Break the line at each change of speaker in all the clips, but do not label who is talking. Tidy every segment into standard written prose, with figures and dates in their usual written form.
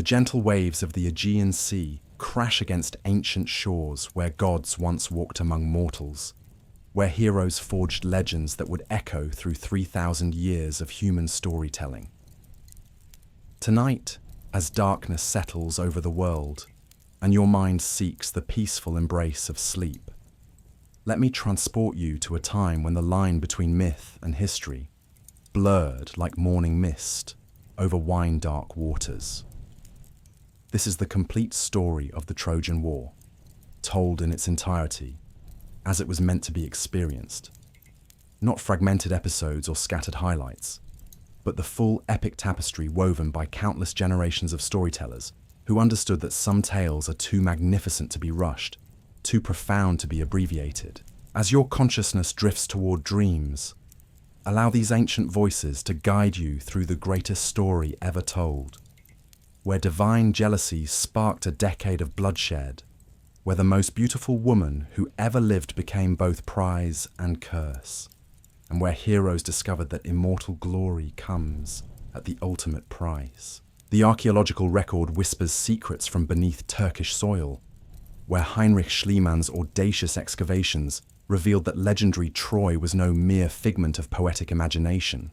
gentle waves of the Aegean Sea crash against ancient shores where gods once walked among mortals, where heroes forged legends that would echo through 3,000 years of human storytelling. Tonight, as darkness settles over the world, and your mind seeks the peaceful embrace of sleep, let me transport you to a time when the line between myth and history blurred like morning mist over wine-dark waters. This is the complete story of the Trojan War, told in its entirety, as it was meant to be experienced. Not fragmented episodes or scattered highlights, but the full epic tapestry woven by countless generations of storytellers who understood that some tales are too magnificent to be rushed, too profound to be abbreviated. As your consciousness drifts toward dreams, allow these ancient voices to guide you through the greatest story ever told, where divine jealousy sparked a decade of bloodshed, where the most beautiful woman who ever lived became both prize and curse, and where heroes discovered that immortal glory comes at the ultimate price. The archaeological record whispers secrets from beneath Turkish soil, where Heinrich Schliemann's audacious excavations revealed that legendary Troy was no mere figment of poetic imagination.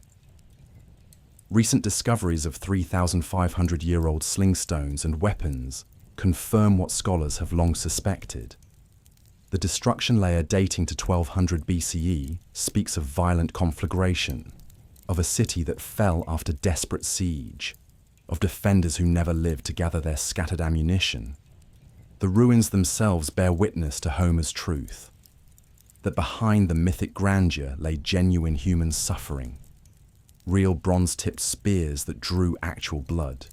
Recent discoveries of 3,500-year-old slingstones and weapons confirm what scholars have long suspected. The destruction layer dating to 1200 BCE speaks of violent conflagration, of a city that fell after desperate siege, of defenders who never lived to gather their scattered ammunition. The ruins themselves bear witness to Homer's truth, that behind the mythic grandeur lay genuine human suffering, real bronze-tipped spears that drew actual blood,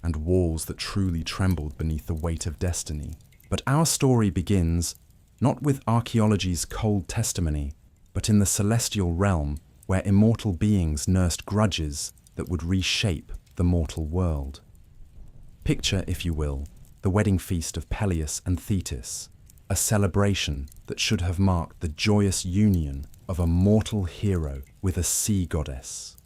and walls that truly trembled beneath the weight of destiny. But our story begins not with archaeology's cold testimony, but in the celestial realm where immortal beings nursed grudges that would reshape the mortal world. Picture, if you will, the wedding feast of Peleus and Thetis, a celebration that should have marked the joyous union of a mortal hero with a sea goddess.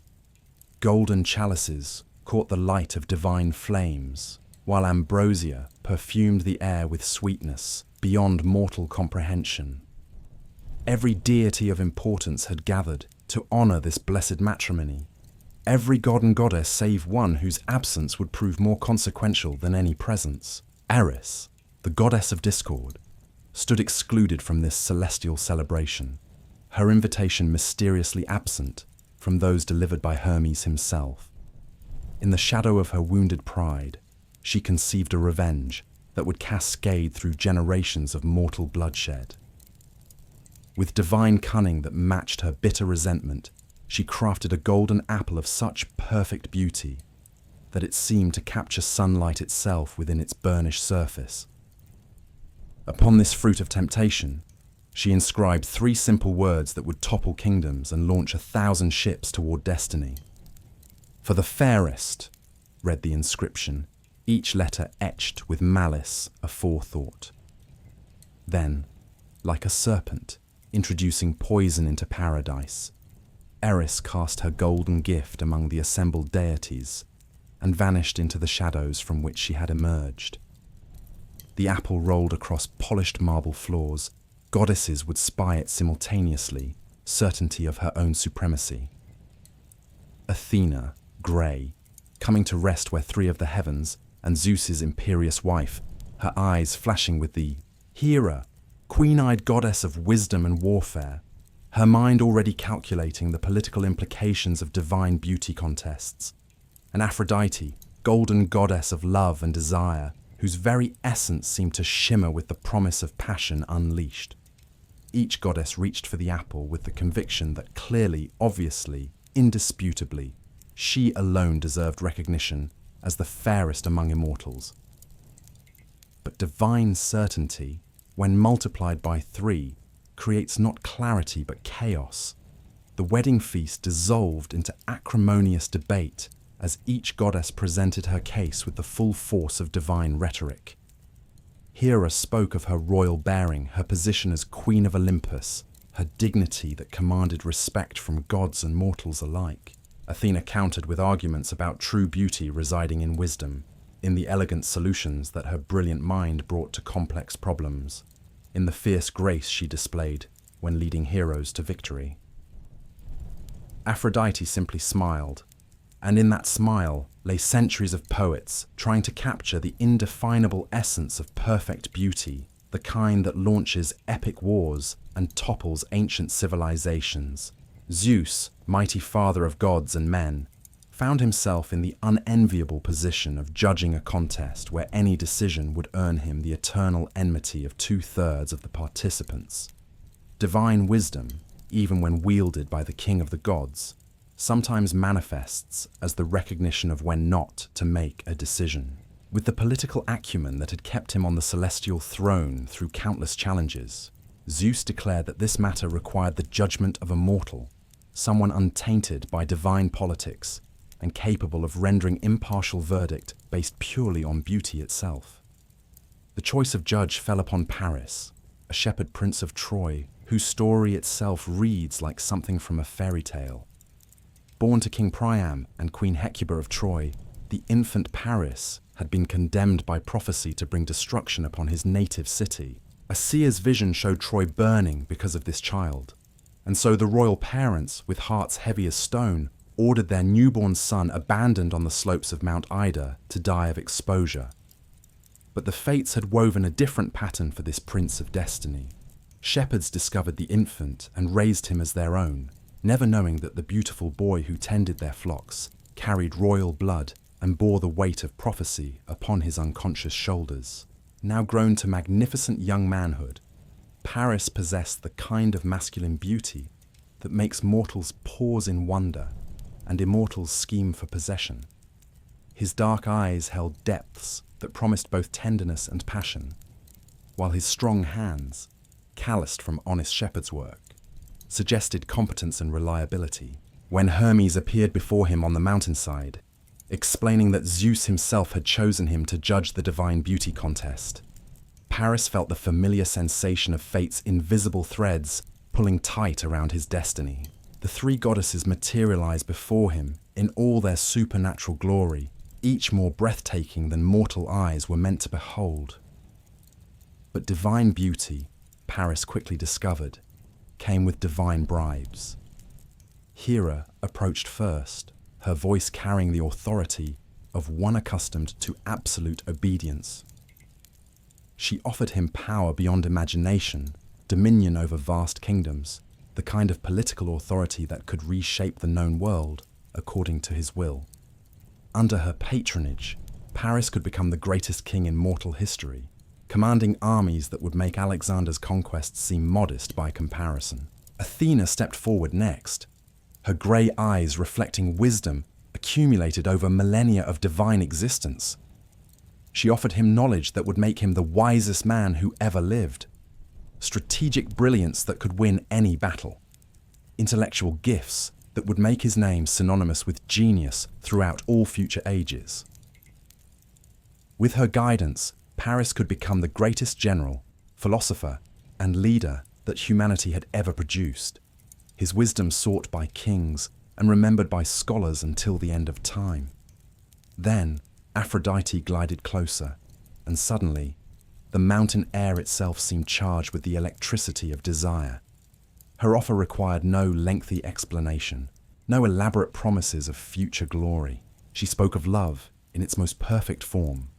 Golden chalices caught the light of divine flames, while ambrosia perfumed the air with sweetness beyond mortal comprehension. Every deity of importance had gathered to honor this blessed matrimony. Every god and goddess save one whose absence would prove more consequential than any presence. Eris, the goddess of discord, stood excluded from this celestial celebration, her invitation mysteriously absent from those delivered by Hermes himself. In the shadow of her wounded pride, she conceived a revenge that would cascade through generations of mortal bloodshed. With divine cunning that matched her bitter resentment, she crafted a golden apple of such perfect beauty that it seemed to capture sunlight itself within its burnished surface. Upon this fruit of temptation, she inscribed 3 simple words that would topple kingdoms and launch 1,000 ships toward destiny. "For the fairest," read the inscription, each letter etched with malice aforethought. Then, like a serpent introducing poison into paradise, Eris cast her golden gift among the assembled deities and vanished into the shadows from which she had emerged. The apple rolled across polished marble floors. Goddesses would spy it simultaneously, certainty of her own supremacy. Athena, grey, coming to rest where 3 of the heavens, and Zeus's imperious wife, her eyes flashing with the Hera, queen-eyed goddess of wisdom and warfare, her mind already calculating the political implications of divine beauty contests. And Aphrodite, golden goddess of love and desire, whose very essence seemed to shimmer with the promise of passion unleashed. Each goddess reached for the apple with the conviction that clearly, obviously, indisputably, she alone deserved recognition as the fairest among immortals. But divine certainty, when multiplied by 3, creates not clarity but chaos. The wedding feast dissolved into acrimonious debate as each goddess presented her case with the full force of divine rhetoric. Hera spoke of her royal bearing, her position as Queen of Olympus, her dignity that commanded respect from gods and mortals alike. Athena countered with arguments about true beauty residing in wisdom, in the elegant solutions that her brilliant mind brought to complex problems, in the fierce grace she displayed when leading heroes to victory. Aphrodite simply smiled, and in that smile lay centuries of poets trying to capture the indefinable essence of perfect beauty, the kind that launches epic wars and topples ancient civilizations. Zeus, mighty father of gods and men, found himself in the unenviable position of judging a contest where any decision would earn him the eternal enmity of 2/3 of the participants. Divine wisdom, even when wielded by the king of the gods, sometimes manifests as the recognition of when not to make a decision. With the political acumen that had kept him on the celestial throne through countless challenges, Zeus declared that this matter required the judgment of a mortal, someone untainted by divine politics and capable of rendering impartial verdict based purely on beauty itself. The choice of judge fell upon Paris, a shepherd prince of Troy, whose story itself reads like something from a fairy tale. Born to King Priam and Queen Hecuba of Troy, the infant Paris had been condemned by prophecy to bring destruction upon his native city. A seer's vision showed Troy burning because of this child, and so the royal parents, with hearts heavy as stone, ordered their newborn son abandoned on the slopes of Mount Ida to die of exposure. But the fates had woven a different pattern for this prince of destiny. Shepherds discovered the infant and raised him as their own, never knowing that the beautiful boy who tended their flocks carried royal blood and bore the weight of prophecy upon his unconscious shoulders. Now grown to magnificent young manhood, Paris possessed the kind of masculine beauty that makes mortals pause in wonder and immortals scheme for possession. His dark eyes held depths that promised both tenderness and passion, while his strong hands, calloused from honest shepherd's work, suggested competence and reliability. When Hermes appeared before him on the mountainside, explaining that Zeus himself had chosen him to judge the divine beauty contest, Paris felt the familiar sensation of fate's invisible threads pulling tight around his destiny. The three goddesses materialized before him in all their supernatural glory, each more breathtaking than mortal eyes were meant to behold. But divine beauty, Paris quickly discovered, came with divine bribes. Hera approached first, her voice carrying the authority of one accustomed to absolute obedience. She offered him power beyond imagination, dominion over vast kingdoms, the kind of political authority that could reshape the known world according to his will. Under her patronage, Paris could become the greatest king in mortal history, commanding armies that would make Alexander's conquests seem modest by comparison. Athena stepped forward next, her grey eyes reflecting wisdom accumulated over millennia of divine existence. She offered him knowledge that would make him the wisest man who ever lived, strategic brilliance that could win any battle, intellectual gifts that would make his name synonymous with genius throughout all future ages. With her guidance, Paris could become the greatest general, philosopher, and leader that humanity had ever produced, his wisdom sought by kings and remembered by scholars until the end of time. Then, Aphrodite glided closer, and suddenly, the mountain air itself seemed charged with the electricity of desire. Her offer required no lengthy explanation, no elaborate promises of future glory. She spoke of love in its most perfect form,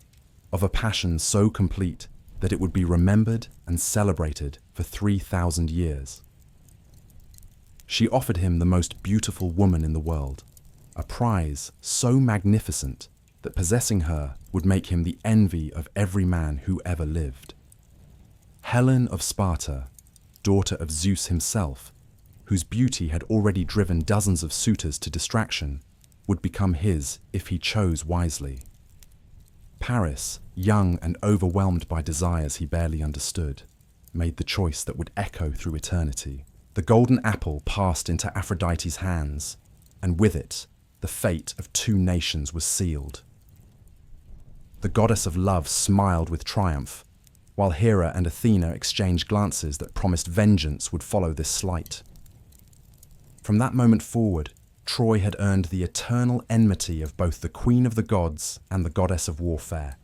of a passion so complete that it would be remembered and celebrated for 3,000 years. She offered him the most beautiful woman in the world, a prize so magnificent that possessing her would make him the envy of every man who ever lived. Helen of Sparta, daughter of Zeus himself, whose beauty had already driven dozens of suitors to distraction, would become his if he chose wisely. Paris, young and overwhelmed by desires he barely understood, made the choice that would echo through eternity. The golden apple passed into Aphrodite's hands, and with it, the fate of 2 nations was sealed. The goddess of love smiled with triumph, while Hera and Athena exchanged glances that promised vengeance would follow this slight. From that moment forward, Troy had earned the eternal enmity of both the Queen of the Gods and the Goddess of Warfare,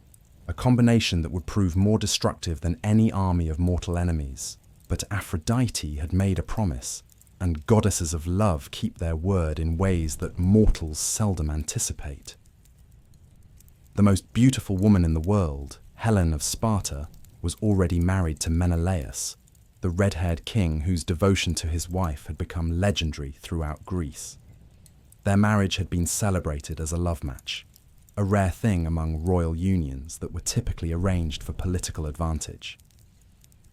a combination that would prove more destructive than any army of mortal enemies. But Aphrodite had made a promise, and goddesses of love keep their word in ways that mortals seldom anticipate. The most beautiful woman in the world, Helen of Sparta, was already married to Menelaus, the red-haired king whose devotion to his wife had become legendary throughout Greece. Their marriage had been celebrated as a love match, a rare thing among royal unions that were typically arranged for political advantage.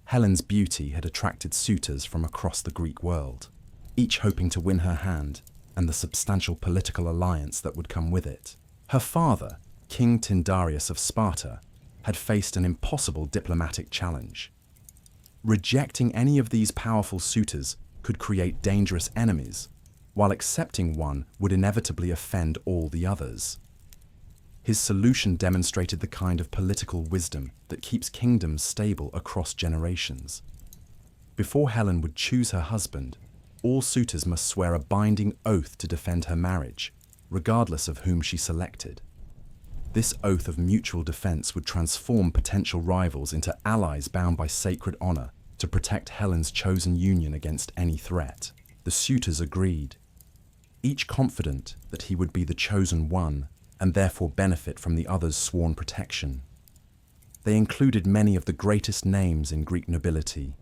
Helen's beauty had attracted suitors from across the Greek world, each hoping to win her hand and the substantial political alliance that would come with it. Her father, King Tyndareus of Sparta, had faced an impossible diplomatic challenge. Rejecting any of these powerful suitors could create dangerous enemies, while accepting one would inevitably offend all the others. His solution demonstrated the kind of political wisdom that keeps kingdoms stable across generations. Before Helen would choose her husband, all suitors must swear a binding oath to defend her marriage, regardless of whom she selected. This oath of mutual defense would transform potential rivals into allies bound by sacred honor to protect Helen's chosen union against any threat. The suitors agreed, each confident that he would be the chosen one and therefore benefit from the other's sworn protection. They included many of the greatest names in Greek nobility: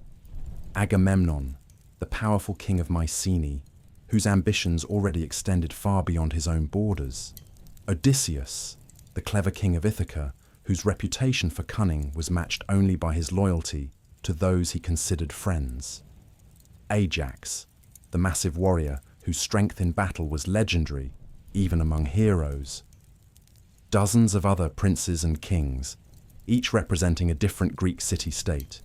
Agamemnon, the powerful king of Mycenae, whose ambitions already extended far beyond his own borders; Odysseus, the clever king of Ithaca, whose reputation for cunning was matched only by his loyalty to those he considered friends; Ajax, the massive warrior whose strength in battle was legendary, even among heroes; dozens of other princes and kings, each representing a different Greek city-state,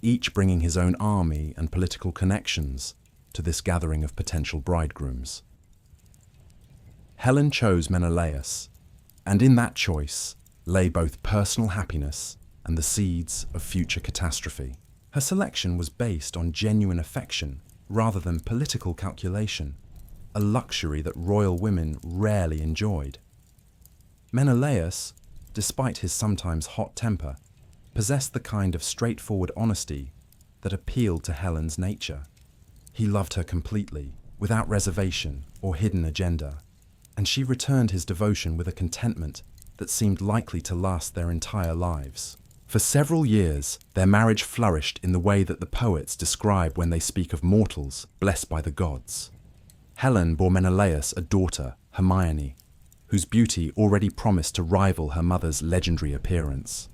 each bringing his own army and political connections to this gathering of potential bridegrooms. Helen chose Menelaus, and in that choice lay both personal happiness and the seeds of future catastrophe. Her selection was based on genuine affection rather than political calculation, a luxury that royal women rarely enjoyed. Menelaus, despite his sometimes hot temper, possessed the kind of straightforward honesty that appealed to Helen's nature. He loved her completely, without reservation or hidden agenda, and she returned his devotion with a contentment that seemed likely to last their entire lives. For several years, their marriage flourished in the way that the poets describe when they speak of mortals blessed by the gods. Helen bore Menelaus a daughter, Hermione, whose beauty already promised to rival her mother's legendary appearance.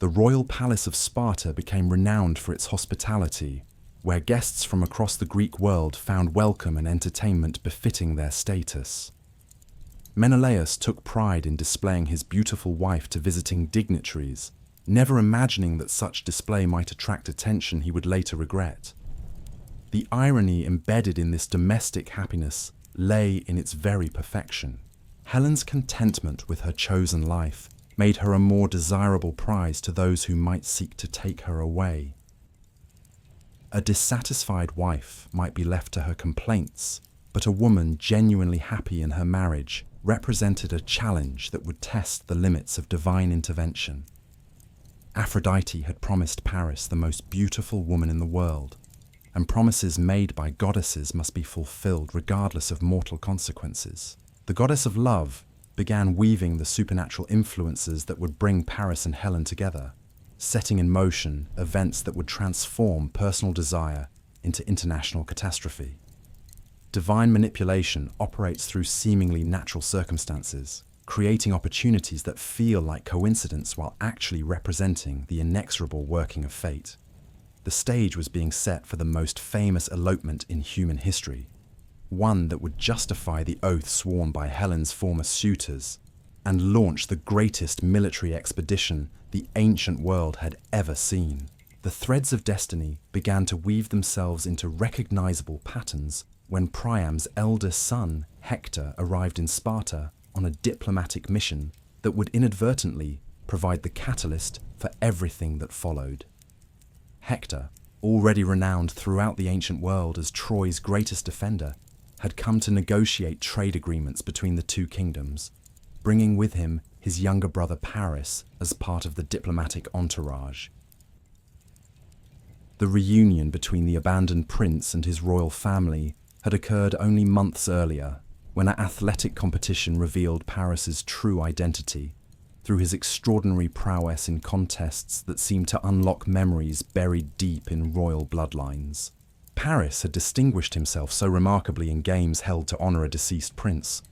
The royal palace of Sparta became renowned for its hospitality, where guests from across the Greek world found welcome and entertainment befitting their status. Menelaus took pride in displaying his beautiful wife to visiting dignitaries, never imagining that such display might attract attention he would later regret. The irony embedded in this domestic happiness lay in its very perfection. Helen's contentment with her chosen life made her a more desirable prize to those who might seek to take her away. A dissatisfied wife might be left to her complaints, but a woman genuinely happy in her marriage represented a challenge that would test the limits of divine intervention. Aphrodite had promised Paris the most beautiful woman in the world, and promises made by goddesses must be fulfilled regardless of mortal consequences. The goddess of love began weaving the supernatural influences that would bring Paris and Helen together, setting in motion events that would transform personal desire into international catastrophe. Divine manipulation operates through seemingly natural circumstances, creating opportunities that feel like coincidence while actually representing the inexorable working of fate. The stage was being set for the most famous elopement in human history, one that would justify the oath sworn by Helen's former suitors and launch the greatest military expedition the ancient world had ever seen. The threads of destiny began to weave themselves into recognizable patterns when Priam's eldest son, Hector, arrived in Sparta on a diplomatic mission that would inadvertently provide the catalyst for everything that followed. Hector, already renowned throughout the ancient world as Troy's greatest defender, had come to negotiate trade agreements between the two kingdoms, bringing with him his younger brother Paris as part of the diplomatic entourage. The reunion between the abandoned prince and his royal family had occurred only months earlier, when an athletic competition revealed Paris's true identity through his extraordinary prowess in contests that seemed to unlock memories buried deep in royal bloodlines. Paris had distinguished himself so remarkably in games held to honor a deceased prince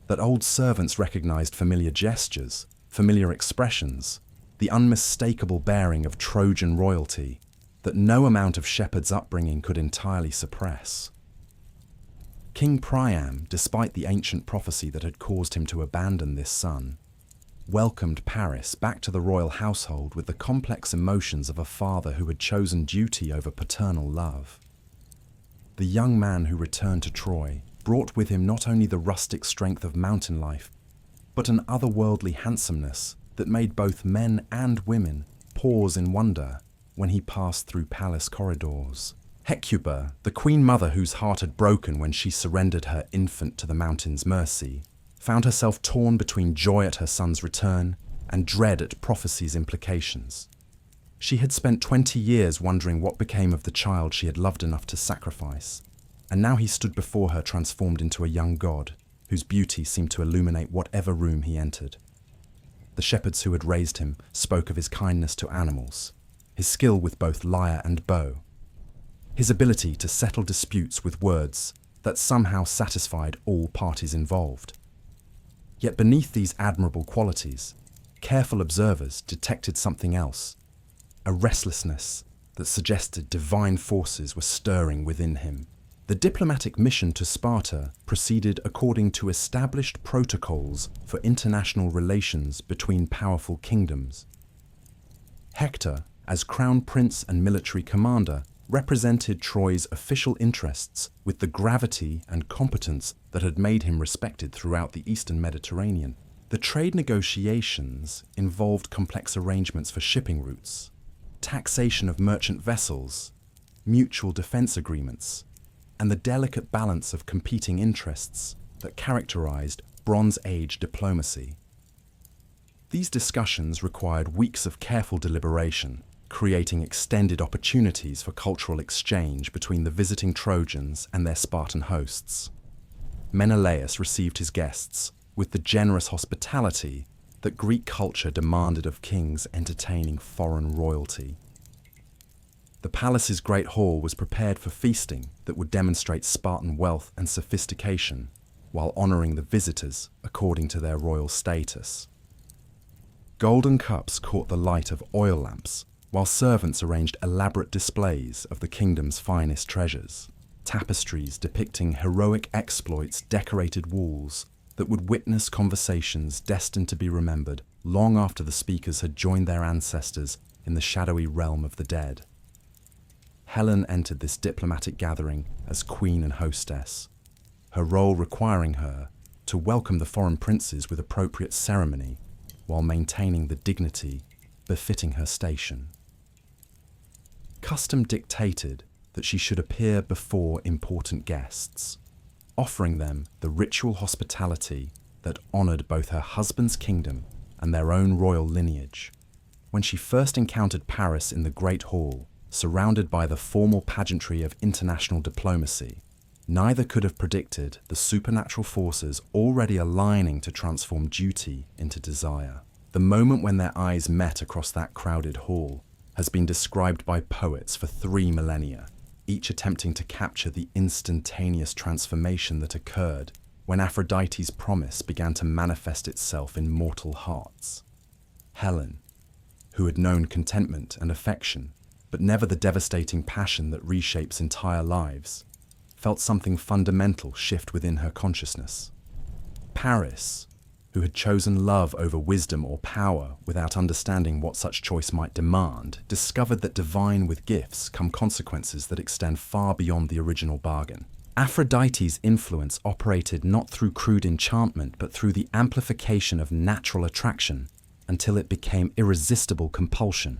that old servants recognized familiar gestures, familiar expressions, the unmistakable bearing of Trojan royalty that no amount of shepherd's upbringing could entirely suppress. King Priam, despite the ancient prophecy that had caused him to abandon this son, welcomed Paris back to the royal household with the complex emotions of a father who had chosen duty over paternal love. The young man who returned to Troy brought with him not only the rustic strength of mountain life, but an otherworldly handsomeness that made both men and women pause in wonder when he passed through palace corridors. Hecuba, the queen mother whose heart had broken when she surrendered her infant to the mountain's mercy, found herself torn between joy at her son's return and dread at prophecy's implications. She had spent 20 years wondering what became of the child she had loved enough to sacrifice, and now he stood before her transformed into a young god, whose beauty seemed to illuminate whatever room he entered. The shepherds who had raised him spoke of his kindness to animals, his skill with both lyre and bow, his ability to settle disputes with words that somehow satisfied all parties involved. Yet beneath these admirable qualities, careful observers detected something else, a restlessness that suggested divine forces were stirring within him. The diplomatic mission to Sparta proceeded according to established protocols for international relations between powerful kingdoms. Hector, as crown prince and military commander, represented Troy's official interests with the gravity and competence that had made him respected throughout the Eastern Mediterranean. The trade negotiations involved complex arrangements for shipping routes, taxation of merchant vessels, mutual defense agreements, and the delicate balance of competing interests that characterized Bronze Age diplomacy. These discussions required weeks of careful deliberation, creating extended opportunities for cultural exchange between the visiting Trojans and their Spartan hosts. Menelaus received his guests with the generous hospitality that Greek culture demanded of kings entertaining foreign royalty. The palace's great hall was prepared for feasting that would demonstrate Spartan wealth and sophistication, while honoring the visitors according to their royal status. Golden cups caught the light of oil lamps, while servants arranged elaborate displays of the kingdom's finest treasures. Tapestries depicting heroic exploits decorated walls that would witness conversations destined to be remembered long after the speakers had joined their ancestors in the shadowy realm of the dead. Helen entered this diplomatic gathering as queen and hostess, her role requiring her to welcome the foreign princes with appropriate ceremony while maintaining the dignity befitting her station. Custom dictated that she should appear before important guests, offering them the ritual hospitality that honored both her husband's kingdom and their own royal lineage. When she first encountered Paris in the Great Hall, surrounded by the formal pageantry of international diplomacy, neither could have predicted the supernatural forces already aligning to transform duty into desire. The moment when their eyes met across that crowded hall has been described by poets for 3 millennia, each attempting to capture the instantaneous transformation that occurred when Aphrodite's promise began to manifest itself in mortal hearts. Helen, who had known contentment and affection, but never the devastating passion that reshapes entire lives, felt something fundamental shift within her consciousness. Paris, who had chosen love over wisdom or power without understanding what such choice might demand, discovered that divine with gifts come consequences that extend far beyond the original bargain. Aphrodite's influence operated not through crude enchantment, but through the amplification of natural attraction until it became irresistible compulsion.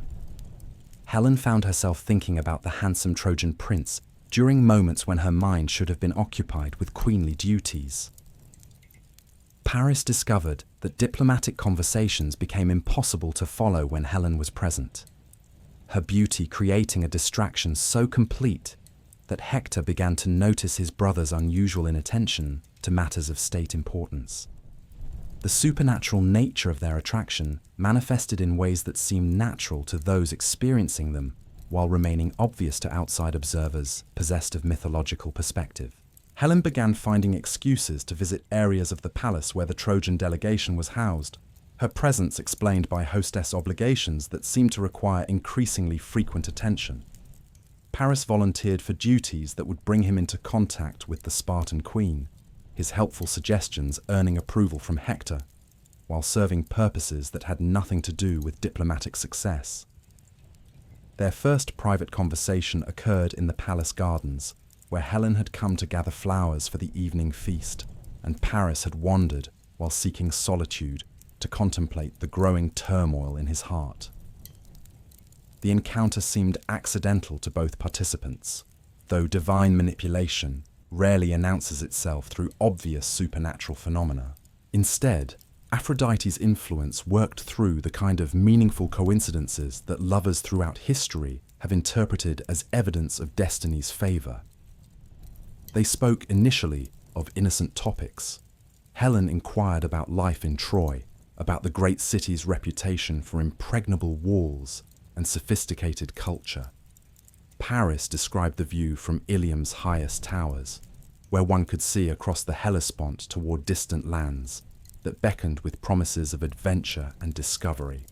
Helen found herself thinking about the handsome Trojan prince during moments when her mind should have been occupied with queenly duties. Paris discovered that diplomatic conversations became impossible to follow when Helen was present, her beauty creating a distraction so complete that Hector began to notice his brother's unusual inattention to matters of state importance. The supernatural nature of their attraction manifested in ways that seemed natural to those experiencing them, while remaining obvious to outside observers possessed of mythological perspective. Helen began finding excuses to visit areas of the palace where the Trojan delegation was housed, her presence explained by hostess obligations that seemed to require increasingly frequent attention. Paris volunteered for duties that would bring him into contact with the Spartan queen, his helpful suggestions earning approval from Hector, while serving purposes that had nothing to do with diplomatic success. Their first private conversation occurred in the palace gardens, where Helen had come to gather flowers for the evening feast, and Paris had wandered while seeking solitude to contemplate the growing turmoil in his heart. The encounter seemed accidental to both participants, though divine manipulation rarely announces itself through obvious supernatural phenomena. Instead, Aphrodite's influence worked through the kind of meaningful coincidences that lovers throughout history have interpreted as evidence of destiny's favor. They spoke initially of innocent topics. Helen inquired about life in Troy, about the great city's reputation for impregnable walls and sophisticated culture. Paris described the view from Ilium's highest towers, where one could see across the Hellespont toward distant lands that beckoned with promises of adventure and discovery.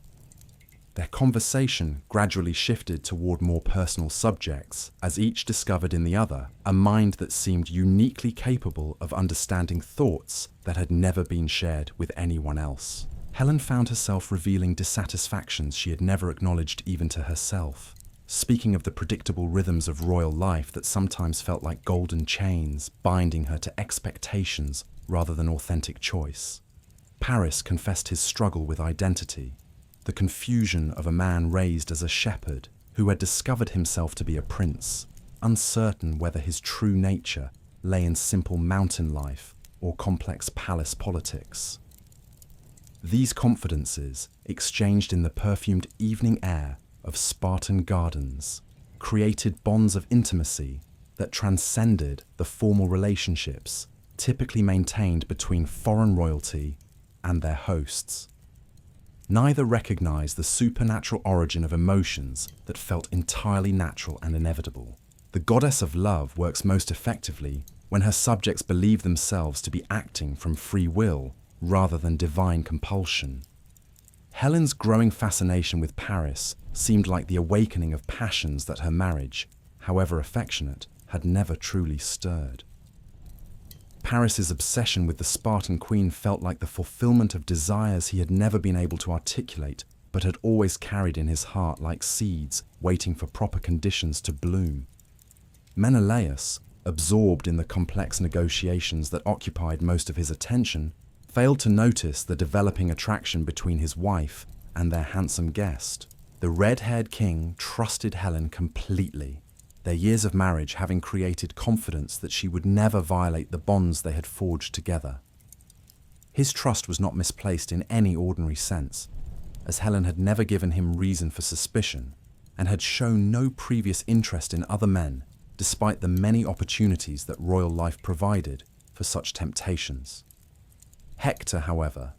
Their conversation gradually shifted toward more personal subjects, as each discovered in the other a mind that seemed uniquely capable of understanding thoughts that had never been shared with anyone else. Helen found herself revealing dissatisfactions she had never acknowledged even to herself, speaking of the predictable rhythms of royal life that sometimes felt like golden chains binding her to expectations rather than authentic choice. Paris confessed his struggle with identity, the confusion of a man raised as a shepherd who had discovered himself to be a prince, uncertain whether his true nature lay in simple mountain life or complex palace politics. These confidences, exchanged in the perfumed evening air of Spartan gardens, created bonds of intimacy that transcended the formal relationships typically maintained between foreign royalty and their hosts. Neither recognized the supernatural origin of emotions that felt entirely natural and inevitable. The goddess of love works most effectively when her subjects believe themselves to be acting from free will rather than divine compulsion. Helen's growing fascination with Paris seemed like the awakening of passions that her marriage, however affectionate, had never truly stirred. Paris's obsession with the Spartan queen felt like the fulfillment of desires he had never been able to articulate, but had always carried in his heart like seeds waiting for proper conditions to bloom. Menelaus, absorbed in the complex negotiations that occupied most of his attention, failed to notice the developing attraction between his wife and their handsome guest. The red-haired king trusted Helen completely, their years of marriage having created confidence that she would never violate the bonds they had forged together. His trust was not misplaced in any ordinary sense, as Helen had never given him reason for suspicion and had shown no previous interest in other men, despite the many opportunities that royal life provided for such temptations. Hector, however,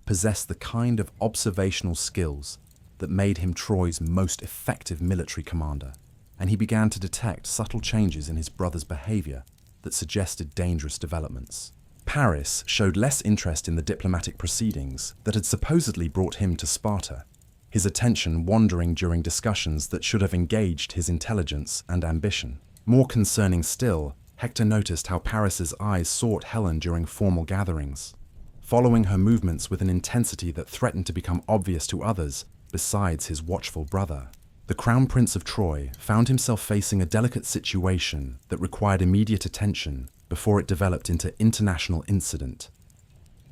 possessed the kind of observational skills that made him Troy's most effective military commander, and he began to detect subtle changes in his brother's behavior that suggested dangerous developments. Paris showed less interest in the diplomatic proceedings that had supposedly brought him to Sparta, his attention wandering during discussions that should have engaged his intelligence and ambition. More concerning still, Hector noticed how Paris's eyes sought Helen during formal gatherings, following her movements with an intensity that threatened to become obvious to others besides his watchful brother. The Crown Prince of Troy found himself facing a delicate situation that required immediate attention before it developed into international incident.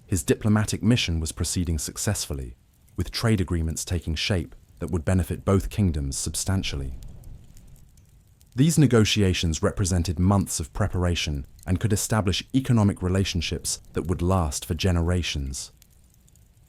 His diplomatic mission was proceeding successfully, with trade agreements taking shape that would benefit both kingdoms substantially. These negotiations represented months of preparation and could establish economic relationships that would last for generations.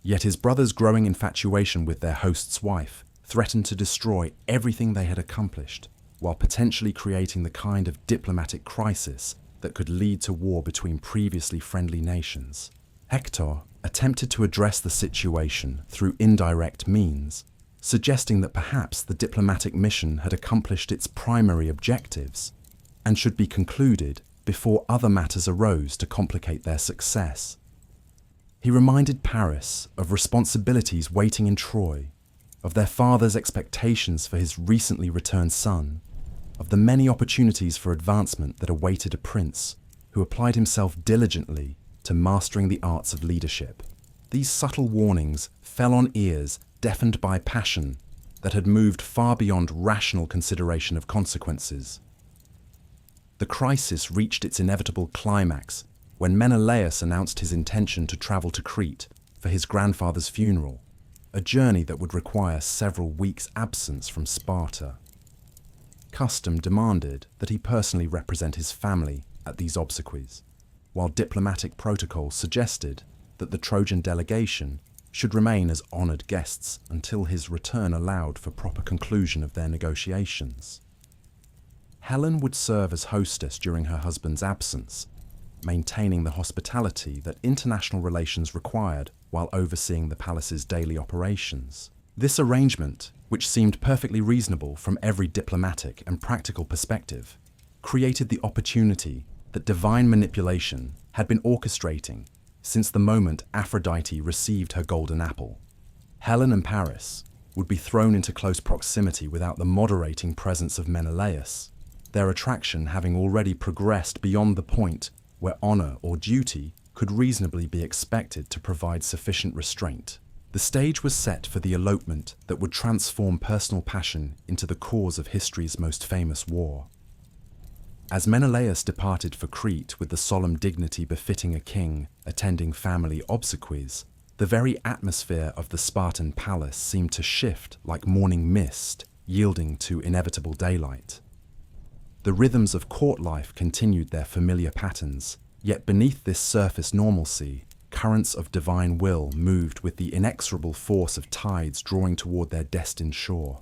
Yet his brother's growing infatuation with their host's wife threatened to destroy everything they had accomplished, while potentially creating the kind of diplomatic crisis that could lead to war between previously friendly nations. Hector attempted to address the situation through indirect means, suggesting that perhaps the diplomatic mission had accomplished its primary objectives and should be concluded before other matters arose to complicate their success. He reminded Paris of responsibilities waiting in Troy, of their father's expectations for his recently returned son, of the many opportunities for advancement that awaited a prince who applied himself diligently to mastering the arts of leadership. These subtle warnings fell on ears deafened by passion that had moved far beyond rational consideration of consequences. The crisis reached its inevitable climax when Menelaus announced his intention to travel to Crete for his grandfather's funeral, a journey that would require several weeks' absence from Sparta. Custom demanded that he personally represent his family at these obsequies, while diplomatic protocol suggested that the Trojan delegation should remain as honoured guests until his return allowed for proper conclusion of their negotiations. Helen would serve as hostess during her husband's absence, maintaining the hospitality that international relations required while overseeing the palace's daily operations. This arrangement, which seemed perfectly reasonable from every diplomatic and practical perspective, created the opportunity that divine manipulation had been orchestrating since the moment Aphrodite received her golden apple. Helen and Paris would be thrown into close proximity without the moderating presence of Menelaus, their attraction having already progressed beyond the point where honour or duty could reasonably be expected to provide sufficient restraint. The stage was set for the elopement that would transform personal passion into the cause of history's most famous war. As Menelaus departed for Crete with the solemn dignity befitting a king attending family obsequies, the very atmosphere of the Spartan palace seemed to shift like morning mist, yielding to inevitable daylight. The rhythms of court life continued their familiar patterns, yet beneath this surface normalcy, currents of divine will moved with the inexorable force of tides drawing toward their destined shore.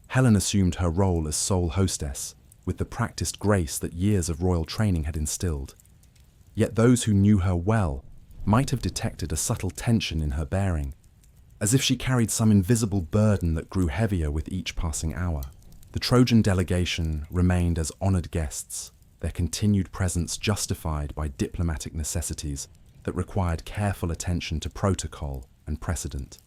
Helen assumed her role as sole hostess, with the practiced grace that years of royal training had instilled. Yet those who knew her well might have detected a subtle tension in her bearing, as if she carried some invisible burden that grew heavier with each passing hour. The Trojan delegation remained as honoured guests, their continued presence justified by diplomatic necessities that required careful attention to protocol and precedent.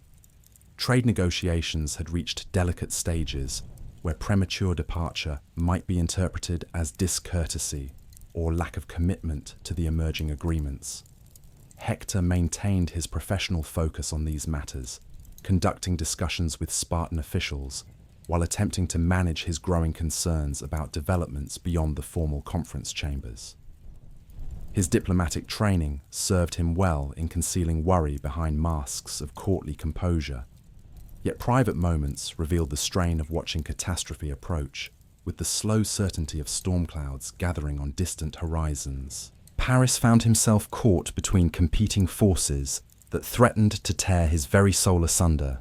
Trade negotiations had reached delicate stages where premature departure might be interpreted as discourtesy or lack of commitment to the emerging agreements. Hector maintained his professional focus on these matters, conducting discussions with Spartan officials while attempting to manage his growing concerns about developments beyond the formal conference chambers. His diplomatic training served him well in concealing worry behind masks of courtly composure, yet private moments revealed the strain of watching catastrophe approach, with the slow certainty of storm clouds gathering on distant horizons. Paris found himself caught between competing forces that threatened to tear his very soul asunder.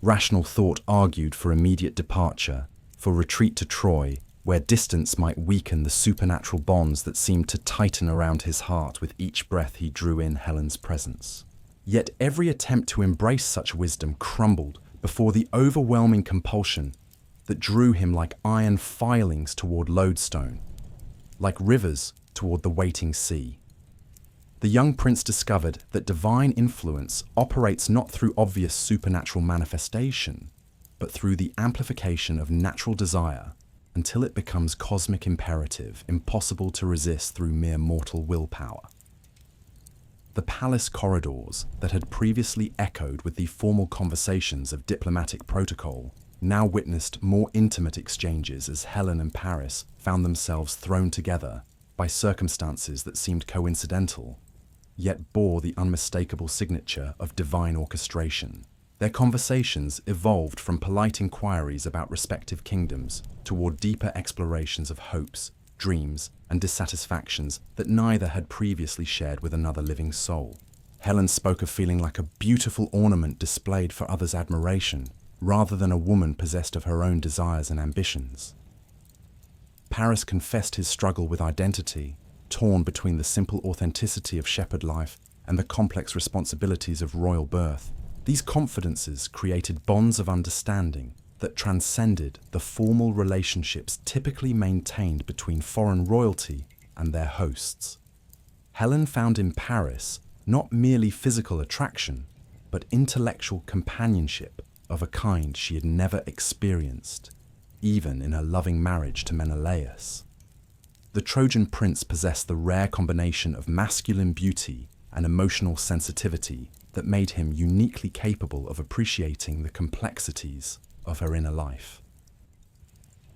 Rational thought argued for immediate departure, for retreat to Troy, where distance might weaken the supernatural bonds that seemed to tighten around his heart with each breath he drew in Helen's presence. Yet every attempt to embrace such wisdom crumbled before the overwhelming compulsion that drew him like iron filings toward lodestone, like rivers toward the waiting sea. The young prince discovered that divine influence operates not through obvious supernatural manifestation, but through the amplification of natural desire until it becomes cosmic imperative, impossible to resist through mere mortal willpower. The palace corridors that had previously echoed with the formal conversations of diplomatic protocol now witnessed more intimate exchanges as Helen and Paris found themselves thrown together by circumstances that seemed coincidental, yet bore the unmistakable signature of divine orchestration. Their conversations evolved from polite inquiries about respective kingdoms toward deeper explorations of hopes, dreams, and dissatisfactions that neither had previously shared with another living soul. Helen spoke of feeling like a beautiful ornament displayed for others' admiration, rather than a woman possessed of her own desires and ambitions. Paris confessed his struggle with identity, torn between the simple authenticity of shepherd life and the complex responsibilities of royal birth. These confidences created bonds of understanding that transcended the formal relationships typically maintained between foreign royalty and their hosts. Helen found in Paris not merely physical attraction, but intellectual companionship of a kind she had never experienced, even in her loving marriage to Menelaus. The Trojan prince possessed the rare combination of masculine beauty and emotional sensitivity that made him uniquely capable of appreciating the complexities of her inner life.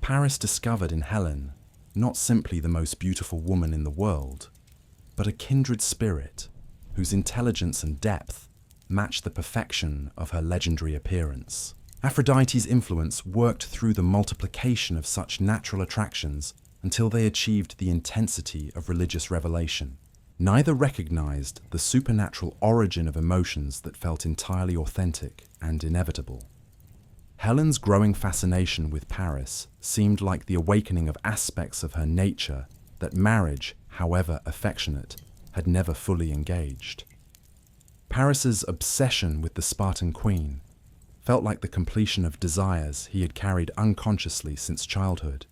Paris discovered in Helen not simply the most beautiful woman in the world, but a kindred spirit whose intelligence and depth matched the perfection of her legendary appearance. Aphrodite's influence worked through the multiplication of such natural attractions until they achieved the intensity of religious revelation. Neither recognized the supernatural origin of emotions that felt entirely authentic and inevitable. Helen's growing fascination with Paris seemed like the awakening of aspects of her nature that marriage, however affectionate, had never fully engaged. Paris's obsession with the Spartan queen felt like the completion of desires he had carried unconsciously since childhood,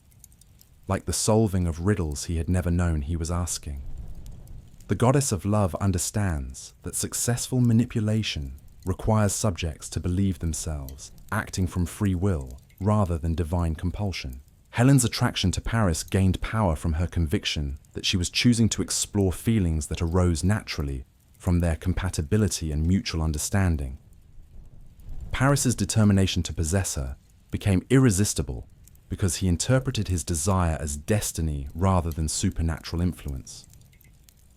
like the solving of riddles he had never known he was asking. The goddess of love understands that successful manipulation requires subjects to believe themselves, acting from free will rather than divine compulsion. Helen's attraction to Paris gained power from her conviction that she was choosing to explore feelings that arose naturally from their compatibility and mutual understanding. Paris's determination to possess her became irresistible because he interpreted his desire as destiny rather than supernatural influence.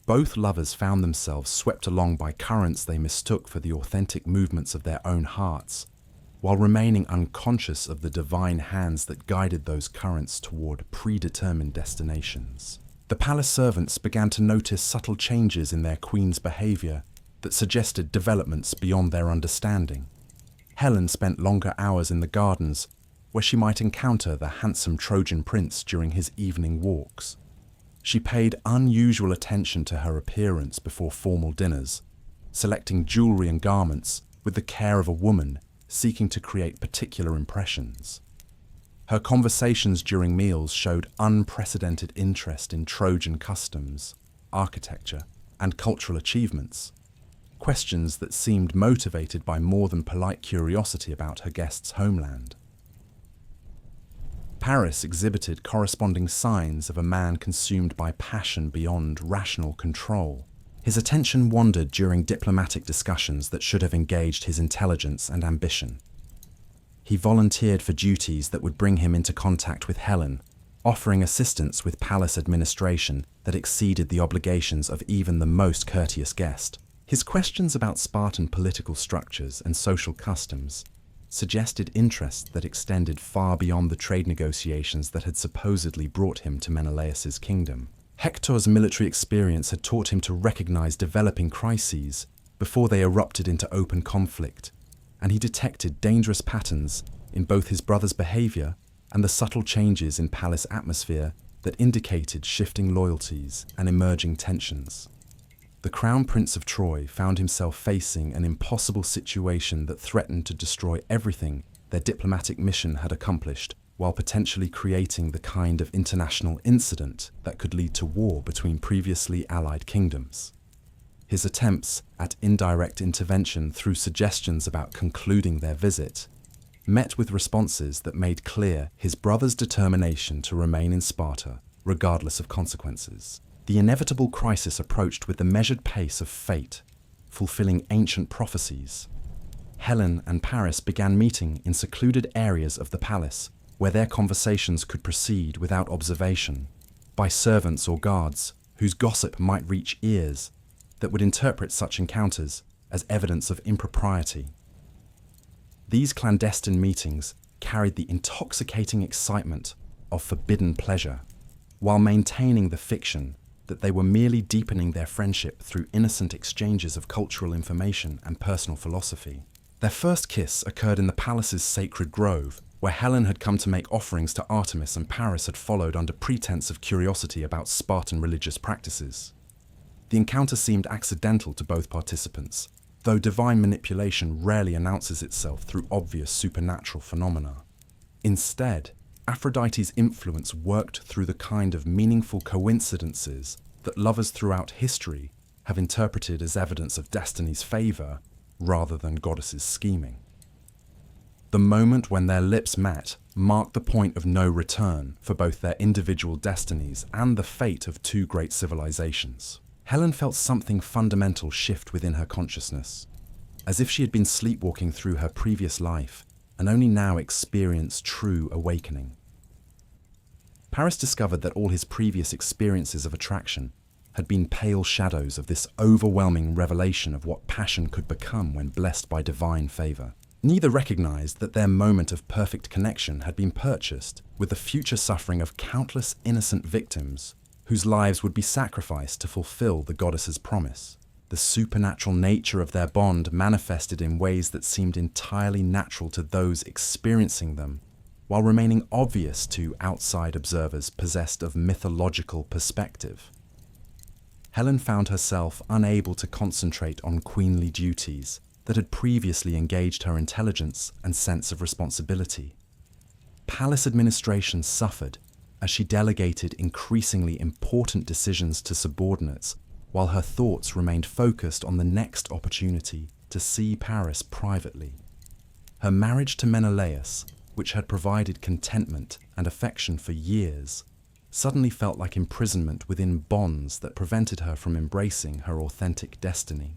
Both lovers found themselves swept along by currents they mistook for the authentic movements of their own hearts, while remaining unconscious of the divine hands that guided those currents toward predetermined destinations. The palace servants began to notice subtle changes in their queen's behavior that suggested developments beyond their understanding. Helen spent longer hours in the gardens, where she might encounter the handsome Trojan prince during his evening walks. She paid unusual attention to her appearance before formal dinners, selecting jewelry and garments with the care of a woman seeking to create particular impressions. Her conversations during meals showed unprecedented interest in Trojan customs, architecture, and cultural achievements, questions that seemed motivated by more than polite curiosity about her guest's homeland. Paris exhibited corresponding signs of a man consumed by passion beyond rational control. His attention wandered during diplomatic discussions that should have engaged his intelligence and ambition. He volunteered for duties that would bring him into contact with Helen, offering assistance with palace administration that exceeded the obligations of even the most courteous guest. His questions about Spartan political structures and social customs suggested interest that extended far beyond the trade negotiations that had supposedly brought him to Menelaus's kingdom. Hector's military experience had taught him to recognize developing crises before they erupted into open conflict, and he detected dangerous patterns in both his brother's behavior and the subtle changes in palace atmosphere that indicated shifting loyalties and emerging tensions. The Crown Prince of Troy found himself facing an impossible situation that threatened to destroy everything their diplomatic mission had accomplished, while potentially creating the kind of international incident that could lead to war between previously allied kingdoms. His attempts at indirect intervention through suggestions about concluding their visit met with responses that made clear his brother's determination to remain in Sparta, regardless of consequences. The inevitable crisis approached with the measured pace of fate, fulfilling ancient prophecies. Helen and Paris began meeting in secluded areas of the palace, where their conversations could proceed without observation, by servants or guards whose gossip might reach ears that would interpret such encounters as evidence of impropriety. These clandestine meetings carried the intoxicating excitement of forbidden pleasure, while maintaining the fiction that they were merely deepening their friendship through innocent exchanges of cultural information and personal philosophy. Their first kiss occurred in the palace's sacred grove, where Helen had come to make offerings to Artemis and Paris had followed under pretense of curiosity about Spartan religious practices. The encounter seemed accidental to both participants, though divine manipulation rarely announces itself through obvious supernatural phenomena. Instead, Aphrodite's influence worked through the kind of meaningful coincidences that lovers throughout history have interpreted as evidence of destiny's favor rather than goddesses' scheming. The moment when their lips met marked the point of no return for both their individual destinies and the fate of two great civilizations. Helen felt something fundamental shift within her consciousness, as if she had been sleepwalking through her previous life and only now experienced true awakening. Paris discovered that all his previous experiences of attraction had been pale shadows of this overwhelming revelation of what passion could become when blessed by divine favor. Neither recognized that their moment of perfect connection had been purchased with the future suffering of countless innocent victims whose lives would be sacrificed to fulfill the goddess's promise. The supernatural nature of their bond manifested in ways that seemed entirely natural to those experiencing them, while remaining obvious to outside observers possessed of mythological perspective. Helen found herself unable to concentrate on queenly duties that had previously engaged her intelligence and sense of responsibility. Palace administration suffered as she delegated increasingly important decisions to subordinates, while her thoughts remained focused on the next opportunity to see Paris privately. Her marriage to Menelaus, which had provided contentment and affection for years, suddenly felt like imprisonment within bonds that prevented her from embracing her authentic destiny.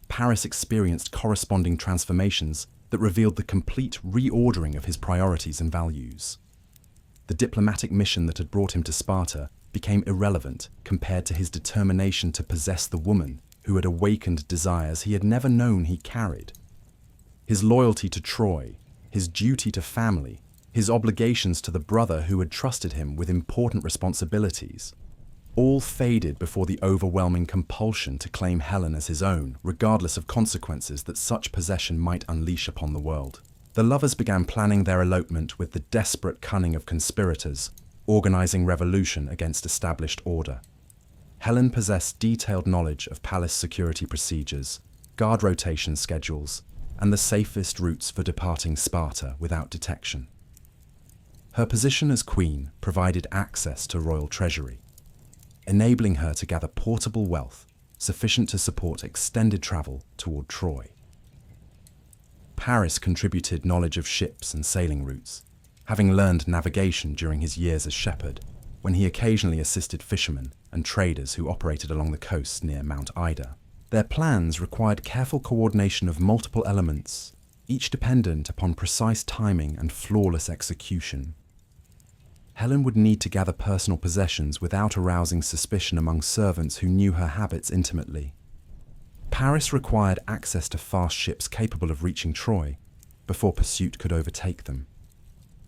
Paris experienced corresponding transformations that revealed the complete reordering of his priorities and values. The diplomatic mission that had brought him to Sparta became irrelevant compared to his determination to possess the woman who had awakened desires he had never known he carried. His loyalty to Troy, his duty to family, his obligations to the brother who had trusted him with important responsibilities, all faded before the overwhelming compulsion to claim Helen as his own, regardless of consequences that such possession might unleash upon the world. The lovers began planning their elopement with the desperate cunning of conspirators, organizing revolution against established order. Helen possessed detailed knowledge of palace security procedures, guard rotation schedules, and the safest routes for departing Sparta without detection. Her position as queen provided access to royal treasury, enabling her to gather portable wealth sufficient to support extended travel toward Troy. Paris contributed knowledge of ships and sailing routes, having learned navigation during his years as shepherd, when he occasionally assisted fishermen and traders who operated along the coast near Mount Ida. Their plans required careful coordination of multiple elements, each dependent upon precise timing and flawless execution. Helen would need to gather personal possessions without arousing suspicion among servants who knew her habits intimately. Paris required access to fast ships capable of reaching Troy before pursuit could overtake them.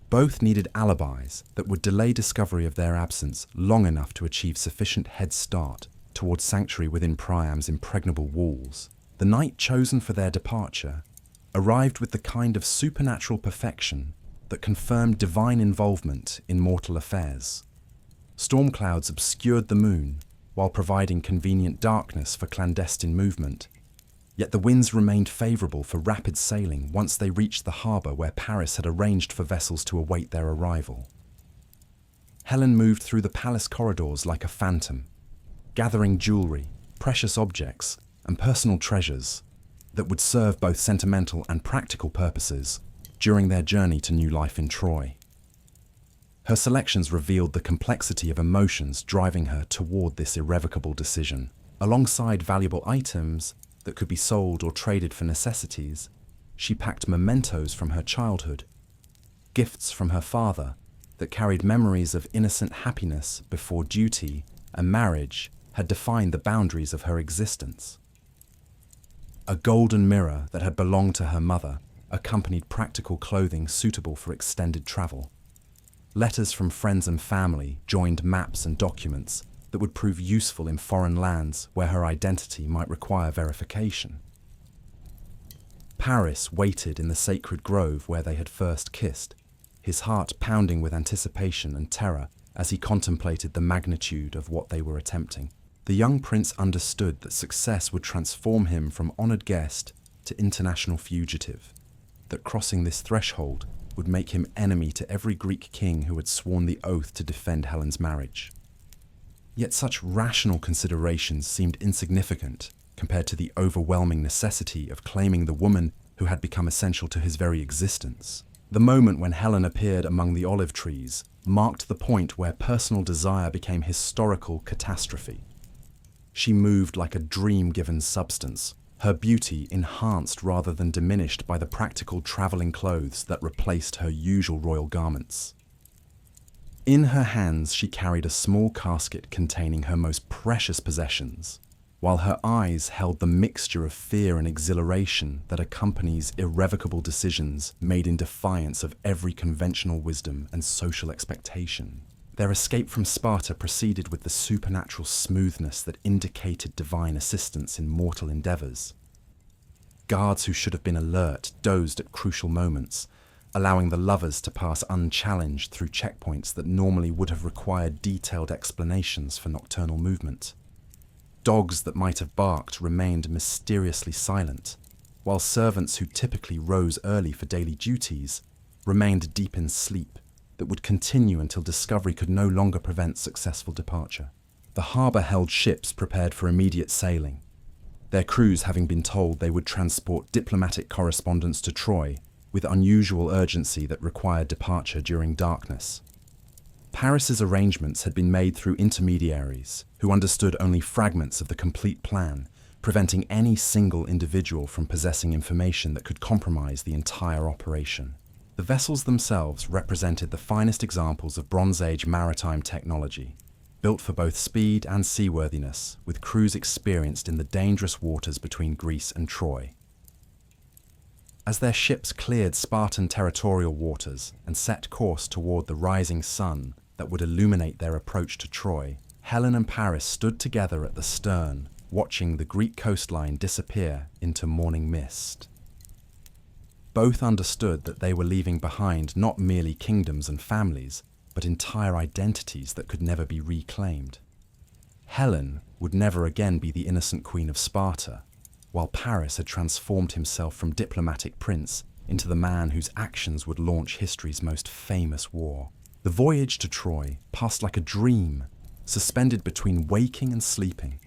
Both needed alibis that would delay discovery of their absence long enough to achieve sufficient head start towards sanctuary within Priam's impregnable walls. The night chosen for their departure arrived with the kind of supernatural perfection that confirmed divine involvement in mortal affairs. Storm clouds obscured the moon while providing convenient darkness for clandestine movement, yet the winds remained favorable for rapid sailing once they reached the harbor where Paris had arranged for vessels to await their arrival. Helen moved through the palace corridors like a phantom, gathering jewelry, precious objects, and personal treasures that would serve both sentimental and practical purposes during their journey to new life in Troy. Her selections revealed the complexity of emotions driving her toward this irrevocable decision. Alongside valuable items that could be sold or traded for necessities, she packed mementos from her childhood, gifts from her father that carried memories of innocent happiness before duty and marriage had defined the boundaries of her existence. A golden mirror that had belonged to her mother, accompanied practical clothing suitable for extended travel. Letters from friends and family joined maps and documents that would prove useful in foreign lands where her identity might require verification. Paris waited in the sacred grove where they had first kissed, his heart pounding with anticipation and terror as he contemplated the magnitude of what they were attempting. The young prince understood that success would transform him from honored guest to international fugitive, that crossing this threshold would make him enemy to every Greek king who had sworn the oath to defend Helen's marriage. Yet such rational considerations seemed insignificant compared to the overwhelming necessity of claiming the woman who had become essential to his very existence. The moment when Helen appeared among the olive trees marked the point where personal desire became historical catastrophe. She moved like a dream-given substance, her beauty enhanced rather than diminished by the practical traveling clothes that replaced her usual royal garments. In her hands she carried a small casket containing her most precious possessions, while her eyes held the mixture of fear and exhilaration that accompanies irrevocable decisions made in defiance of every conventional wisdom and social expectation. Their escape from Sparta proceeded with the supernatural smoothness that indicated divine assistance in mortal endeavors. Guards who should have been alert dozed at crucial moments, allowing the lovers to pass unchallenged through checkpoints that normally would have required detailed explanations for nocturnal movement. Dogs that might have barked remained mysteriously silent, while servants who typically rose early for daily duties remained deep in sleep that would continue until discovery could no longer prevent successful departure. The harbour held ships prepared for immediate sailing, their crews having been told they would transport diplomatic correspondence to Troy with unusual urgency that required departure during darkness. Paris's arrangements had been made through intermediaries who understood only fragments of the complete plan, preventing any single individual from possessing information that could compromise the entire operation. The vessels themselves represented the finest examples of Bronze Age maritime technology, built for both speed and seaworthiness, with crews experienced in the dangerous waters between Greece and Troy. As their ships cleared Spartan territorial waters and set course toward the rising sun that would illuminate their approach to Troy, Helen and Paris stood together at the stern, watching the Greek coastline disappear into morning mist. Both understood that they were leaving behind not merely kingdoms and families, but entire identities that could never be reclaimed. Helen would never again be the innocent queen of Sparta, while Paris had transformed himself from diplomatic prince into the man whose actions would launch history's most famous war. The voyage to Troy passed like a dream, suspended between waking and sleeping,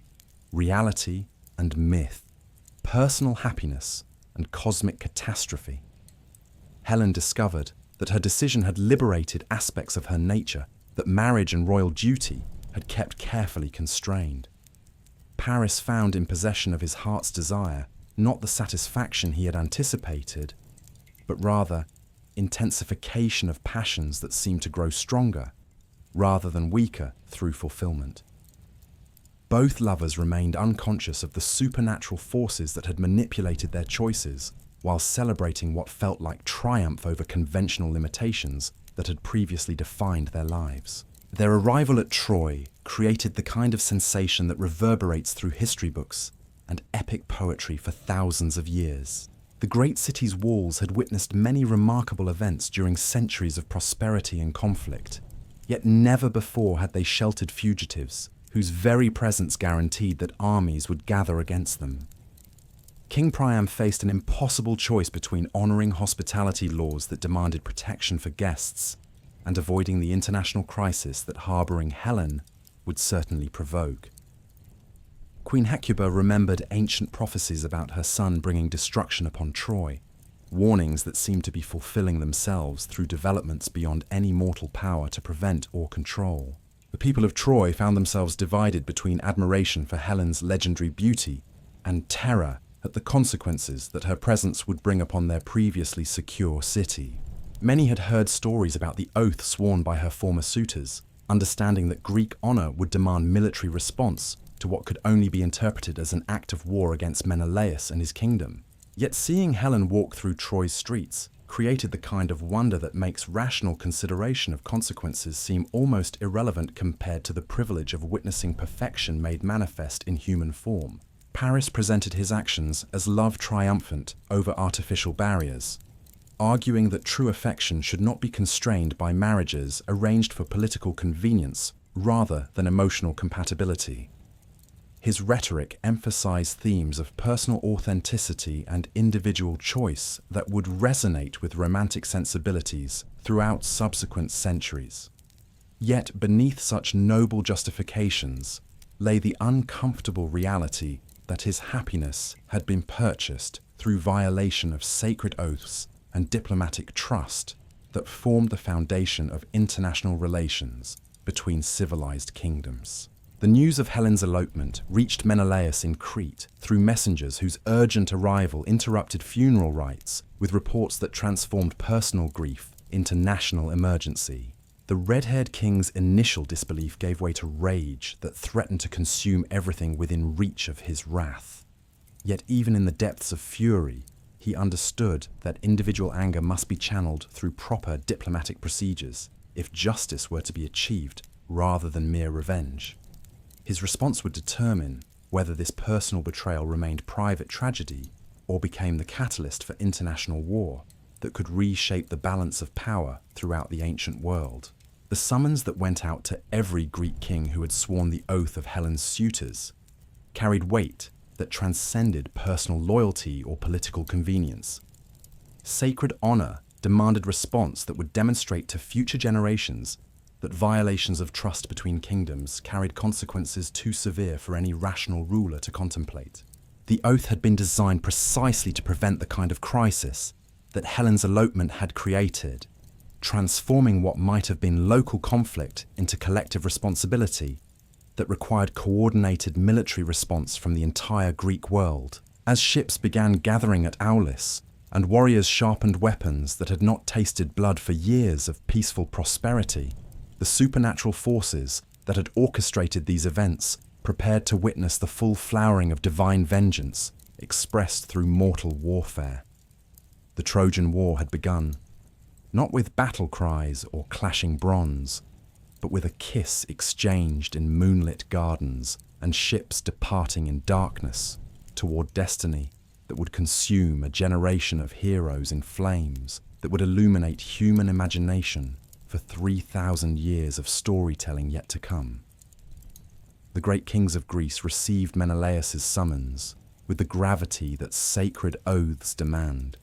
reality and myth, personal happiness and cosmic catastrophe. Helen discovered that her decision had liberated aspects of her nature that marriage and royal duty had kept carefully constrained. Paris found in possession of his heart's desire not the satisfaction he had anticipated, but rather intensification of passions that seemed to grow stronger, rather than weaker through fulfillment. Both lovers remained unconscious of the supernatural forces that had manipulated their choices, while celebrating what felt like triumph over conventional limitations that had previously defined their lives. Their arrival at Troy created the kind of sensation that reverberates through history books and epic poetry for thousands of years. The great city's walls had witnessed many remarkable events during centuries of prosperity and conflict, yet never before had they sheltered fugitives whose very presence guaranteed that armies would gather against them. King Priam faced an impossible choice between honoring hospitality laws that demanded protection for guests and avoiding the international crisis that harboring Helen would certainly provoke. Queen Hecuba remembered ancient prophecies about her son bringing destruction upon Troy, warnings that seemed to be fulfilling themselves through developments beyond any mortal power to prevent or control. The people of Troy found themselves divided between admiration for Helen's legendary beauty and terror at the consequences that her presence would bring upon their previously secure city. Many had heard stories about the oath sworn by her former suitors, understanding that Greek honor would demand military response to what could only be interpreted as an act of war against Menelaus and his kingdom. Yet seeing Helen walk through Troy's streets created the kind of wonder that makes rational consideration of consequences seem almost irrelevant compared to the privilege of witnessing perfection made manifest in human form. Paris presented his actions as love triumphant over artificial barriers, arguing that true affection should not be constrained by marriages arranged for political convenience rather than emotional compatibility. His rhetoric emphasized themes of personal authenticity and individual choice that would resonate with romantic sensibilities throughout subsequent centuries. Yet beneath such noble justifications lay the uncomfortable reality that his happiness had been purchased through violation of sacred oaths and diplomatic trust that formed the foundation of international relations between civilized kingdoms. The news of Helen's elopement reached Menelaus in Crete through messengers whose urgent arrival interrupted funeral rites with reports that transformed personal grief into national emergency. The red-haired king's initial disbelief gave way to rage that threatened to consume everything within reach of his wrath. Yet even in the depths of fury, he understood that individual anger must be channeled through proper diplomatic procedures if justice were to be achieved rather than mere revenge. His response would determine whether this personal betrayal remained private tragedy or became the catalyst for international war that could reshape the balance of power throughout the ancient world. The summons that went out to every Greek king who had sworn the oath of Helen's suitors carried weight that transcended personal loyalty or political convenience. Sacred honor demanded response that would demonstrate to future generations that violations of trust between kingdoms carried consequences too severe for any rational ruler to contemplate. The oath had been designed precisely to prevent the kind of crisis that Helen's elopement had created, transforming what might have been local conflict into collective responsibility that required coordinated military response from the entire Greek world. As ships began gathering at Aulis, and warriors sharpened weapons that had not tasted blood for years of peaceful prosperity, the supernatural forces that had orchestrated these events prepared to witness the full flowering of divine vengeance expressed through mortal warfare. The Trojan War had begun, not with battle cries or clashing bronze, but with a kiss exchanged in moonlit gardens and ships departing in darkness toward destiny that would consume a generation of heroes in flames that would illuminate human imagination for 3,000 years of storytelling yet to come. The great kings of Greece received Menelaus's summons with the gravity that sacred oaths demand,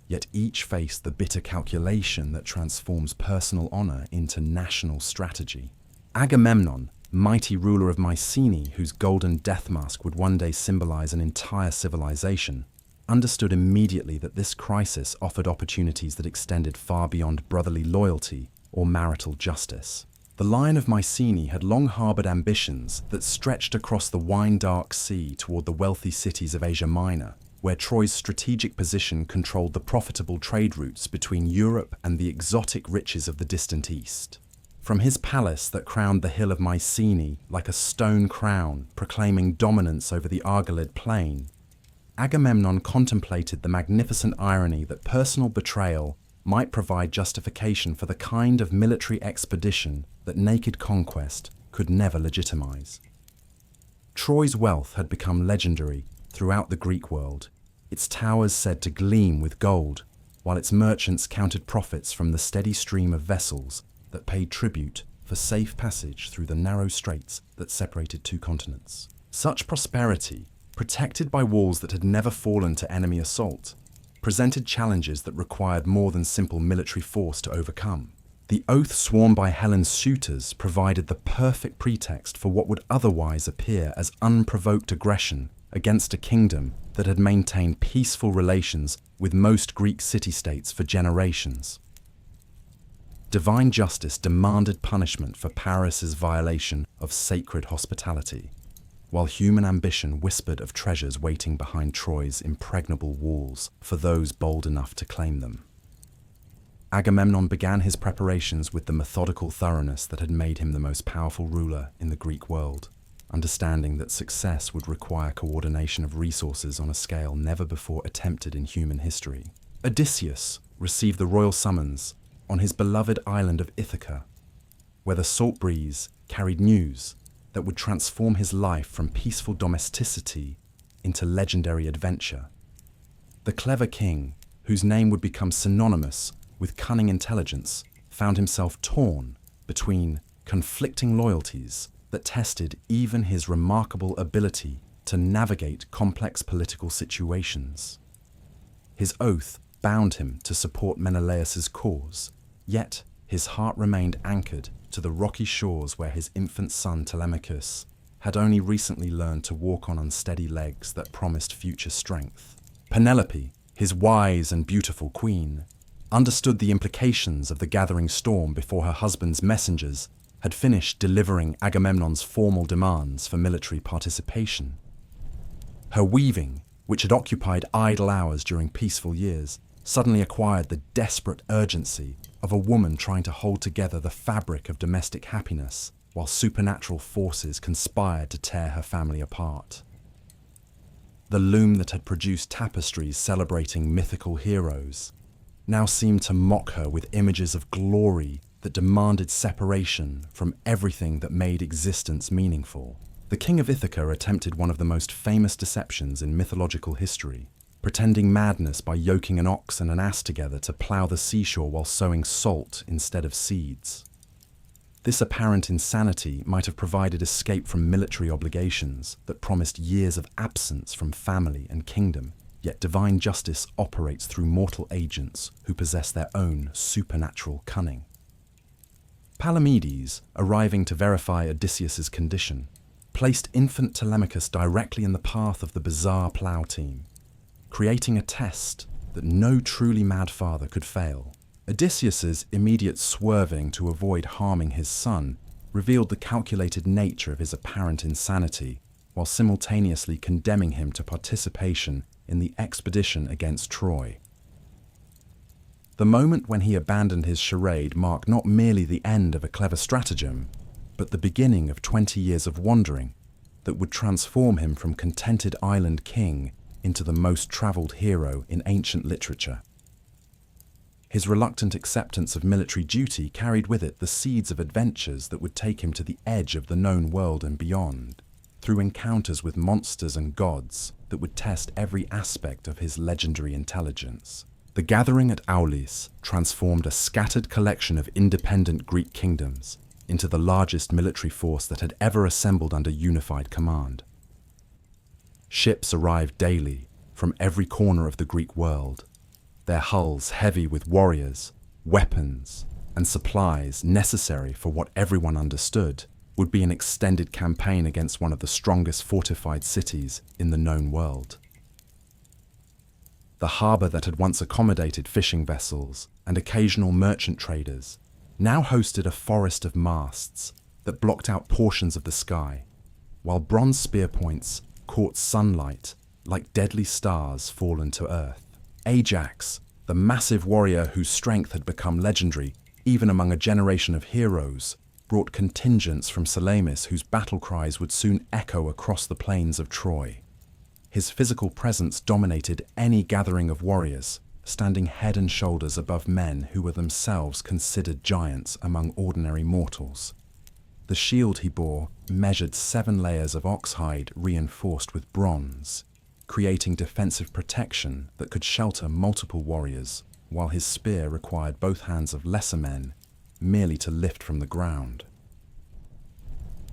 yet each faced the bitter calculation that transforms personal honor into national strategy. Agamemnon, mighty ruler of Mycenae, whose golden death mask would one day symbolize an entire civilization, understood immediately that this crisis offered opportunities that extended far beyond brotherly loyalty or marital justice. The Lion of Mycenae had long harbored ambitions that stretched across the wine-dark sea toward the wealthy cities of Asia Minor, where Troy's strategic position controlled the profitable trade routes between Europe and the exotic riches of the distant east. From his palace that crowned the hill of Mycenae like a stone crown proclaiming dominance over the Argolid plain, Agamemnon contemplated the magnificent irony that personal betrayal might provide justification for the kind of military expedition that naked conquest could never legitimize. Troy's wealth had become legendary throughout the Greek world, its towers said to gleam with gold, while its merchants counted profits from the steady stream of vessels that paid tribute for safe passage through the narrow straits that separated two continents. Such prosperity, protected by walls that had never fallen to enemy assault, presented challenges that required more than simple military force to overcome. The oath sworn by Helen's suitors provided the perfect pretext for what would otherwise appear as unprovoked aggression against a kingdom that had maintained peaceful relations with most Greek city-states for generations. Divine justice demanded punishment for Paris's violation of sacred hospitality, while human ambition whispered of treasures waiting behind Troy's impregnable walls for those bold enough to claim them. Agamemnon began his preparations with the methodical thoroughness that had made him the most powerful ruler in the Greek world. understanding that success would require coordination of resources on a scale never before attempted in human history. Odysseus received the royal summons on his beloved island of Ithaca, where the salt breeze carried news that would transform his life from peaceful domesticity into legendary adventure. The clever king, whose name would become synonymous with cunning intelligence, found himself torn between conflicting loyalties that tested even his remarkable ability to navigate complex political situations. His oath bound him to support Menelaus's cause, yet his heart remained anchored to the rocky shores where his infant son Telemachus had only recently learned to walk on unsteady legs that promised future strength. Penelope, his wise and beautiful queen, understood the implications of the gathering storm before her husband's messengers had finished delivering Agamemnon's formal demands for military participation. Her weaving, which had occupied idle hours during peaceful years, suddenly acquired the desperate urgency of a woman trying to hold together the fabric of domestic happiness while supernatural forces conspired to tear her family apart. The loom that had produced tapestries celebrating mythical heroes now seemed to mock her with images of glory that demanded separation from everything that made existence meaningful. The king of Ithaca attempted one of the most famous deceptions in mythological history, pretending madness by yoking an ox and an ass together to plough the seashore while sowing salt instead of seeds. This apparent insanity might have provided escape from military obligations that promised years of absence from family and kingdom, yet divine justice operates through mortal agents who possess their own supernatural cunning. Palamedes, arriving to verify Odysseus's condition, placed infant Telemachus directly in the path of the bizarre plough team, creating a test that no truly mad father could fail. Odysseus's immediate swerving to avoid harming his son revealed the calculated nature of his apparent insanity, while simultaneously condemning him to participation in the expedition against Troy. The moment when he abandoned his charade marked not merely the end of a clever stratagem, but the beginning of 20 years of wandering that would transform him from contented island king into the most travelled hero in ancient literature. His reluctant acceptance of military duty carried with it the seeds of adventures that would take him to the edge of the known world and beyond, through encounters with monsters and gods that would test every aspect of his legendary intelligence. The gathering at Aulis transformed a scattered collection of independent Greek kingdoms into the largest military force that had ever assembled under unified command. Ships arrived daily from every corner of the Greek world, their hulls heavy with warriors, weapons, and supplies necessary for what everyone understood would be an extended campaign against one of the strongest fortified cities in the known world. The harbour that had once accommodated fishing vessels and occasional merchant traders now hosted a forest of masts that blocked out portions of the sky, while bronze spear points caught sunlight like deadly stars fallen to earth. Ajax, the massive warrior whose strength had become legendary even among a generation of heroes, brought contingents from Salamis whose battle cries would soon echo across the plains of Troy. His physical presence dominated any gathering of warriors, standing head and shoulders above men who were themselves considered giants among ordinary mortals. The shield he bore measured 7 layers of oxhide reinforced with bronze, creating defensive protection that could shelter multiple warriors, while his spear required both hands of lesser men merely to lift from the ground.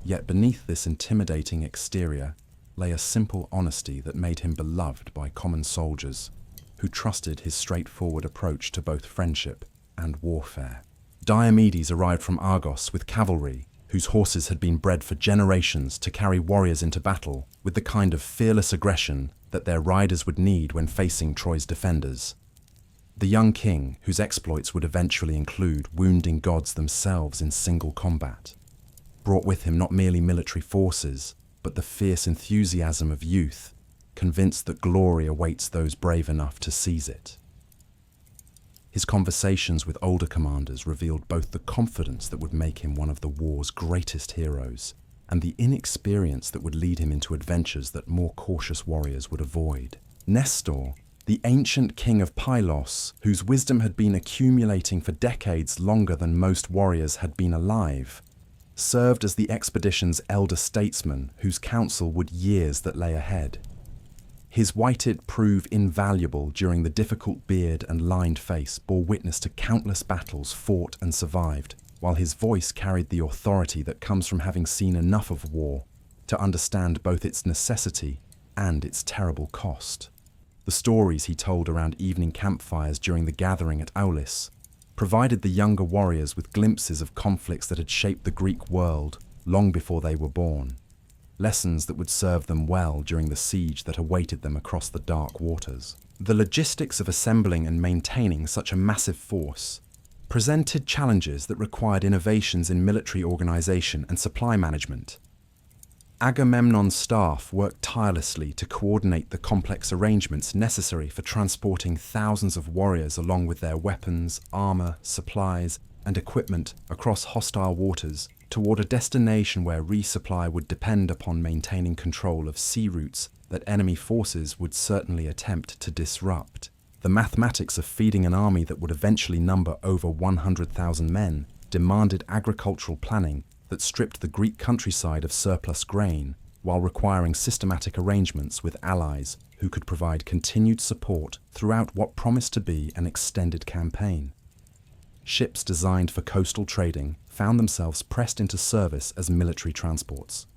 Yet beneath this intimidating exterior lay a simple honesty that made him beloved by common soldiers, who trusted his straightforward approach to both friendship and warfare. Diomedes arrived from Argos with cavalry, whose horses had been bred for generations to carry warriors into battle with the kind of fearless aggression that their riders would need when facing Troy's defenders. The young king, whose exploits would eventually include wounding gods themselves in single combat, brought with him not merely military forces, but the fierce enthusiasm of youth, convinced that glory awaits those brave enough to seize it. His conversations with older commanders revealed both the confidence that would make him one of the war's greatest heroes, and the inexperience that would lead him into adventures that more cautious warriors would avoid. Nestor, the ancient king of Pylos, whose wisdom had been accumulating for decades longer than most warriors had been alive, served as the expedition's elder statesman whose counsel would years that lay ahead. His whited prove invaluable during the difficult beard and lined face bore witness to countless battles fought and survived, while his voice carried the authority that comes from having seen enough of war to understand both its necessity and its terrible cost. The stories he told around evening campfires during the gathering at Aulis provided the younger warriors with glimpses of conflicts that had shaped the Greek world long before they were born, lessons that would serve them well during the siege that awaited them across the dark waters. The logistics of assembling and maintaining such a massive force presented challenges that required innovations in military organization and supply management. Agamemnon's staff worked tirelessly to coordinate the complex arrangements necessary for transporting thousands of warriors along with their weapons, armor, supplies, and equipment across hostile waters toward a destination where resupply would depend upon maintaining control of sea routes that enemy forces would certainly attempt to disrupt. The mathematics of feeding an army that would eventually number over 100,000 men demanded agricultural planning that stripped the Greek countryside of surplus grain while requiring systematic arrangements with allies who could provide continued support throughout what promised to be an extended campaign. Ships designed for coastal trading found themselves pressed into service as military transports,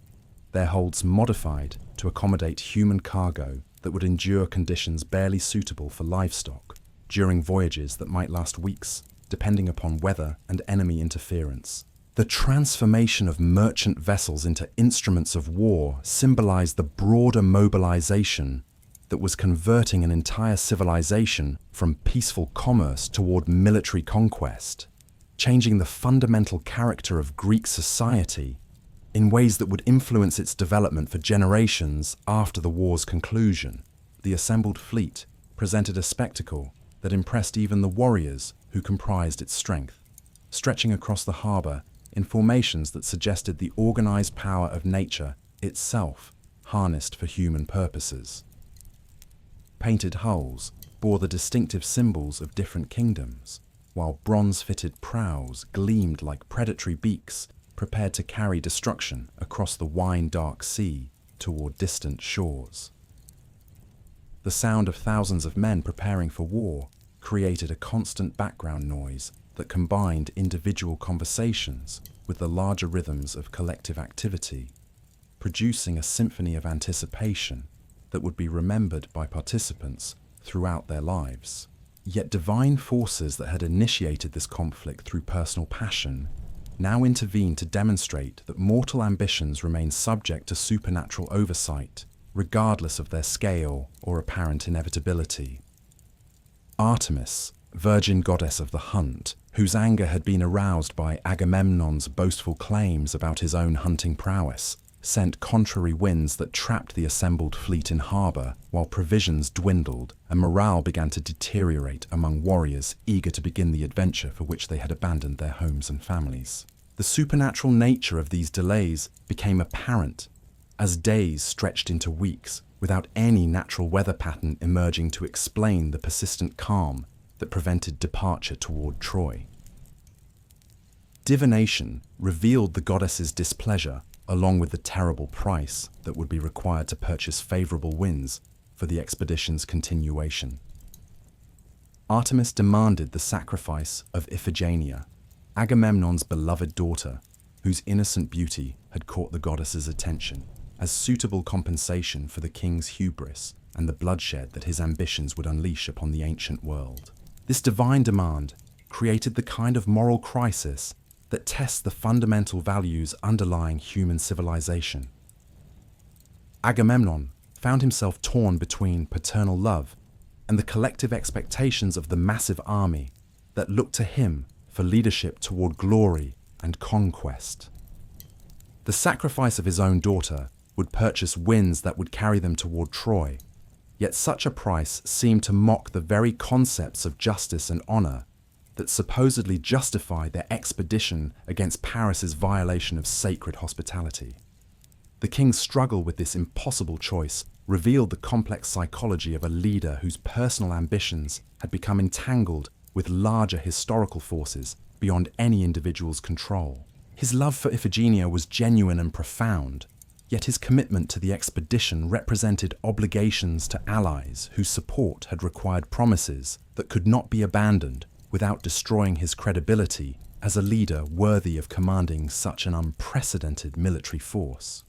their holds modified to accommodate human cargo that would endure conditions barely suitable for livestock during voyages that might last weeks, depending upon weather and enemy interference. The transformation of merchant vessels into instruments of war symbolized the broader mobilization that was converting an entire civilization from peaceful commerce toward military conquest, changing the fundamental character of Greek society in ways that would influence its development for generations after the war's conclusion. The assembled fleet presented a spectacle that impressed even the warriors who comprised its strength, stretching across the harbor in formations that suggested the organized power of nature itself harnessed for human purposes. Painted hulls bore the distinctive symbols of different kingdoms, while bronze-fitted prows gleamed like predatory beaks prepared to carry destruction across the wine-dark sea toward distant shores. The sound of thousands of men preparing for war created a constant background noise that combined individual conversations with the larger rhythms of collective activity, producing a symphony of anticipation that would be remembered by participants throughout their lives. Yet divine forces that had initiated this conflict through personal passion now intervened to demonstrate that mortal ambitions remain subject to supernatural oversight, regardless of their scale or apparent inevitability. Artemis, virgin goddess of the hunt, whose anger had been aroused by Agamemnon's boastful claims about his own hunting prowess, sent contrary winds that trapped the assembled fleet in harbor while provisions dwindled and morale began to deteriorate among warriors eager to begin the adventure for which they had abandoned their homes and families. The supernatural nature of these delays became apparent as days stretched into weeks without any natural weather pattern emerging to explain the persistent calm that prevented departure toward Troy. Divination revealed the goddess's displeasure along with the terrible price that would be required to purchase favorable winds for the expedition's continuation. Artemis demanded the sacrifice of Iphigenia, Agamemnon's beloved daughter, whose innocent beauty had caught the goddess's attention, as suitable compensation for the king's hubris and the bloodshed that his ambitions would unleash upon the ancient world. This divine demand created the kind of moral crisis that tests the fundamental values underlying human civilization. Agamemnon found himself torn between paternal love and the collective expectations of the massive army that looked to him for leadership toward glory and conquest. The sacrifice of his own daughter would purchase winds that would carry them toward Troy, yet such a price seemed to mock the very concepts of justice and honor that supposedly justify their expedition against Paris's violation of sacred hospitality. The king's struggle with this impossible choice revealed the complex psychology of a leader whose personal ambitions had become entangled with larger historical forces beyond any individual's control. His love for Iphigenia was genuine and profound, yet his commitment to the expedition represented obligations to allies whose support had required promises that could not be abandoned without destroying his credibility as a leader worthy of commanding such an unprecedented military force.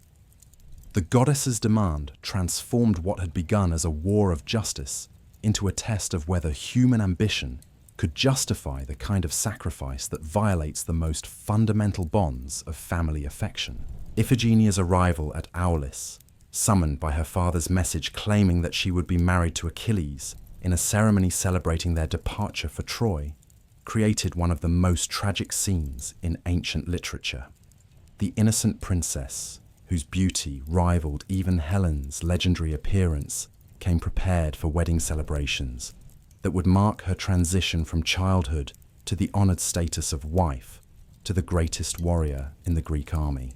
The goddess's demand transformed what had begun as a war of justice into a test of whether human ambition could justify the kind of sacrifice that violates the most fundamental bonds of family affection. Iphigenia's arrival at Aulis, summoned by her father's message claiming that she would be married to Achilles in a ceremony celebrating their departure for Troy, created one of the most tragic scenes in ancient literature. The innocent princess, whose beauty rivaled even Helen's legendary appearance, came prepared for wedding celebrations that would mark her transition from childhood to the honored status of wife to the greatest warrior in the Greek army.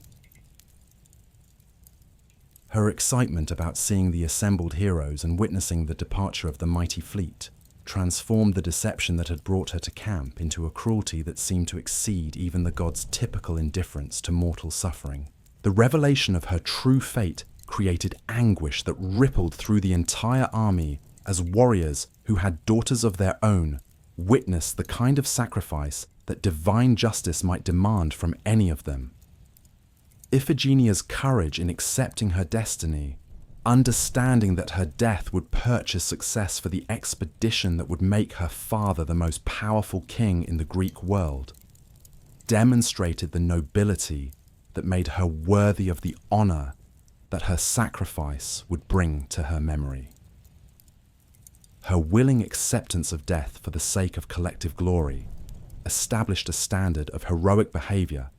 Her excitement about seeing the assembled heroes and witnessing the departure of the mighty fleet transformed the deception that had brought her to camp into a cruelty that seemed to exceed even the gods' typical indifference to mortal suffering. The revelation of her true fate created anguish that rippled through the entire army as warriors who had daughters of their own witnessed the kind of sacrifice that divine justice might demand from any of them. Iphigenia's courage in accepting her destiny, understanding that her death would purchase success for the expedition that would make her father the most powerful king in the Greek world, demonstrated the nobility that made her worthy of the honor that her sacrifice would bring to her memory. Her willing acceptance of death for the sake of collective glory established a standard of heroic behavior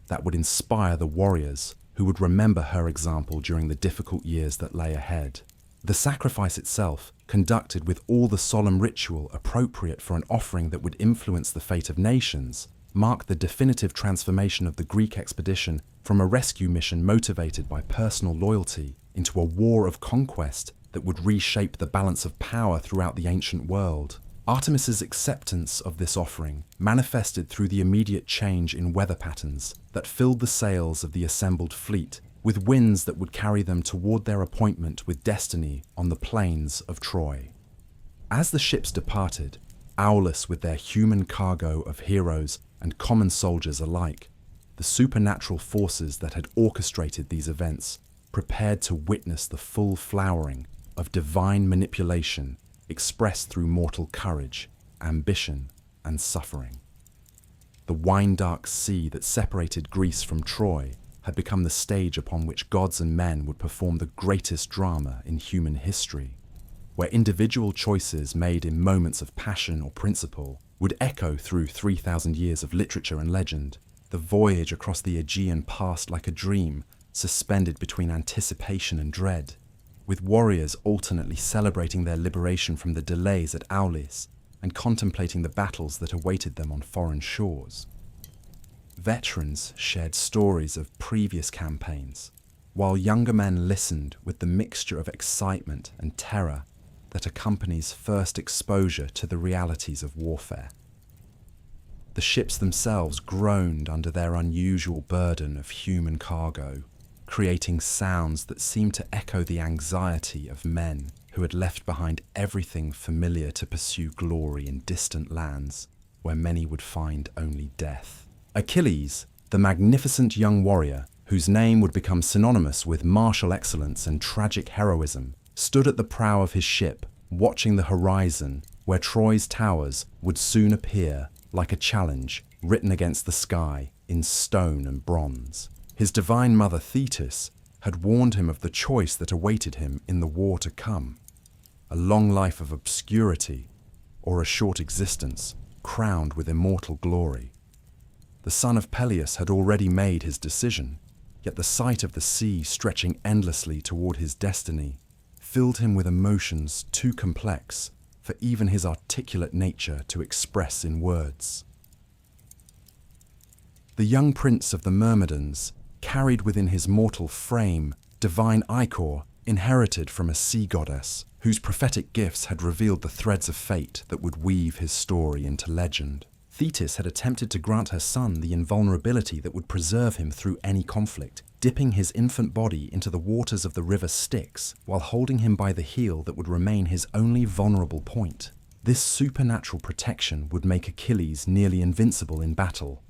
that would inspire the warriors who would remember her example during the difficult years that lay ahead. The sacrifice itself, conducted with all the solemn ritual appropriate for an offering that would influence the fate of nations, marked the definitive transformation of the Greek expedition from a rescue mission motivated by personal loyalty into a war of conquest that would reshape the balance of power throughout the ancient world. Artemis's acceptance of this offering manifested through the immediate change in weather patterns that filled the sails of the assembled fleet with winds that would carry them toward their appointment with destiny on the plains of Troy. As the ships departed, Aulis with their human cargo of heroes and common soldiers alike, the supernatural forces that had orchestrated these events prepared to witness the full flowering of divine manipulation expressed through mortal courage, ambition, and suffering. The wine-dark sea that separated Greece from Troy had become the stage upon which gods and men would perform the greatest drama in human history, where individual choices made in moments of passion or principle would echo through 3,000 years of literature and legend. The voyage across the Aegean passed like a dream, suspended between anticipation and dread, with warriors alternately celebrating their liberation from the delays at Aulis and contemplating the battles that awaited them on foreign shores. Veterans shared stories of previous campaigns, while younger men listened with the mixture of excitement and terror that accompanies first exposure to the realities of warfare. The ships themselves groaned under their unusual burden of human cargo, creating sounds that seemed to echo the anxiety of men who had left behind everything familiar to pursue glory in distant lands where many would find only death. Achilles, the magnificent young warrior whose name would become synonymous with martial excellence and tragic heroism, stood at the prow of his ship, watching the horizon where Troy's towers would soon appear like a challenge written against the sky in stone and bronze. His divine mother Thetis had warned him of the choice that awaited him in the war to come: a long life of obscurity or a short existence crowned with immortal glory. The son of Peleus had already made his decision, yet the sight of the sea stretching endlessly toward his destiny filled him with emotions too complex for even his articulate nature to express in words. The young prince of the Myrmidons carried within his mortal frame divine ichor inherited from a sea goddess, whose prophetic gifts had revealed the threads of fate that would weave his story into legend. Thetis had attempted to grant her son the invulnerability that would preserve him through any conflict, dipping his infant body into the waters of the river Styx while holding him by the heel that would remain his only vulnerable point. This supernatural protection would make Achilles nearly invincible in battle.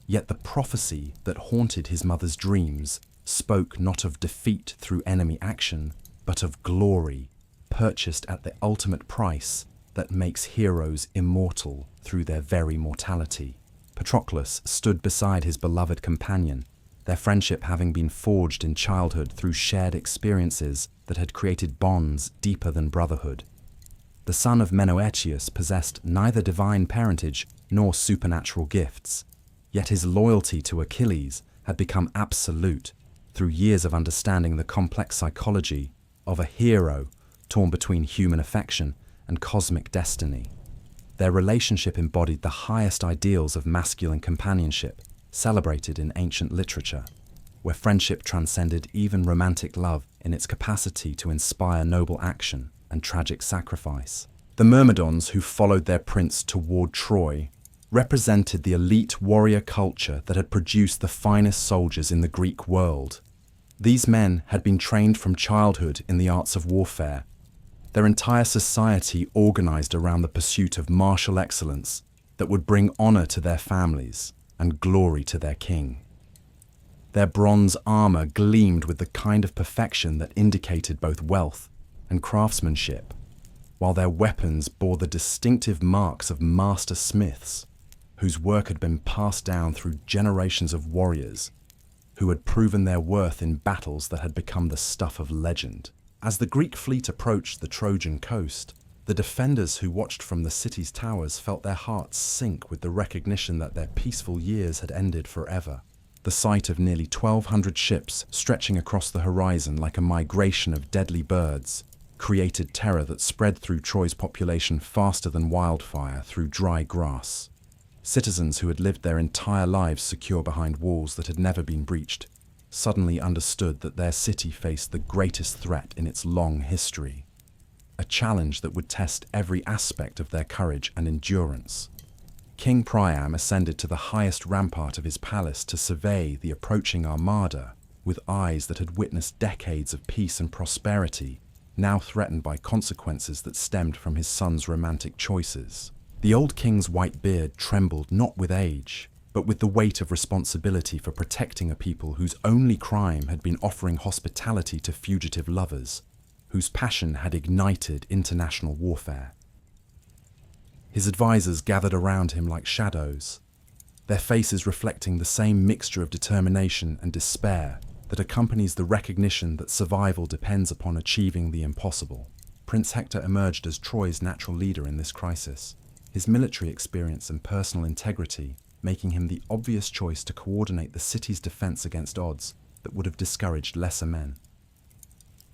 Yet the prophecy that haunted his mother's dreams spoke not of defeat through enemy action, but of glory, purchased at the ultimate price that makes heroes immortal through their very mortality. Patroclus stood beside his beloved companion, their friendship having been forged in childhood through shared experiences that had created bonds deeper than brotherhood. The son of Menoetius possessed neither divine parentage nor supernatural gifts, yet his loyalty to Achilles had become absolute through years of understanding the complex psychology of a hero torn between human affection and cosmic destiny. Their relationship embodied the highest ideals of masculine companionship, celebrated in ancient literature, where friendship transcended even romantic love in its capacity to inspire noble action and tragic sacrifice. The Myrmidons, who followed their prince toward Troy, represented the elite warrior culture that had produced the finest soldiers in the Greek world. These men had been trained from childhood in the arts of warfare, their entire society organized around the pursuit of martial excellence that would bring honor to their families and glory to their king. Their bronze armor gleamed with the kind of perfection that indicated both wealth and craftsmanship, while their weapons bore the distinctive marks of master smiths, whose work had been passed down through generations of warriors who had proven their worth in battles that had become the stuff of legend. As the Greek fleet approached the Trojan coast, the defenders who watched from the city's towers felt their hearts sink with the recognition that their peaceful years had ended forever. The sight of nearly 1,200 ships stretching across the horizon like a migration of deadly birds created terror that spread through Troy's population faster than wildfire through dry grass. Citizens who had lived their entire lives secure behind walls that had never been breached suddenly understood that their city faced the greatest threat in its long history, a challenge that would test every aspect of their courage and endurance. King Priam ascended to the highest rampart of his palace to survey the approaching armada with eyes that had witnessed decades of peace and prosperity, now threatened by consequences that stemmed from his son's romantic choices. The old king's white beard trembled not with age, but with the weight of responsibility for protecting a people whose only crime had been offering hospitality to fugitive lovers, whose passion had ignited international warfare. His advisors gathered around him like shadows, their faces reflecting the same mixture of determination and despair that accompanies the recognition that survival depends upon achieving the impossible. Prince Hector emerged as Troy's natural leader in this crisis, his military experience and personal integrity making him the obvious choice to coordinate the city's defense against odds that would have discouraged lesser men.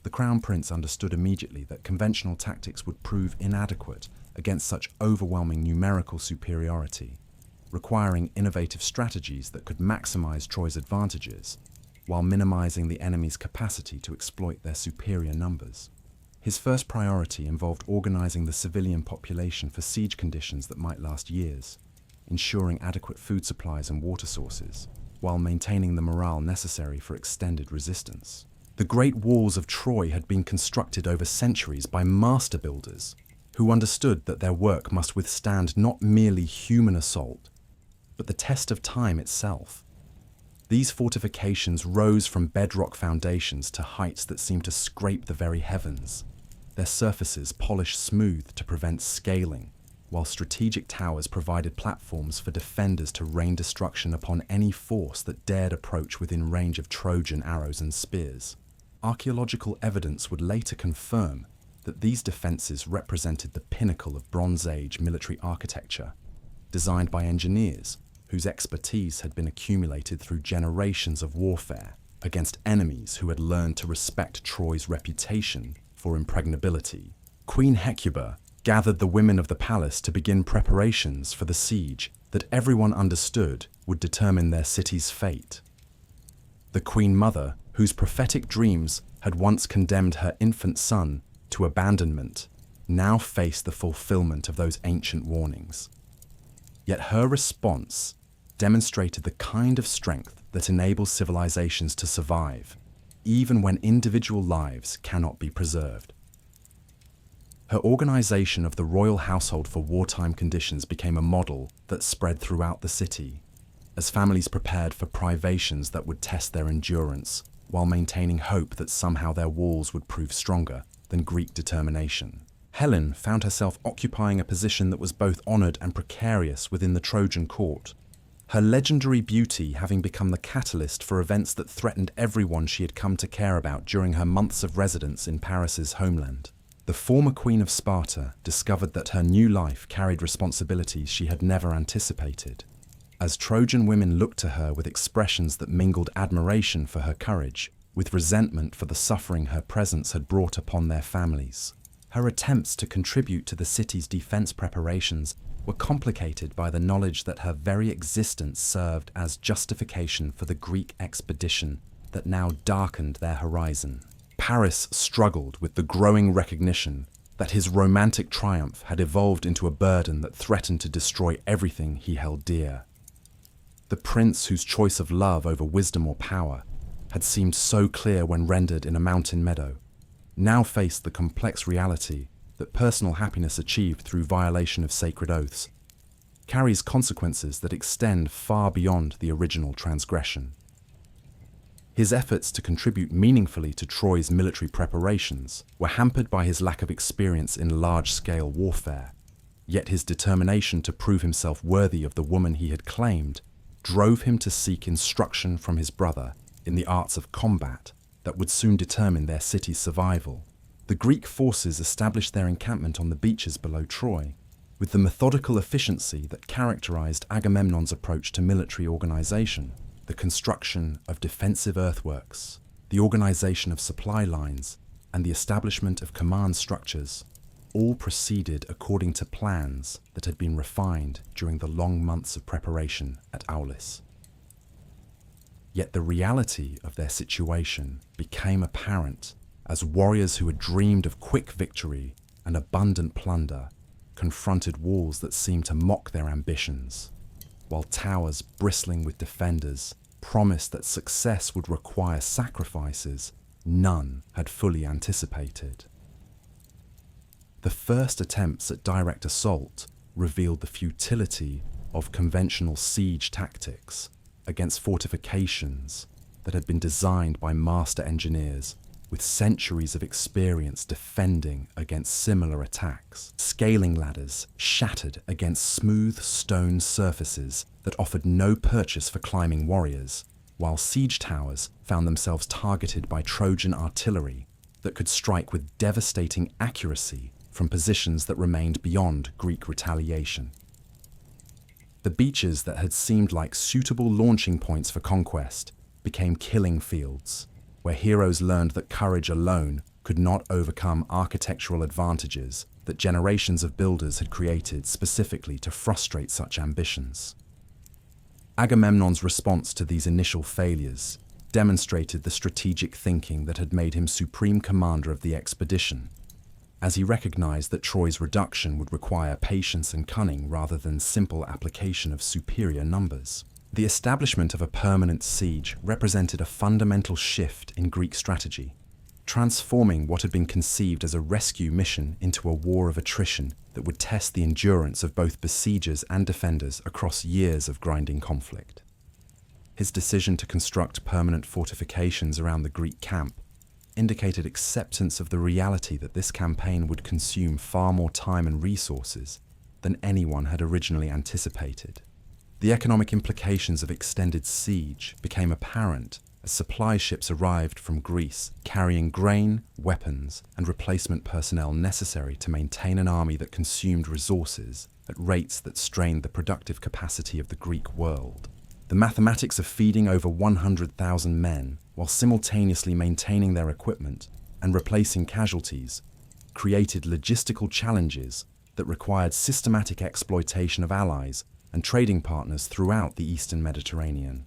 The Crown Prince understood immediately that conventional tactics would prove inadequate against such overwhelming numerical superiority, requiring innovative strategies that could maximize Troy's advantages while minimizing the enemy's capacity to exploit their superior numbers. His first priority involved organizing the civilian population for siege conditions that might last years, ensuring adequate food supplies and water sources, while maintaining the morale necessary for extended resistance. The great walls of Troy had been constructed over centuries by master builders who understood that their work must withstand not merely human assault, but the test of time itself. These fortifications rose from bedrock foundations to heights that seemed to scrape the very heavens, their surfaces polished smooth to prevent scaling, while strategic towers provided platforms for defenders to rain destruction upon any force that dared approach within range of Trojan arrows and spears. Archaeological evidence would later confirm that these defenses represented the pinnacle of Bronze Age military architecture, designed by engineers whose expertise had been accumulated through generations of warfare against enemies who had learned to respect Troy's reputation for impregnability. Queen Hecuba gathered the women of the palace to begin preparations for the siege that everyone understood would determine their city's fate. The Queen Mother, whose prophetic dreams had once condemned her infant son to abandonment, now faced the fulfillment of those ancient warnings. Yet her response demonstrated the kind of strength that enables civilizations to survive, even when individual lives cannot be preserved. Her organization of the royal household for wartime conditions became a model that spread throughout the city, as families prepared for privations that would test their endurance, while maintaining hope that somehow their walls would prove stronger than Greek determination. Helen found herself occupying a position that was both honored and precarious within the Trojan court, her legendary beauty having become the catalyst for events that threatened everyone she had come to care about during her months of residence in Paris's homeland. The former Queen of Sparta discovered that her new life carried responsibilities she had never anticipated. As Trojan women looked to her with expressions that mingled admiration for her courage, with resentment for the suffering her presence had brought upon their families. Her attempts to contribute to the city's defense preparations were complicated by the knowledge that her very existence served as justification for the Greek expedition that now darkened their horizon. Paris struggled with the growing recognition that his romantic triumph had evolved into a burden that threatened to destroy everything he held dear. The prince whose choice of love over wisdom or power had seemed so clear when rendered in a mountain meadow, now faced the complex reality that personal happiness achieved through violation of sacred oaths carries consequences that extend far beyond the original transgression. His efforts to contribute meaningfully to Troy's military preparations were hampered by his lack of experience in large-scale warfare, yet his determination to prove himself worthy of the woman he had claimed drove him to seek instruction from his brother in the arts of combat that would soon determine their city's survival. The Greek forces established their encampment on the beaches below Troy, with the methodical efficiency that characterized Agamemnon's approach to military organization. The construction of defensive earthworks, the organization of supply lines, and the establishment of command structures all proceeded according to plans that had been refined during the long months of preparation at Aulis. Yet the reality of their situation became apparent as warriors who had dreamed of quick victory and abundant plunder confronted walls that seemed to mock their ambitions, while towers bristling with defenders promised that success would require sacrifices none had fully anticipated. The first attempts at direct assault revealed the futility of conventional siege tactics against fortifications that had been designed by master engineers with centuries of experience defending against similar attacks. Scaling ladders shattered against smooth stone surfaces that offered no purchase for climbing warriors, while siege towers found themselves targeted by Trojan artillery that could strike with devastating accuracy from positions that remained beyond Greek retaliation. The beaches that had seemed like suitable launching points for conquest became killing fields, where heroes learned that courage alone could not overcome architectural advantages that generations of builders had created specifically to frustrate such ambitions. Agamemnon's response to these initial failures demonstrated the strategic thinking that had made him supreme commander of the expedition, as he recognized that Troy's reduction would require patience and cunning rather than simple application of superior numbers. The establishment of a permanent siege represented a fundamental shift in Greek strategy, transforming what had been conceived as a rescue mission into a war of attrition that would test the endurance of both besiegers and defenders across years of grinding conflict. His decision to construct permanent fortifications around the Greek camp indicated acceptance of the reality that this campaign would consume far more time and resources than anyone had originally anticipated. The economic implications of extended siege became apparent as supply ships arrived from Greece carrying grain, weapons, and replacement personnel necessary to maintain an army that consumed resources at rates that strained the productive capacity of the Greek world. The mathematics of feeding over 100,000 men while simultaneously maintaining their equipment and replacing casualties created logistical challenges that required systematic exploitation of allies and trading partners throughout the Eastern Mediterranean.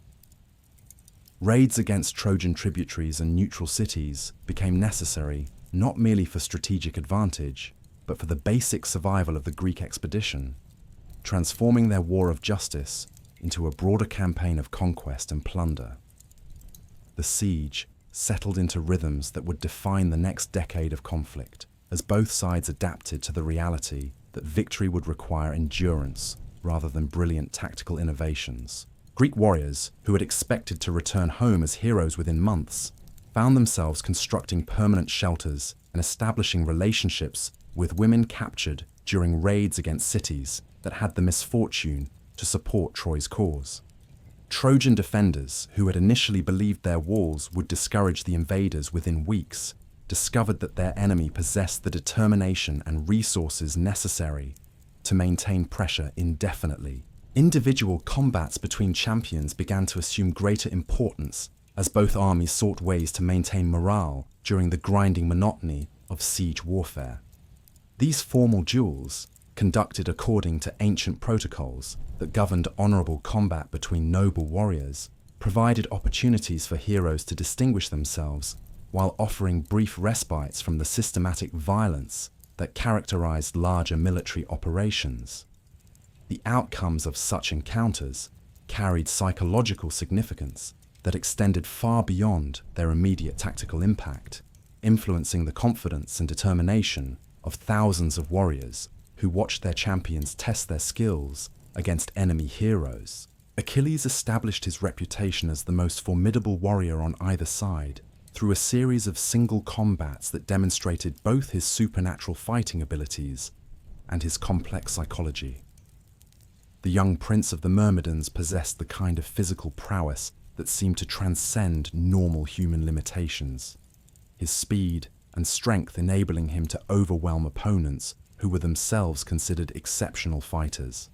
Raids against Trojan tributaries and neutral cities became necessary not merely for strategic advantage, but for the basic survival of the Greek expedition, transforming their war of justice into a broader campaign of conquest and plunder. The siege settled into rhythms that would define the next decade of conflict, as both sides adapted to the reality that victory would require endurance rather than brilliant tactical innovations. Greek warriors, who had expected to return home as heroes within months, found themselves constructing permanent shelters and establishing relationships with women captured during raids against cities that had the misfortune to support Troy's cause. Trojan defenders, who had initially believed their walls would discourage the invaders within weeks, discovered that their enemy possessed the determination and resources necessary to maintain pressure indefinitely. Individual combats between champions began to assume greater importance as both armies sought ways to maintain morale during the grinding monotony of siege warfare. These formal duels, conducted according to ancient protocols that governed honorable combat between noble warriors, provided opportunities for heroes to distinguish themselves while offering brief respites from the systematic violence that characterized larger military operations. The outcomes of such encounters carried psychological significance that extended far beyond their immediate tactical impact, influencing the confidence and determination of thousands of warriors who watched their champions test their skills against enemy heroes. Achilles established his reputation as the most formidable warrior on either side through a series of single combats that demonstrated both his supernatural fighting abilities and his complex psychology. The young prince of the Myrmidons possessed the kind of physical prowess that seemed to transcend normal human limitations, his speed and strength enabling him to overwhelm opponents who were themselves considered exceptional fighters.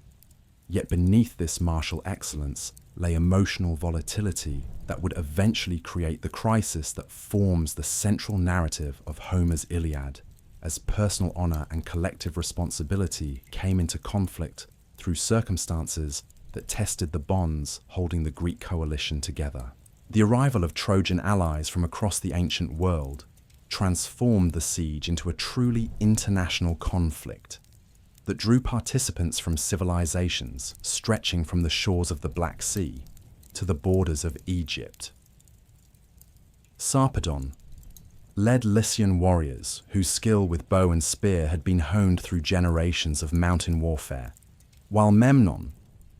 Yet beneath this martial excellence lay emotional volatility that would eventually create the crisis that forms the central narrative of Homer's Iliad, as personal honor and collective responsibility came into conflict through circumstances that tested the bonds holding the Greek coalition together. The arrival of Trojan allies from across the ancient world transformed the siege into a truly international conflict that drew participants from civilizations stretching from the shores of the Black Sea to the borders of Egypt. Sarpedon led Lycian warriors whose skill with bow and spear had been honed through generations of mountain warfare, while Memnon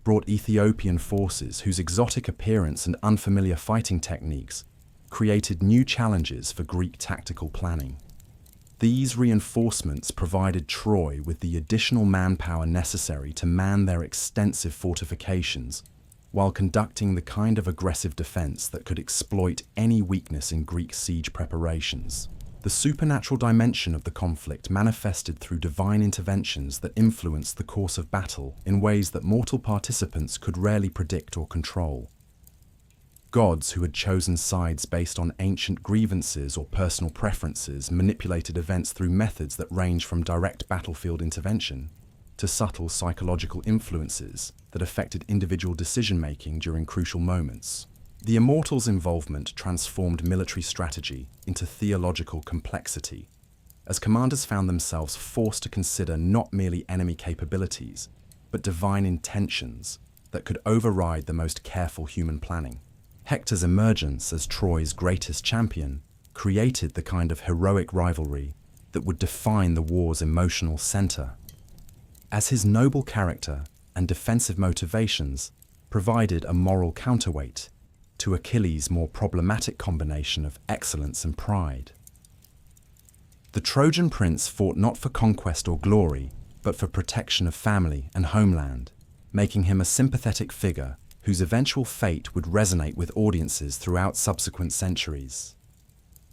brought Ethiopian forces whose exotic appearance and unfamiliar fighting techniques created new challenges for Greek tactical planning. These reinforcements provided Troy with the additional manpower necessary to man their extensive fortifications while conducting the kind of aggressive defense that could exploit any weakness in Greek siege preparations. The supernatural dimension of the conflict manifested through divine interventions that influenced the course of battle in ways that mortal participants could rarely predict or control. Gods who had chosen sides based on ancient grievances or personal preferences manipulated events through methods that range from direct battlefield intervention to subtle psychological influences that affected individual decision-making during crucial moments. The Immortals' involvement transformed military strategy into theological complexity, as commanders found themselves forced to consider not merely enemy capabilities, but divine intentions that could override the most careful human planning. Hector's emergence as Troy's greatest champion created the kind of heroic rivalry that would define the war's emotional center, as his noble character and defensive motivations provided a moral counterweight to Achilles' more problematic combination of excellence and pride. The Trojan prince fought not for conquest or glory, but for protection of family and homeland, making him a sympathetic figure whose eventual fate would resonate with audiences throughout subsequent centuries.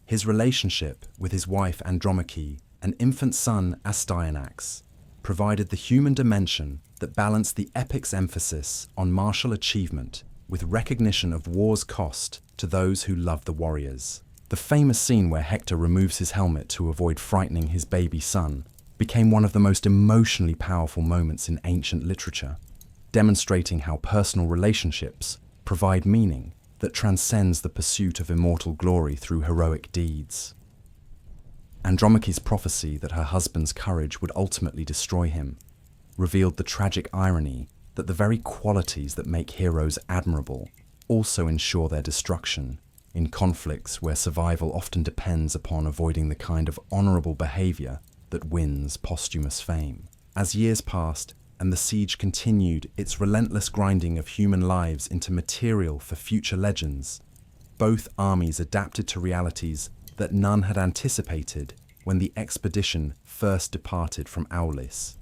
His relationship with his wife Andromache and infant son Astyanax provided the human dimension that balanced the epic's emphasis on martial achievement with recognition of war's cost to those who love the warriors. The famous scene where Hector removes his helmet to avoid frightening his baby son became one of the most emotionally powerful moments in ancient literature, demonstrating how personal relationships provide meaning that transcends the pursuit of immortal glory through heroic deeds. Andromache's prophecy that her husband's courage would ultimately destroy him revealed the tragic irony that the very qualities that make heroes admirable also ensure their destruction in conflicts where survival often depends upon avoiding the kind of honorable behavior that wins posthumous fame. As years passed and the siege continued its relentless grinding of human lives into material for future legends, both armies adapted to realities that none had anticipated when the expedition first departed from Aulis.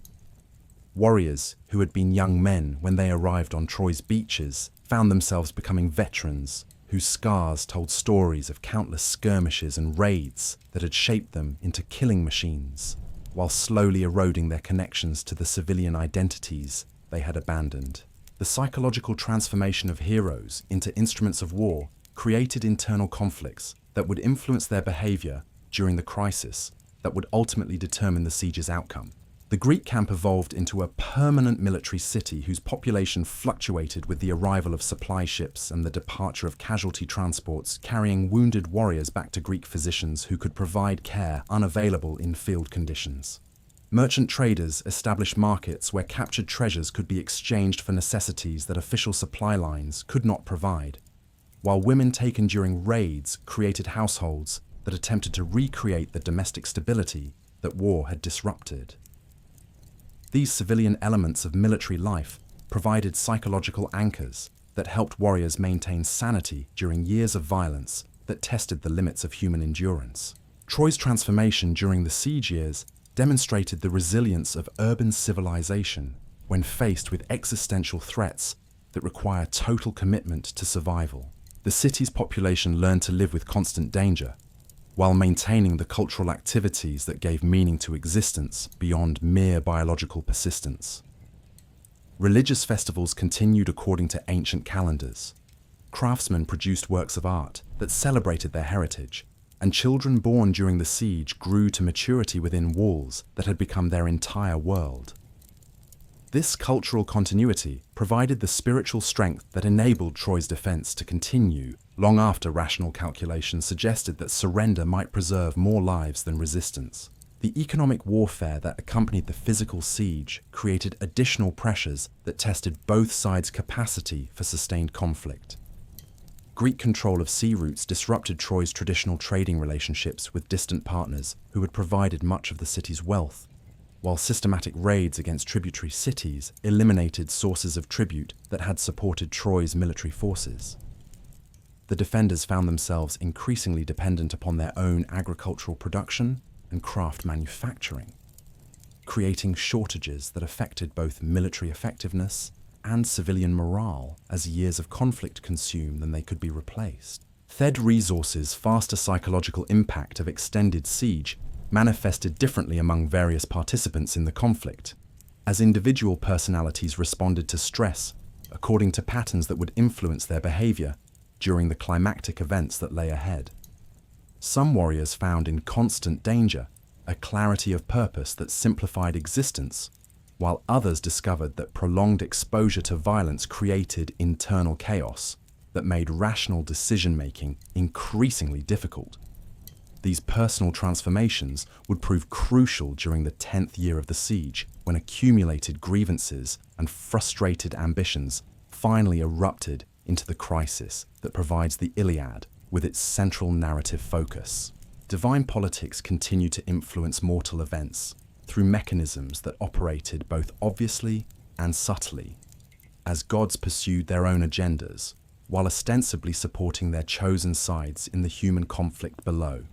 Warriors who had been young men when they arrived on Troy's beaches found themselves becoming veterans whose scars told stories of countless skirmishes and raids that had shaped them into killing machines, while slowly eroding their connections to the civilian identities they had abandoned. The psychological transformation of heroes into instruments of war created internal conflicts that would influence their behavior during the crisis that would ultimately determine the siege's outcome. The Greek camp evolved into a permanent military city whose population fluctuated with the arrival of supply ships and the departure of casualty transports carrying wounded warriors back to Greek physicians who could provide care unavailable in field conditions. Merchant traders established markets where captured treasures could be exchanged for necessities that official supply lines could not provide, while women taken during raids created households that attempted to recreate the domestic stability that war had disrupted. These civilian elements of military life provided psychological anchors that helped warriors maintain sanity during years of violence that tested the limits of human endurance. Troy's transformation during the siege years demonstrated the resilience of urban civilization when faced with existential threats that require total commitment to survival. The city's population learned to live with constant danger, while maintaining the cultural activities that gave meaning to existence beyond mere biological persistence. Religious festivals continued according to ancient calendars. Craftsmen produced works of art that celebrated their heritage, and children born during the siege grew to maturity within walls that had become their entire world. This cultural continuity provided the spiritual strength that enabled Troy's defense to continue long after rational calculations suggested that surrender might preserve more lives than resistance. The economic warfare that accompanied the physical siege created additional pressures that tested both sides' capacity for sustained conflict. Greek control of sea routes disrupted Troy's traditional trading relationships with distant partners who had provided much of the city's wealth, while systematic raids against tributary cities eliminated sources of tribute that had supported Troy's military forces. The defenders found themselves increasingly dependent upon their own agricultural production and craft manufacturing, creating shortages that affected both military effectiveness and civilian morale as years of conflict consumed than they could be replaced. Thed resources' faster psychological impact of extended siege manifested differently among various participants in the conflict, as individual personalities responded to stress according to patterns that would influence their behavior during the climactic events that lay ahead. Some warriors found in constant danger a clarity of purpose that simplified existence, while others discovered that prolonged exposure to violence created internal chaos that made rational decision-making increasingly difficult. These personal transformations would prove crucial during the 10th year of the siege, when accumulated grievances and frustrated ambitions finally erupted into the crisis that provides the Iliad with its central narrative focus. Divine politics continued to influence mortal events through mechanisms that operated both obviously and subtly, as gods pursued their own agendas, while ostensibly supporting their chosen sides in the human conflict below.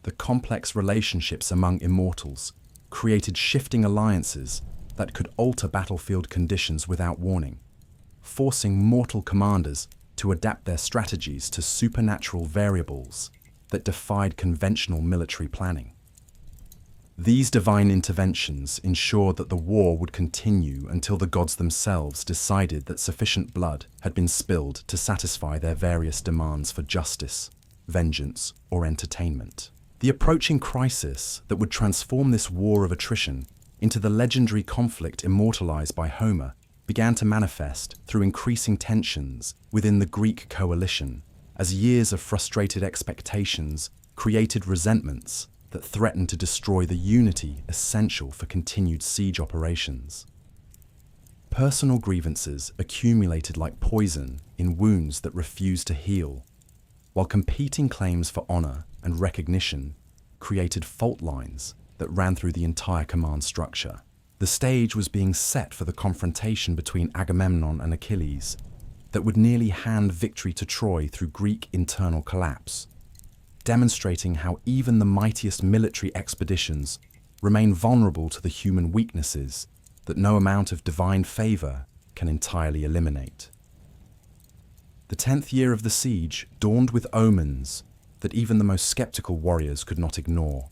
The complex relationships among immortals created shifting alliances that could alter battlefield conditions without warning, forcing mortal commanders to adapt their strategies to supernatural variables that defied conventional military planning. These divine interventions ensured that the war would continue until the gods themselves decided that sufficient blood had been spilled to satisfy their various demands for justice, vengeance, or entertainment. The approaching crisis that would transform this war of attrition into the legendary conflict immortalized by Homer began to manifest through increasing tensions within the Greek coalition, as years of frustrated expectations created resentments that threatened to destroy the unity essential for continued siege operations. Personal grievances accumulated like poison in wounds that refused to heal, while competing claims for honor and recognition created fault lines that ran through the entire command structure. The stage was being set for the confrontation between Agamemnon and Achilles that would nearly hand victory to Troy through Greek internal collapse, demonstrating how even the mightiest military expeditions remain vulnerable to the human weaknesses that no amount of divine favor can entirely eliminate. The 10th year of the siege dawned with omens that even the most skeptical warriors could not ignore,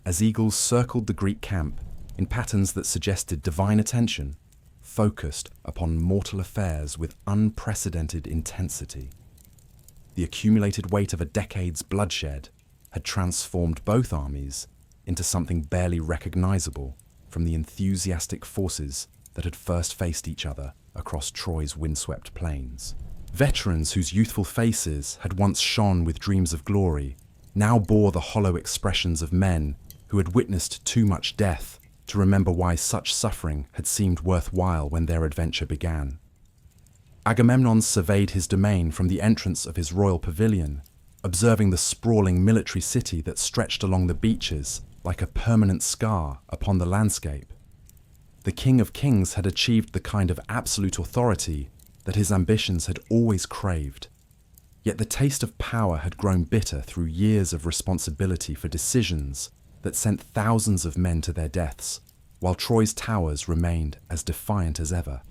as eagles circled the Greek camp in patterns that suggested divine attention, focused upon mortal affairs with unprecedented intensity. The accumulated weight of a decade's bloodshed had transformed both armies into something barely recognizable from the enthusiastic forces that had first faced each other across Troy's windswept plains. Veterans whose youthful faces had once shone with dreams of glory now bore the hollow expressions of men who had witnessed too much death to remember why such suffering had seemed worthwhile when their adventure began. Agamemnon surveyed his domain from the entrance of his royal pavilion, observing the sprawling military city that stretched along the beaches like a permanent scar upon the landscape. The King of Kings had achieved the kind of absolute authority that his ambitions had always craved. Yet the taste of power had grown bitter through years of responsibility for decisions that sent thousands of men to their deaths, while Troy's towers remained as defiant as ever.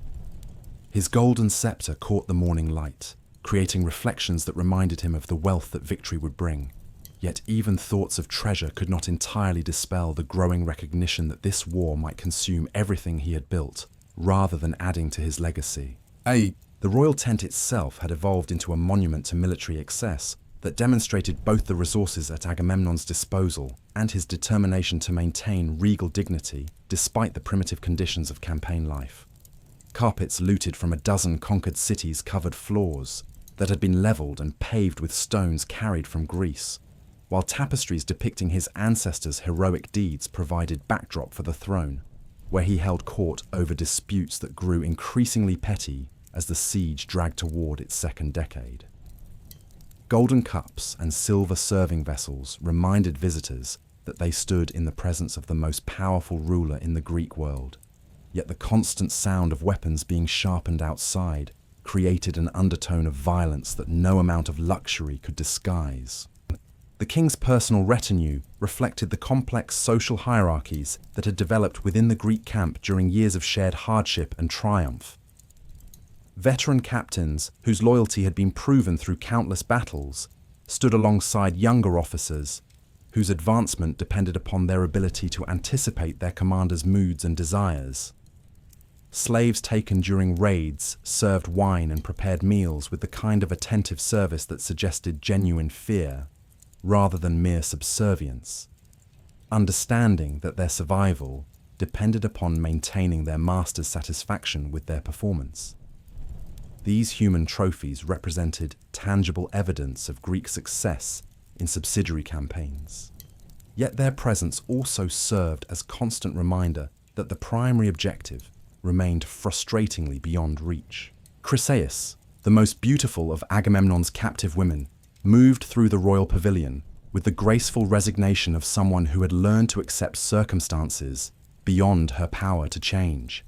His golden scepter caught the morning light, creating reflections that reminded him of the wealth that victory would bring. Yet even thoughts of treasure could not entirely dispel the growing recognition that this war might consume everything he had built, rather than adding to his legacy. The royal tent itself had evolved into a monument to military excess that demonstrated both the resources at Agamemnon's disposal and his determination to maintain regal dignity despite the primitive conditions of campaign life. Carpets looted from a dozen conquered cities covered floors that had been leveled and paved with stones carried from Greece, while tapestries depicting his ancestors' heroic deeds provided backdrop for the throne, where he held court over disputes that grew increasingly petty as the siege dragged toward its second decade. Golden cups and silver serving vessels reminded visitors that they stood in the presence of the most powerful ruler in the Greek world, yet the constant sound of weapons being sharpened outside created an undertone of violence that no amount of luxury could disguise. The king's personal retinue reflected the complex social hierarchies that had developed within the Greek camp during years of shared hardship and triumph. Veteran captains, whose loyalty had been proven through countless battles, stood alongside younger officers, whose advancement depended upon their ability to anticipate their commander's moods and desires. Slaves taken during raids served wine and prepared meals with the kind of attentive service that suggested genuine fear, rather than mere subservience, understanding that their survival depended upon maintaining their master's satisfaction with their performance. These human trophies represented tangible evidence of Greek success in subsidiary campaigns. Yet their presence also served as constant reminder that the primary objective remained frustratingly beyond reach. Chryseis, the most beautiful of Agamemnon's captive women, moved through the royal pavilion with the graceful resignation of someone who had learned to accept circumstances beyond her power to change.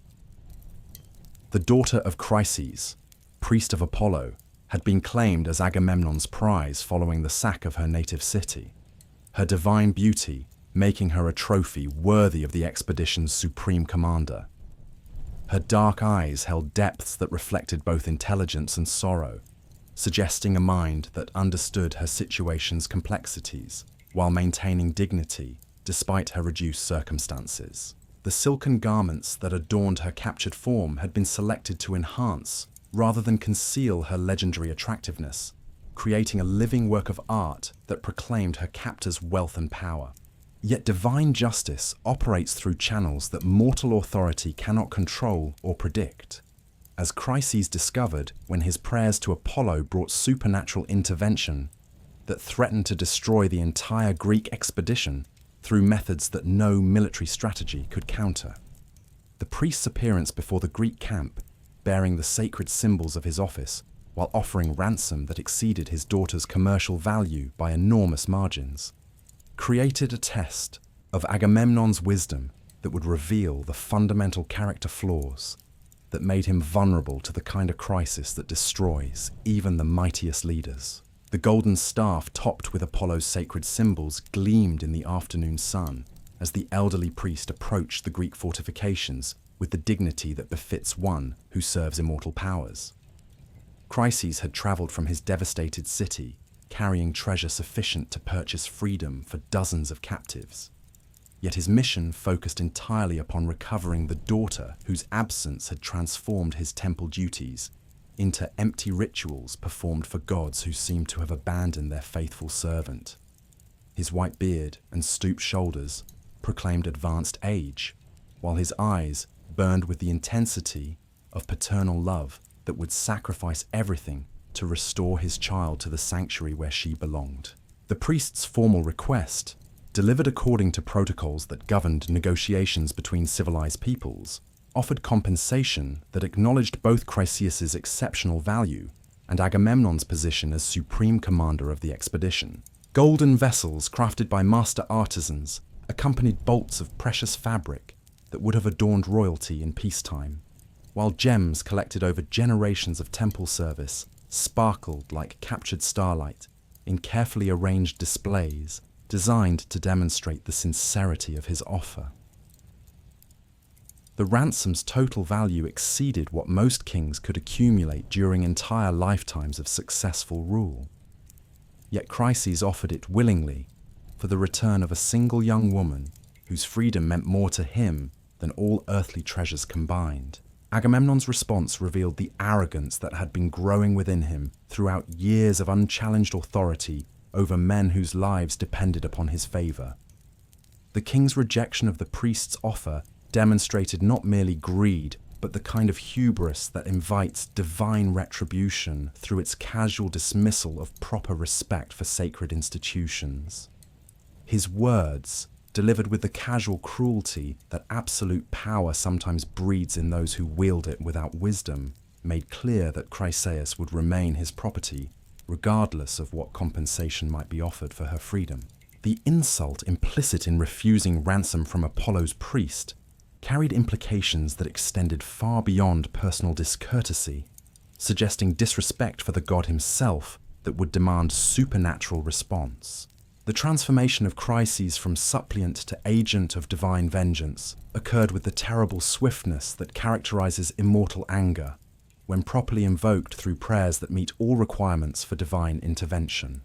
The daughter of Chryses, priest of Apollo, had been claimed as Agamemnon's prize following the sack of her native city, her divine beauty making her a trophy worthy of the expedition's supreme commander. Her dark eyes held depths that reflected both intelligence and sorrow, suggesting a mind that understood her situation's complexities while maintaining dignity despite her reduced circumstances. The silken garments that adorned her captured form had been selected to enhance rather than conceal her legendary attractiveness, creating a living work of art that proclaimed her captor's wealth and power. Yet divine justice operates through channels that mortal authority cannot control or predict. as Chryses discovered when his prayers to Apollo brought supernatural intervention that threatened to destroy the entire Greek expedition through methods that no military strategy could counter. The priest's appearance before the Greek camp, bearing the sacred symbols of his office, while offering ransom that exceeded his daughter's commercial value by enormous margins, created a test of Agamemnon's wisdom that would reveal the fundamental character flaws that made him vulnerable to the kind of crisis that destroys even the mightiest leaders. The golden staff topped with Apollo's sacred symbols gleamed in the afternoon sun as the elderly priest approached the Greek fortifications with the dignity that befits one who serves immortal powers. Chryses had travelled from his devastated city, carrying treasure sufficient to purchase freedom for dozens of captives. Yet his mission focused entirely upon recovering the daughter whose absence had transformed his temple duties into empty rituals performed for gods who seemed to have abandoned their faithful servant. His white beard and stooped shoulders proclaimed advanced age, while his eyes burned with the intensity of paternal love that would sacrifice everything to restore his child to the sanctuary where she belonged. The priest's formal request, delivered according to protocols that governed negotiations between civilized peoples, offered compensation that acknowledged both Chryseis' exceptional value and Agamemnon's position as supreme commander of the expedition. Golden vessels crafted by master artisans accompanied bolts of precious fabric that would have adorned royalty in peacetime, while gems collected over generations of temple service sparkled like captured starlight in carefully arranged displays designed to demonstrate the sincerity of his offer. The ransom's total value exceeded what most kings could accumulate during entire lifetimes of successful rule. Yet Chryses offered it willingly for the return of a single young woman whose freedom meant more to him than all earthly treasures combined. Agamemnon's response revealed the arrogance that had been growing within him throughout years of unchallenged authority over men whose lives depended upon his favor. The king's rejection of the priest's offer demonstrated not merely greed, but the kind of hubris that invites divine retribution through its casual dismissal of proper respect for sacred institutions. His words, delivered with the casual cruelty that absolute power sometimes breeds in those who wield it without wisdom, made clear that Chryseis would remain his property, regardless of what compensation might be offered for her freedom. The insult implicit in refusing ransom from Apollo's priest carried implications that extended far beyond personal discourtesy, suggesting disrespect for the god himself that would demand supernatural response. The transformation of Chryses from suppliant to agent of divine vengeance occurred with the terrible swiftness that characterizes immortal anger, when properly invoked through prayers that meet all requirements for divine intervention.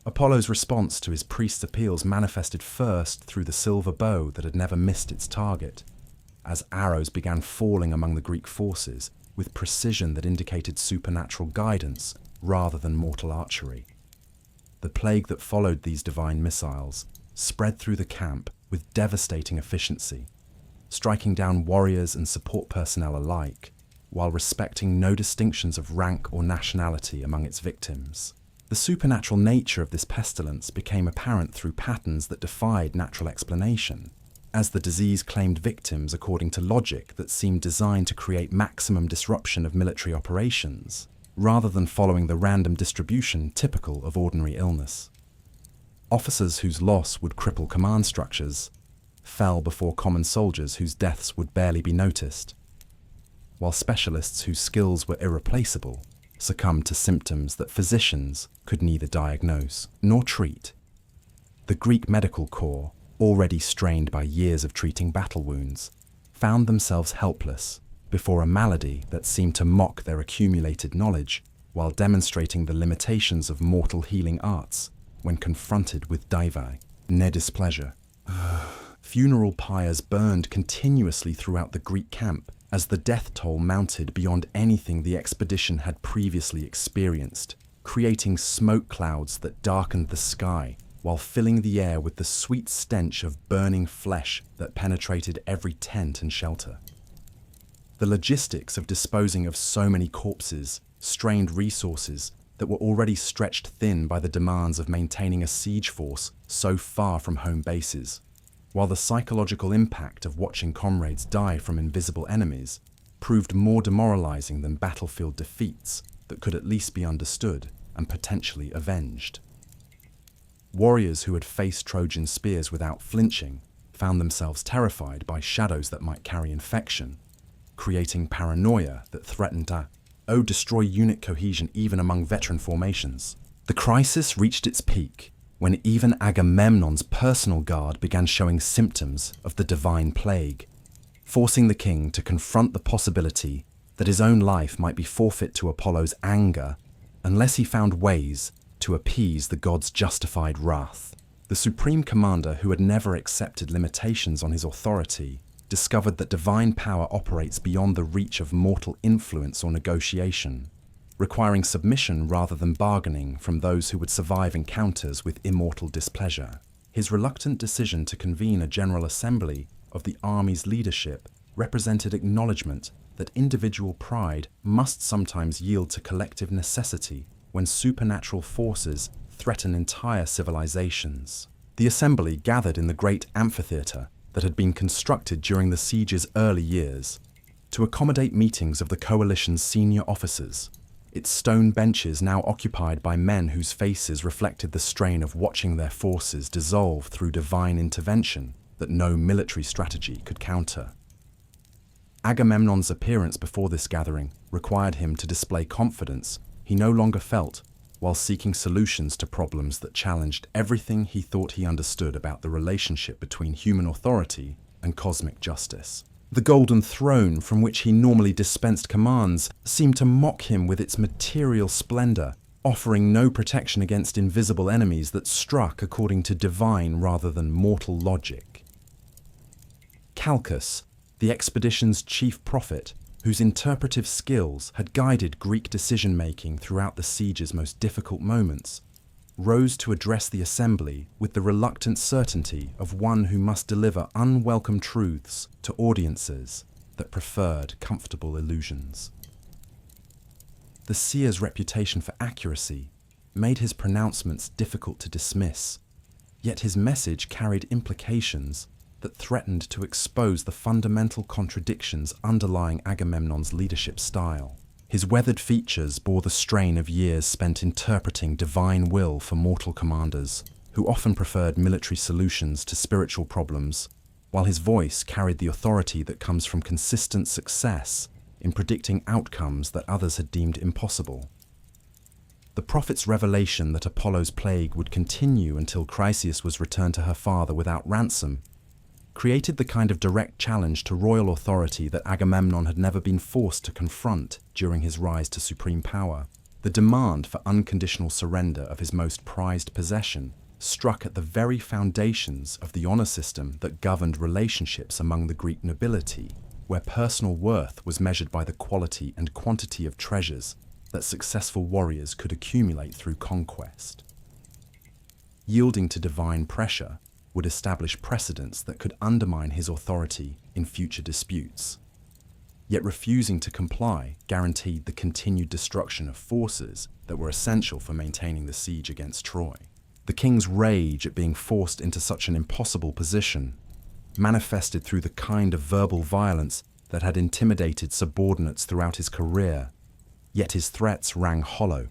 Apollo's response to his priest's appeals manifested first through the silver bow that had never missed its target, as arrows began falling among the Greek forces with precision that indicated supernatural guidance rather than mortal archery. The plague that followed these divine missiles spread through the camp with devastating efficiency, striking down warriors and support personnel alike, while respecting no distinctions of rank or nationality among its victims. The supernatural nature of this pestilence became apparent through patterns that defied natural explanation, as the disease claimed victims according to logic that seemed designed to create maximum disruption of military operations, rather than following the random distribution typical of ordinary illness. Officers whose loss would cripple command structures fell before common soldiers whose deaths would barely be noticed, while specialists whose skills were irreplaceable succumbed to symptoms that physicians could neither diagnose nor treat. The Greek medical corps, already strained by years of treating battle wounds, found themselves helpless before a malady that seemed to mock their accumulated knowledge while demonstrating the limitations of mortal healing arts when confronted with divai, near displeasure. Funeral pyres burned continuously throughout the Greek camp as the death toll mounted beyond anything the expedition had previously experienced, creating smoke clouds that darkened the sky while filling the air with the sweet stench of burning flesh that penetrated every tent and shelter. The logistics of disposing of so many corpses strained resources that were already stretched thin by the demands of maintaining a siege force so far from home bases, while the psychological impact of watching comrades die from invisible enemies proved more demoralizing than battlefield defeats that could at least be understood and potentially avenged. Warriors who had faced Trojan spears without flinching found themselves terrified by shadows that might carry infection, creating paranoia that threatened to destroy unit cohesion even among veteran formations. The crisis reached its peak when even Agamemnon's personal guard began showing symptoms of the divine plague, forcing the king to confront the possibility that his own life might be forfeit to Apollo's anger unless he found ways to appease the god's justified wrath. The supreme commander, who had never accepted limitations on his authority, discovered that divine power operates beyond the reach of mortal influence or negotiation, requiring submission rather than bargaining from those who would survive encounters with immortal displeasure. His reluctant decision to convene a general assembly of the army's leadership represented acknowledgement that individual pride must sometimes yield to collective necessity when supernatural forces threaten entire civilizations. The assembly gathered in the great amphitheater that had been constructed during the siege's early years to accommodate meetings of the coalition's senior officers, its stone benches now occupied by men whose faces reflected the strain of watching their forces dissolve through divine intervention that no military strategy could counter. Agamemnon's appearance before this gathering required him to display confidence he no longer felt while seeking solutions to problems that challenged everything he thought he understood about the relationship between human authority and cosmic justice. The golden throne from which he normally dispensed commands seemed to mock him with its material splendor, offering no protection against invisible enemies that struck according to divine rather than mortal logic. Calchas, the expedition's chief prophet, whose interpretive skills had guided Greek decision-making throughout the siege's most difficult moments, rose to address the assembly with the reluctant certainty of one who must deliver unwelcome truths to audiences that preferred comfortable illusions. The seer's reputation for accuracy made his pronouncements difficult to dismiss, yet his message carried implications that threatened to expose the fundamental contradictions underlying Agamemnon's leadership style. His weathered features bore the strain of years spent interpreting divine will for mortal commanders, who often preferred military solutions to spiritual problems, while his voice carried the authority that comes from consistent success in predicting outcomes that others had deemed impossible. The prophet's revelation that Apollo's plague would continue until Chryseis was returned to her father without ransom created the kind of direct challenge to royal authority that Agamemnon had never been forced to confront during his rise to supreme power. The demand for unconditional surrender of his most prized possession struck at the very foundations of the honor system that governed relationships among the Greek nobility, where personal worth was measured by the quality and quantity of treasures that successful warriors could accumulate through conquest. Yielding to divine pressure would establish precedents that could undermine his authority in future disputes. Yet refusing to comply guaranteed the continued destruction of forces that were essential for maintaining the siege against Troy. The king's rage at being forced into such an impossible position manifested through the kind of verbal violence that had intimidated subordinates throughout his career, yet his threats rang hollow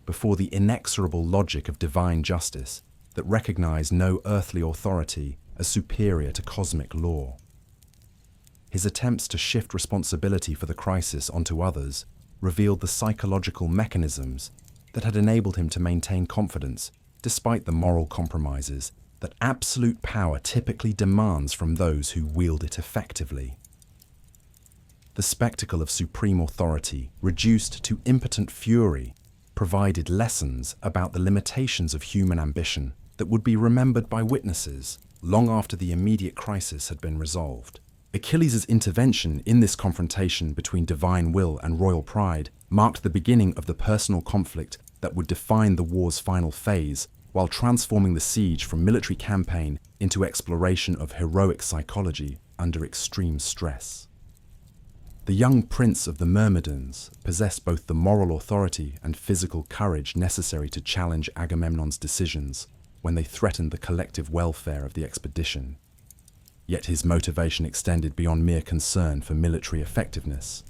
before the inexorable logic of divine justice that recognized no earthly authority as superior to cosmic law. His attempts to shift responsibility for the crisis onto others revealed the psychological mechanisms that had enabled him to maintain confidence despite the moral compromises that absolute power typically demands from those who wield it effectively. The spectacle of supreme authority, reduced to impotent fury, provided lessons about the limitations of human ambition that would be remembered by witnesses long after the immediate crisis had been resolved. Achilles' intervention in this confrontation between divine will and royal pride marked the beginning of the personal conflict that would define the war's final phase, while transforming the siege from military campaign into exploration of heroic psychology under extreme stress. The young prince of the Myrmidons possessed both the moral authority and physical courage necessary to challenge Agamemnon's decisions when they threatened the collective welfare of the expedition. Yet his motivation extended beyond mere concern for military effectiveness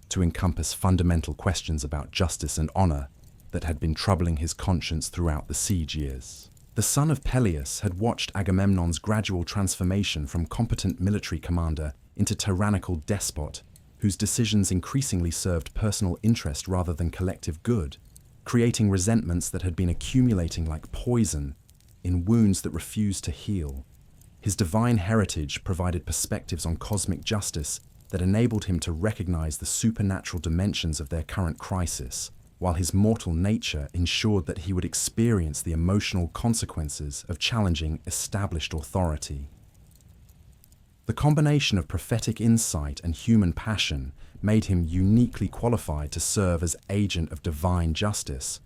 to encompass fundamental questions about justice and honor that had been troubling his conscience throughout the siege years. The son of Peleus had watched Agamemnon's gradual transformation from competent military commander into tyrannical despot, whose decisions increasingly served personal interest rather than collective good, creating resentments that had been accumulating like poison in wounds that refused to heal. His divine heritage provided perspectives on cosmic justice that enabled him to recognize the supernatural dimensions of their current crisis, while his mortal nature ensured that he would experience the emotional consequences of challenging established authority. The combination of prophetic insight and human passion made him uniquely qualified to serve as agent of divine justice,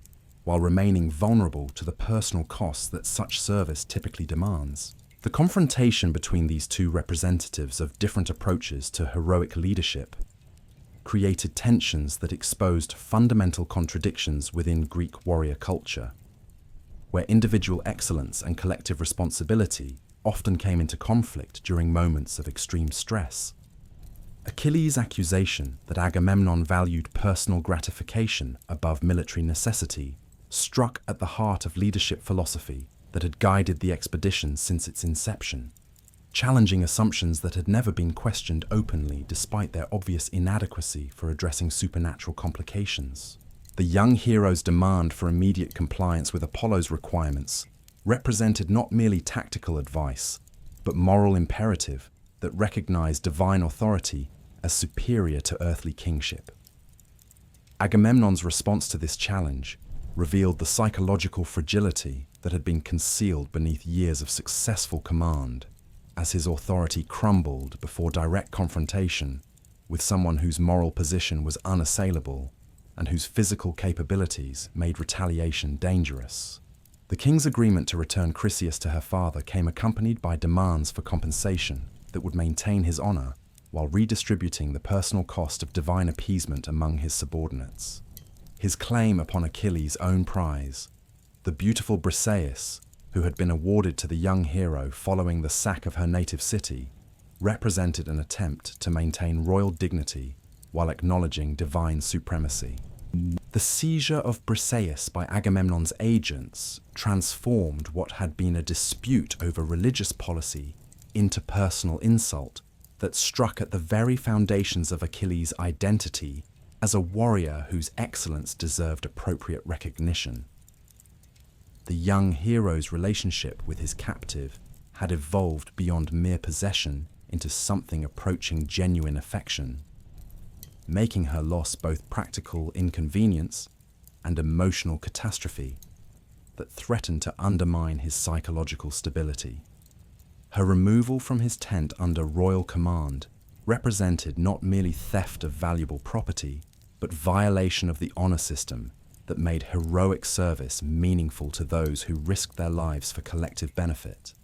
while remaining vulnerable to the personal costs that such service typically demands. The confrontation between these two representatives of different approaches to heroic leadership created tensions that exposed fundamental contradictions within Greek warrior culture, where individual excellence and collective responsibility often came into conflict during moments of extreme stress. Achilles' accusation that Agamemnon valued personal gratification above military necessity struck at the heart of leadership philosophy that had guided the expedition since its inception, challenging assumptions that had never been questioned openly despite their obvious inadequacy for addressing supernatural complications. The young hero's demand for immediate compliance with Apollo's requirements represented not merely tactical advice, but moral imperative that recognized divine authority as superior to earthly kingship. Agamemnon's response to this challenge revealed the psychological fragility that had been concealed beneath years of successful command, as his authority crumbled before direct confrontation with someone whose moral position was unassailable and whose physical capabilities made retaliation dangerous. The king's agreement to return Chryseis to her father came accompanied by demands for compensation that would maintain his honor while redistributing the personal cost of divine appeasement among his subordinates. His claim upon Achilles' own prize, the beautiful Briseis, who had been awarded to the young hero following the sack of her native city, represented an attempt to maintain royal dignity while acknowledging divine supremacy. The seizure of Briseis by Agamemnon's agents transformed what had been a dispute over religious policy into personal insult that struck at the very foundations of Achilles' identity as a warrior whose excellence deserved appropriate recognition. The young hero's relationship with his captive had evolved beyond mere possession into something approaching genuine affection, making her loss both practical inconvenience and emotional catastrophe that threatened to undermine his psychological stability. Her removal from his tent under royal command represented not merely theft of valuable property, but violation of the honor system that made heroic service meaningful to those who risked their lives for collective benefit.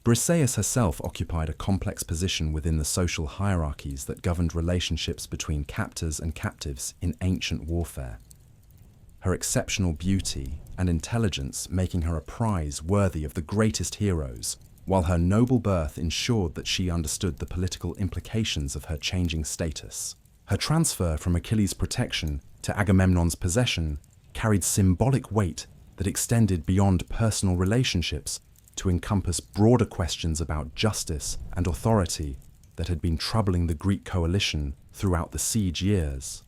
Briseis herself occupied a complex position within the social hierarchies that governed relationships between captors and captives in ancient warfare. Her exceptional beauty and intelligence making her a prize worthy of the greatest heroes, while her noble birth ensured that she understood the political implications of her changing status. Her transfer from Achilles' protection to Agamemnon's possession carried symbolic weight that extended beyond personal relationships to encompass broader questions about justice and authority that had been troubling the Greek coalition throughout the siege years.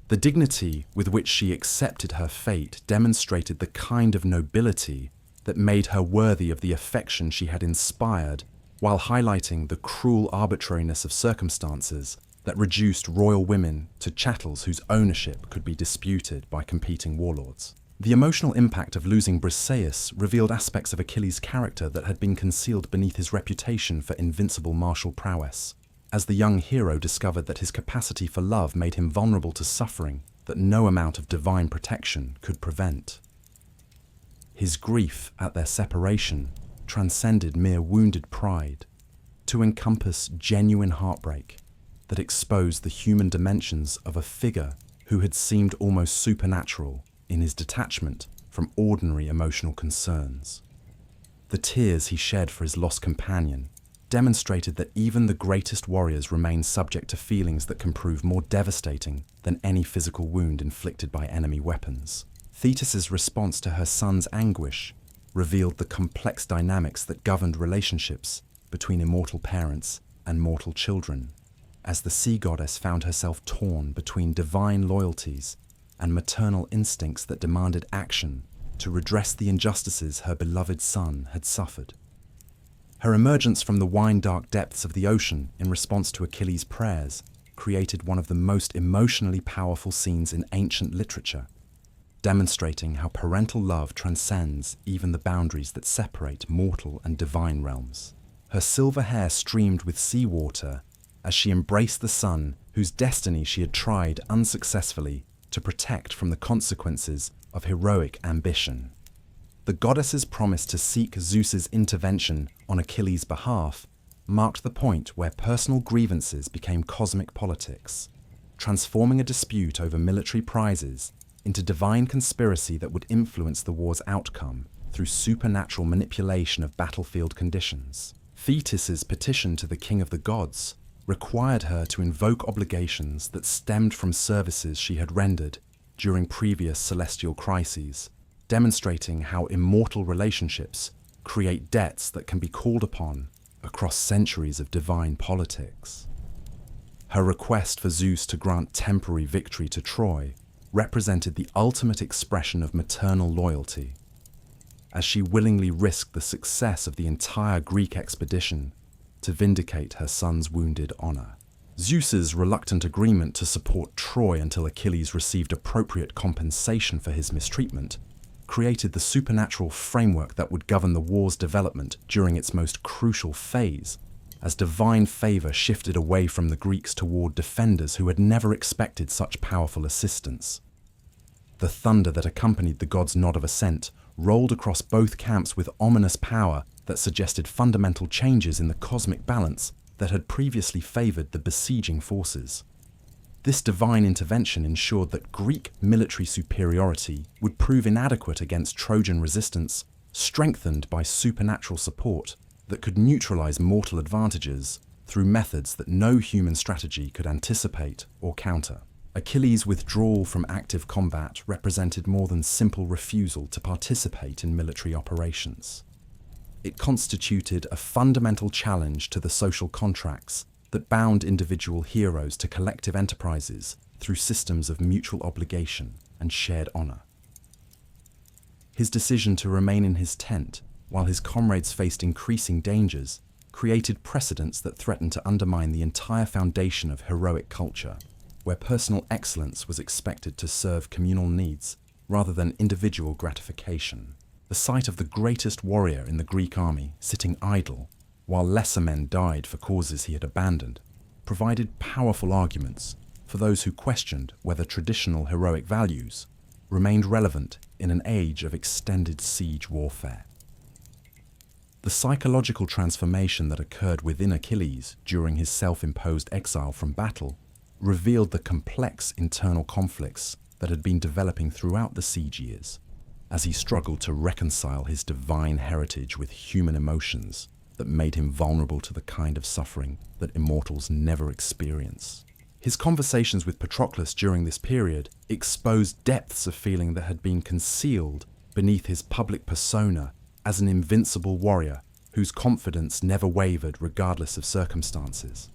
The dignity with which she accepted her fate demonstrated the kind of nobility that made her worthy of the affection she had inspired, while highlighting the cruel arbitrariness of circumstances that reduced royal women to chattels whose ownership could be disputed by competing warlords. The emotional impact of losing Briseis revealed aspects of Achilles' character that had been concealed beneath his reputation for invincible martial prowess, as the young hero discovered that his capacity for love made him vulnerable to suffering that no amount of divine protection could prevent. His grief at their separation transcended mere wounded pride to encompass genuine heartbreak that exposed the human dimensions of a figure who had seemed almost supernatural in his detachment from ordinary emotional concerns. The tears he shed for his lost companion demonstrated that even the greatest warriors remain subject to feelings that can prove more devastating than any physical wound inflicted by enemy weapons. Thetis's response to her son's anguish revealed the complex dynamics that governed relationships between immortal parents and mortal children, as the sea goddess found herself torn between divine loyalties and maternal instincts that demanded action to redress the injustices her beloved son had suffered. Her emergence from the wine-dark depths of the ocean in response to Achilles' prayers created one of the most emotionally powerful scenes in ancient literature, demonstrating how parental love transcends even the boundaries that separate mortal and divine realms. Her silver hair streamed with seawater as she embraced the son whose destiny she had tried unsuccessfully to protect from the consequences of heroic ambition. The goddess's promise to seek Zeus's intervention on Achilles' behalf marked the point where personal grievances became cosmic politics, transforming a dispute over military prizes into divine conspiracy that would influence the war's outcome through supernatural manipulation of battlefield conditions. Thetis's petition to the king of the gods required her to invoke obligations that stemmed from services she had rendered during previous celestial crises, demonstrating how immortal relationships create debts that can be called upon across centuries of divine politics. Her request for Zeus to grant temporary victory to Troy represented the ultimate expression of maternal loyalty, as she willingly risked the success of the entire Greek expedition to vindicate her son's wounded honor. Zeus's reluctant agreement to support Troy until Achilles received appropriate compensation for his mistreatment created the supernatural framework that would govern the war's development during its most crucial phase, as divine favor shifted away from the Greeks toward defenders who had never expected such powerful assistance. The thunder that accompanied the god's nod of assent rolled across both camps with ominous power that suggested fundamental changes in the cosmic balance that had previously favored the besieging forces. This divine intervention ensured that Greek military superiority would prove inadequate against Trojan resistance, strengthened by supernatural support that could neutralize mortal advantages through methods that no human strategy could anticipate or counter. Achilles' withdrawal from active combat represented more than simple refusal to participate in military operations. It constituted a fundamental challenge to the social contracts that bound individual heroes to collective enterprises through systems of mutual obligation and shared honor. His decision to remain in his tent while his comrades faced increasing dangers created precedents that threatened to undermine the entire foundation of heroic culture, where personal excellence was expected to serve communal needs rather than individual gratification. The sight of the greatest warrior in the Greek army sitting idle while lesser men died for causes he had abandoned provided powerful arguments for those who questioned whether traditional heroic values remained relevant in an age of extended siege warfare. The psychological transformation that occurred within Achilles during his self-imposed exile from battle revealed the complex internal conflicts that had been developing throughout the siege years, as he struggled to reconcile his divine heritage with human emotions that made him vulnerable to the kind of suffering that immortals never experience. His conversations with Patroclus during this period exposed depths of feeling that had been concealed beneath his public persona as an invincible warrior whose confidence never wavered regardless of circumstances.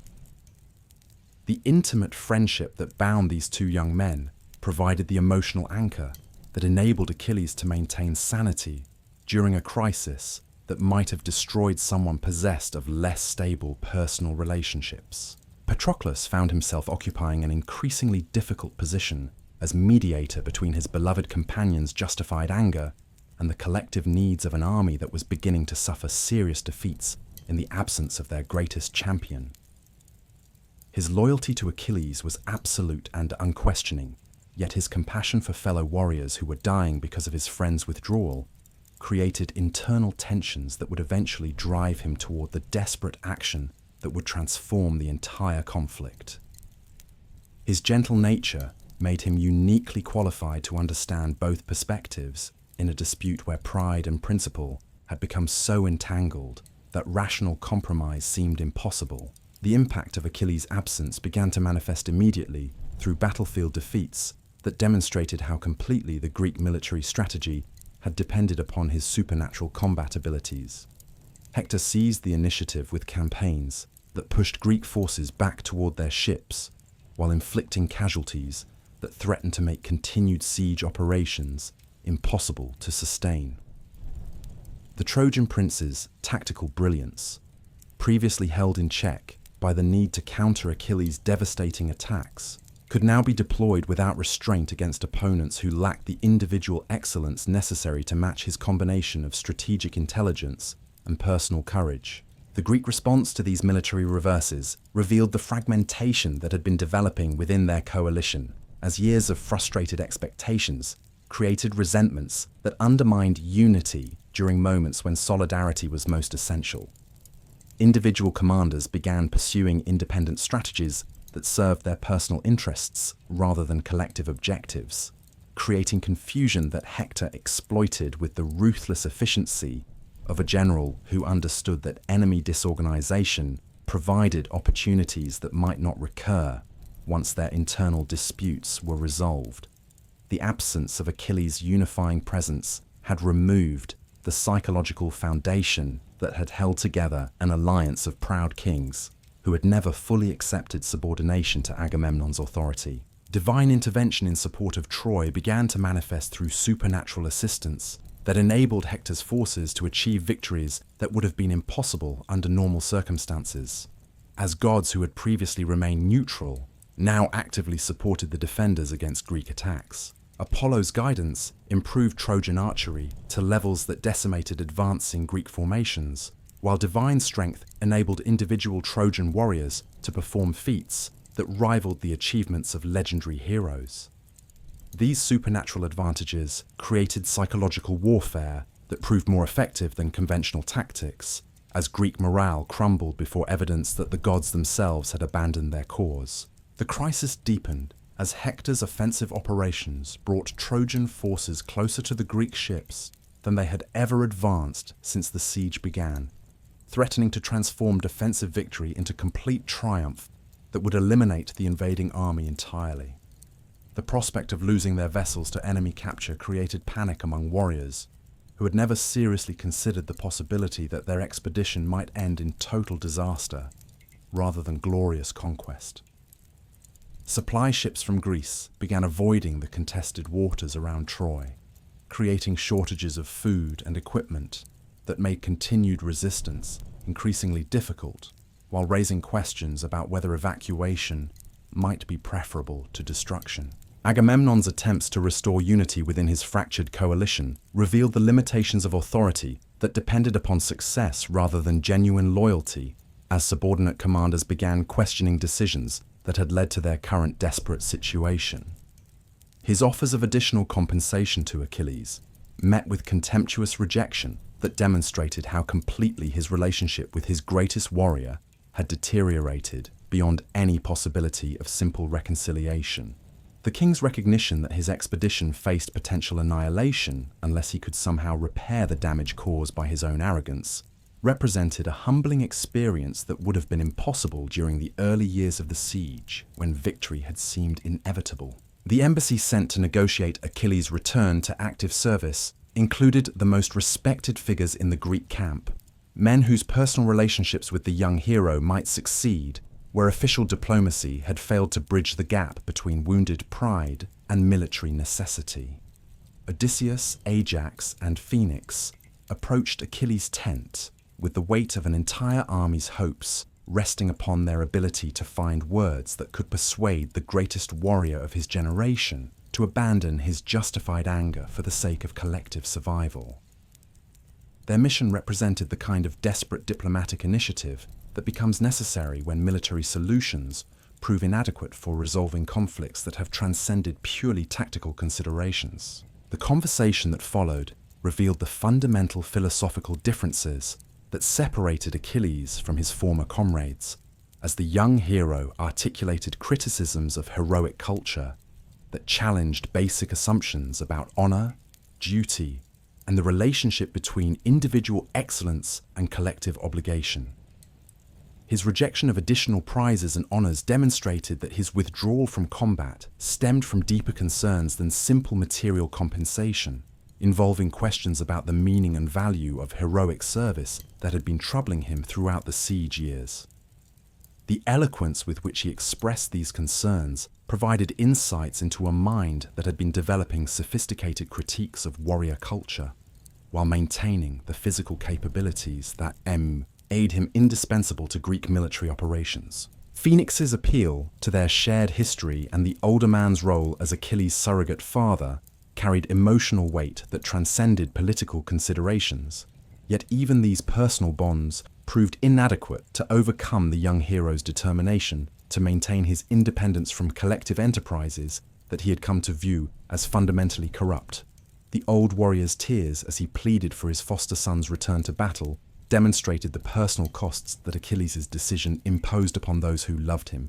The intimate friendship that bound these two young men provided the emotional anchor that enabled Achilles to maintain sanity during a crisis that might have destroyed someone possessed of less stable personal relationships. Patroclus found himself occupying an increasingly difficult position as mediator between his beloved companion's justified anger and the collective needs of an army that was beginning to suffer serious defeats in the absence of their greatest champion. His loyalty to Achilles was absolute and unquestioning, yet his compassion for fellow warriors who were dying because of his friend's withdrawal created internal tensions that would eventually drive him toward the desperate action that would transform the entire conflict. His gentle nature made him uniquely qualified to understand both perspectives in a dispute where pride and principle had become so entangled that rational compromise seemed impossible. The impact of Achilles' absence began to manifest immediately through battlefield defeats that demonstrated how completely the Greek military strategy had depended upon his supernatural combat abilities. Hector seized the initiative with campaigns that pushed Greek forces back toward their ships, while inflicting casualties that threatened to make continued siege operations impossible to sustain. The Trojan prince's tactical brilliance, previously held in check by the need to counter Achilles' devastating attacks, could now be deployed without restraint against opponents who lacked the individual excellence necessary to match his combination of strategic intelligence and personal courage. The Greek response to these military reverses revealed the fragmentation that had been developing within their coalition, as years of frustrated expectations created resentments that undermined unity during moments when solidarity was most essential. Individual commanders began pursuing independent strategies that served their personal interests rather than collective objectives, creating confusion that Hector exploited with the ruthless efficiency of a general who understood that enemy disorganization provided opportunities that might not recur once their internal disputes were resolved. The absence of Achilles' unifying presence had removed the psychological foundation that had held together an alliance of proud kings who had never fully accepted subordination to Agamemnon's authority. Divine intervention in support of Troy began to manifest through supernatural assistance that enabled Hector's forces to achieve victories that would have been impossible under normal circumstances, as gods who had previously remained neutral now actively supported the defenders against Greek attacks. Apollo's guidance improved Trojan archery to levels that decimated advancing Greek formations, while divine strength enabled individual Trojan warriors to perform feats that rivaled the achievements of legendary heroes. These supernatural advantages created psychological warfare that proved more effective than conventional tactics, as Greek morale crumbled before evidence that the gods themselves had abandoned their cause. The crisis deepened as Hector's offensive operations brought Trojan forces closer to the Greek ships than they had ever advanced since the siege began, threatening to transform defensive victory into complete triumph that would eliminate the invading army entirely. The prospect of losing their vessels to enemy capture created panic among warriors who had never seriously considered the possibility that their expedition might end in total disaster rather than glorious conquest. Supply ships from Greece began avoiding the contested waters around Troy, creating shortages of food and equipment that made continued resistance increasingly difficult, while raising questions about whether evacuation might be preferable to destruction. Agamemnon's attempts to restore unity within his fractured coalition revealed the limitations of authority that depended upon success rather than genuine loyalty, as subordinate commanders began questioning decisions that had led to their current desperate situation. His offers of additional compensation to Achilles met with contemptuous rejection that demonstrated how completely his relationship with his greatest warrior had deteriorated beyond any possibility of simple reconciliation. The king's recognition that his expedition faced potential annihilation unless he could somehow repair the damage caused by his own arrogance represented a humbling experience that would have been impossible during the early years of the siege, when victory had seemed inevitable. The embassy sent to negotiate Achilles' return to active service included the most respected figures in the Greek camp, men whose personal relationships with the young hero might succeed where official diplomacy had failed to bridge the gap between wounded pride and military necessity. Odysseus, Ajax, and Phoenix approached Achilles' tent with the weight of an entire army's hopes resting upon their ability to find words that could persuade the greatest warrior of his generation to abandon his justified anger for the sake of collective survival. Their mission represented the kind of desperate diplomatic initiative that becomes necessary when military solutions prove inadequate for resolving conflicts that have transcended purely tactical considerations. The conversation that followed revealed the fundamental philosophical differences that separated Achilles from his former comrades, as the young hero articulated criticisms of heroic culture that challenged basic assumptions about honor, duty, and the relationship between individual excellence and collective obligation. His rejection of additional prizes and honors demonstrated that his withdrawal from combat stemmed from deeper concerns than simple material compensation, involving questions about the meaning and value of heroic service that had been troubling him throughout the siege years. The eloquence with which he expressed these concerns provided insights into a mind that had been developing sophisticated critiques of warrior culture, while maintaining the physical capabilities that made him indispensable to Greek military operations. Phoenix's appeal to their shared history and the older man's role as Achilles' surrogate father carried emotional weight that transcended political considerations. Yet even these personal bonds proved inadequate to overcome the young hero's determination to maintain his independence from collective enterprises that he had come to view as fundamentally corrupt. The old warrior's tears as he pleaded for his foster son's return to battle demonstrated the personal costs that Achilles' decision imposed upon those who loved him.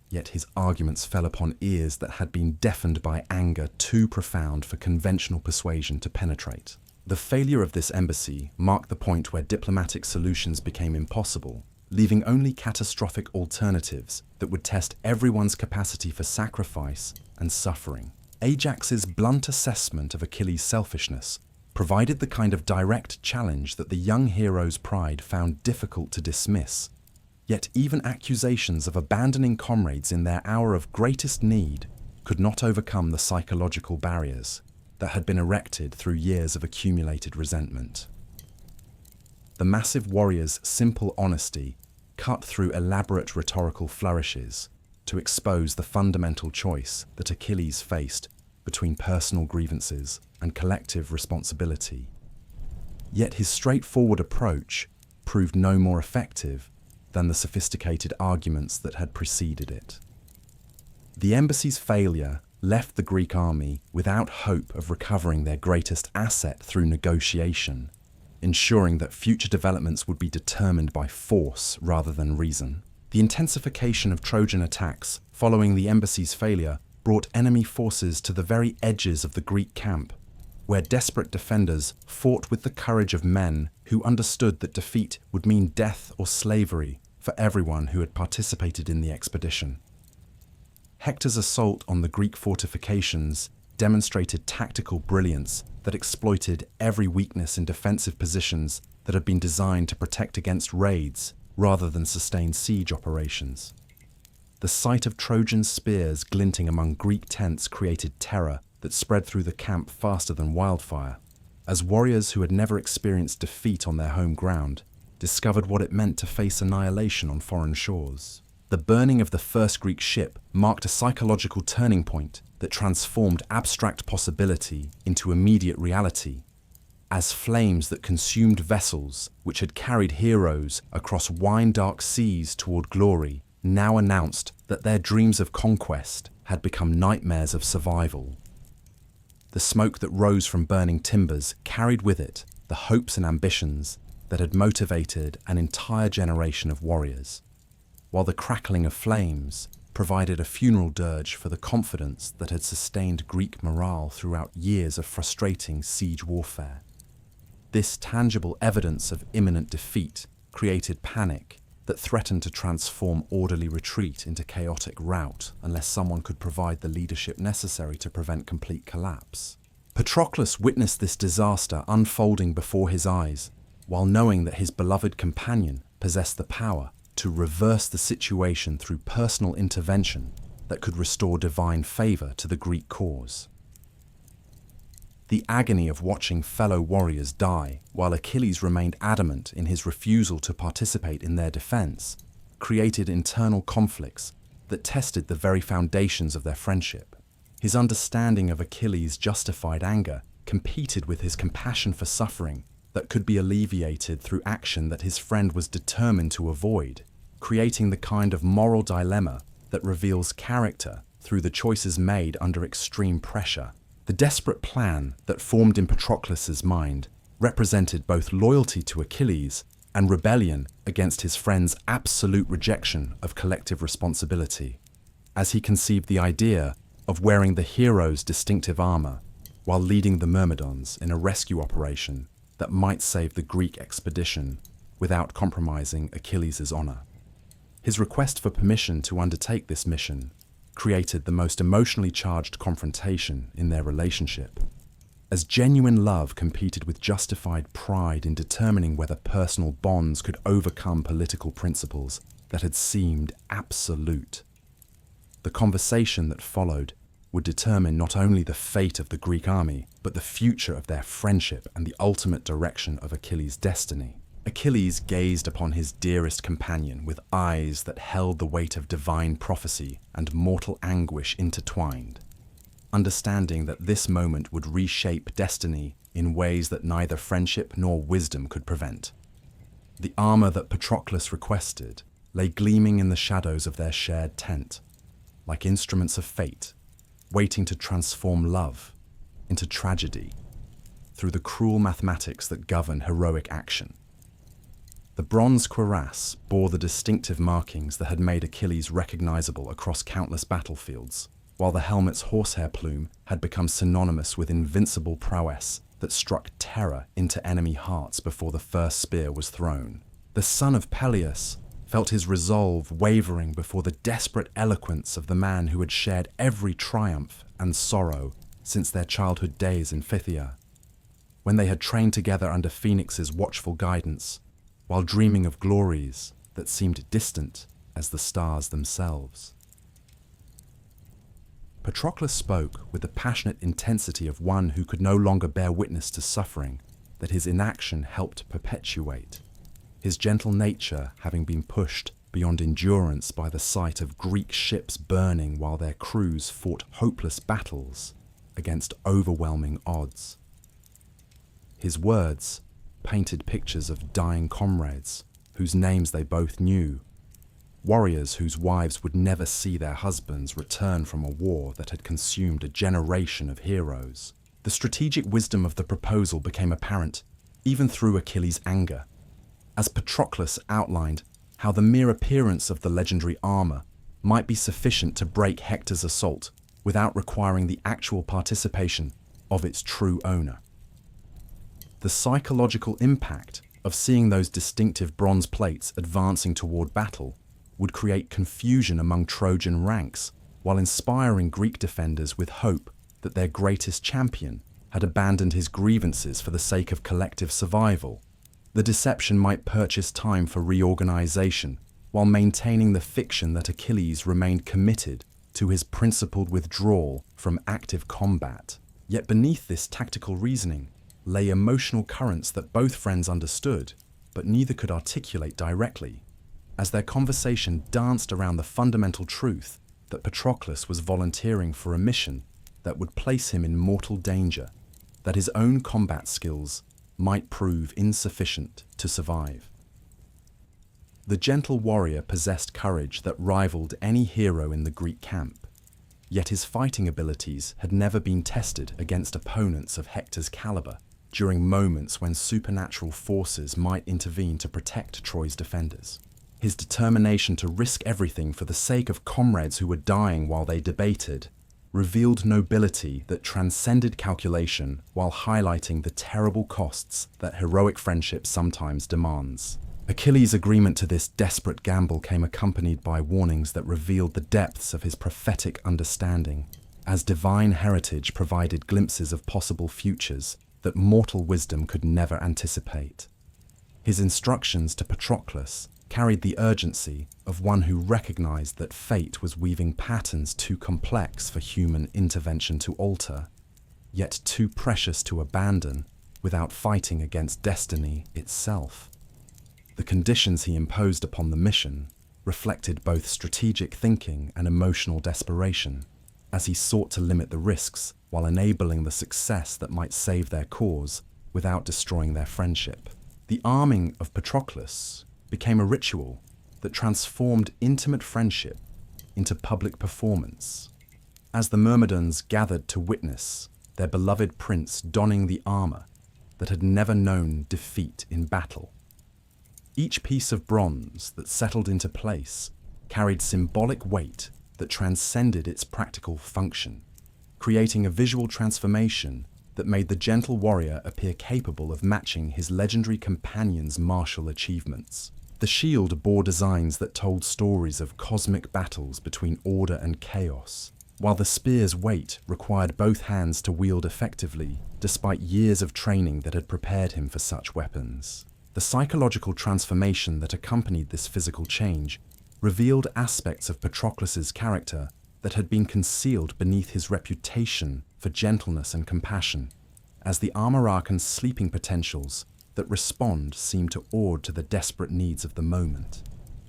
Yet his arguments fell upon ears that had been deafened by anger too profound for conventional persuasion to penetrate. The failure of this embassy marked the point where diplomatic solutions became impossible, leaving only catastrophic alternatives that would test everyone's capacity for sacrifice and suffering. Ajax's blunt assessment of Achilles' selfishness provided the kind of direct challenge that the young hero's pride found difficult to dismiss. Yet even accusations of abandoning comrades in their hour of greatest need could not overcome the psychological barriers that had been erected through years of accumulated resentment. The massive warrior's simple honesty cut through elaborate rhetorical flourishes to expose the fundamental choice that Achilles faced between personal grievances and collective responsibility. Yet his straightforward approach proved no more effective than the sophisticated arguments that had preceded it. The embassy's failure left the Greek army without hope of recovering their greatest asset through negotiation, ensuring that future developments would be determined by force rather than reason. The intensification of Trojan attacks following the embassy's failure brought enemy forces to the very edges of the Greek camp, where desperate defenders fought with the courage of men who understood that defeat would mean death or slavery for everyone who had participated in the expedition. Hector's assault on the Greek fortifications demonstrated tactical brilliance that exploited every weakness in defensive positions that had been designed to protect against raids rather than sustain siege operations. The sight of Trojan spears glinting among Greek tents created terror that spread through the camp faster than wildfire, as warriors who had never experienced defeat on their home ground discovered what it meant to face annihilation on foreign shores. The burning of the first Greek ship marked a psychological turning point that transformed abstract possibility into immediate reality, as flames that consumed vessels which had carried heroes across wine-dark seas toward glory now announced that their dreams of conquest had become nightmares of survival. The smoke that rose from burning timbers carried with it the hopes and ambitions that had motivated an entire generation of warriors, while the crackling of flames provided a funeral dirge for the confidence that had sustained Greek morale throughout years of frustrating siege warfare. This tangible evidence of imminent defeat created panic that threatened to transform orderly retreat into chaotic rout unless someone could provide the leadership necessary to prevent complete collapse. Patroclus witnessed this disaster unfolding before his eyes, while knowing that his beloved companion possessed the power to reverse the situation through personal intervention that could restore divine favor to the Greek cause. The agony of watching fellow warriors die while Achilles remained adamant in his refusal to participate in their defense created internal conflicts that tested the very foundations of their friendship. His understanding of Achilles' justified anger competed with his compassion for suffering that could be alleviated through action that his friend was determined to avoid, creating the kind of moral dilemma that reveals character through the choices made under extreme pressure. The desperate plan that formed in Patroclus's mind represented both loyalty to Achilles and rebellion against his friend's absolute rejection of collective responsibility, as he conceived the idea of wearing the hero's distinctive armor while leading the Myrmidons in a rescue operation that might save the Greek expedition without compromising Achilles' honor. His request for permission to undertake this mission created the most emotionally charged confrontation in their relationship, as genuine love competed with justified pride in determining whether personal bonds could overcome political principles that had seemed absolute. The conversation that followed would determine not only the fate of the Greek army, but the future of their friendship and the ultimate direction of Achilles' destiny. Achilles gazed upon his dearest companion with eyes that held the weight of divine prophecy and mortal anguish intertwined, understanding that this moment would reshape destiny in ways that neither friendship nor wisdom could prevent. The armor that Patroclus requested lay gleaming in the shadows of their shared tent, like instruments of fate, waiting to transform love into tragedy through the cruel mathematics that govern heroic action. The bronze cuirass bore the distinctive markings that had made Achilles recognizable across countless battlefields, while the helmet's horsehair plume had become synonymous with invincible prowess that struck terror into enemy hearts before the first spear was thrown. The son of Peleus felt his resolve wavering before the desperate eloquence of the man who had shared every triumph and sorrow since their childhood days in Phthia, when they had trained together under Phoenix's watchful guidance, while dreaming of glories that seemed distant as the stars themselves. Patroclus spoke with the passionate intensity of one who could no longer bear witness to suffering that his inaction helped perpetuate, his gentle nature having been pushed beyond endurance by the sight of Greek ships burning while their crews fought hopeless battles against overwhelming odds. His words painted pictures of dying comrades whose names they both knew, warriors whose wives would never see their husbands return from a war that had consumed a generation of heroes. The strategic wisdom of the proposal became apparent even through Achilles' anger, as Patroclus outlined how the mere appearance of the legendary armor might be sufficient to break Hector's assault without requiring the actual participation of its true owner. The psychological impact of seeing those distinctive bronze plates advancing toward battle would create confusion among Trojan ranks, while inspiring Greek defenders with hope that their greatest champion had abandoned his grievances for the sake of collective survival. The deception might purchase time for reorganization, while maintaining the fiction that Achilles remained committed to his principled withdrawal from active combat. Yet beneath this tactical reasoning lay emotional currents that both friends understood, but neither could articulate directly, as their conversation danced around the fundamental truth that Patroclus was volunteering for a mission that would place him in mortal danger, that his own combat skills might prove insufficient to survive. The gentle warrior possessed courage that rivaled any hero in the Greek camp, yet his fighting abilities had never been tested against opponents of Hector's caliber during moments when supernatural forces might intervene to protect Troy's defenders. His determination to risk everything for the sake of comrades who were dying while they debated revealed nobility that transcended calculation while highlighting the terrible costs that heroic friendship sometimes demands. Achilles' agreement to this desperate gamble came accompanied by warnings that revealed the depths of his prophetic understanding, as divine heritage provided glimpses of possible futures that mortal wisdom could never anticipate. His instructions to Patroclus carried the urgency of one who recognized that fate was weaving patterns too complex for human intervention to alter, yet too precious to abandon without fighting against destiny itself. The conditions he imposed upon the mission reflected both strategic thinking and emotional desperation, as he sought to limit the risks while enabling the success that might save their cause without destroying their friendship. The arming of Patroclus became a ritual that transformed intimate friendship into public performance, as the Myrmidons gathered to witness their beloved prince donning the armor that had never known defeat in battle. Each piece of bronze that settled into place carried symbolic weight that transcended its practical function, creating a visual transformation that made the gentle warrior appear capable of matching his legendary companion's martial achievements. The shield bore designs that told stories of cosmic battles between order and chaos, while the spear's weight required both hands to wield effectively, despite years of training that had prepared him for such weapons. The psychological transformation that accompanied this physical change revealed aspects of Patroclus's character that had been concealed beneath his reputation for gentleness and compassion, as the Armorican's sleeping potentials that respond seemed to awed to the desperate needs of the moment.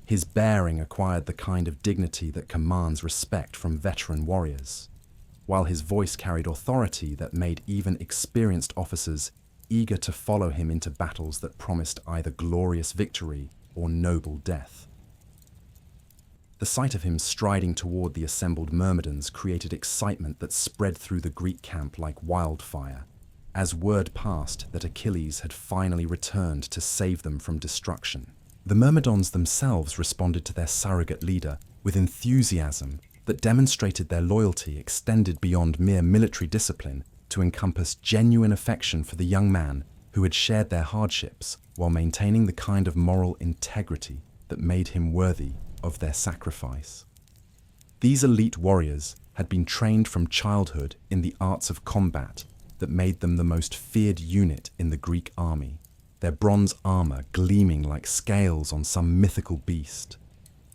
His bearing acquired the kind of dignity that commands respect from veteran warriors, while his voice carried authority that made even experienced officers eager to follow him into battles that promised either glorious victory or noble death. The sight of him striding toward the assembled Myrmidons created excitement that spread through the Greek camp like wildfire, as word passed that Achilles had finally returned to save them from destruction. The Myrmidons themselves responded to their surrogate leader with enthusiasm that demonstrated their loyalty extended beyond mere military discipline to encompass genuine affection for the young man who had shared their hardships while maintaining the kind of moral integrity that made him worthy of their sacrifice. These elite warriors had been trained from childhood in the arts of combat that made them the most feared unit in the Greek army, their bronze armor gleaming like scales on some mythical beast,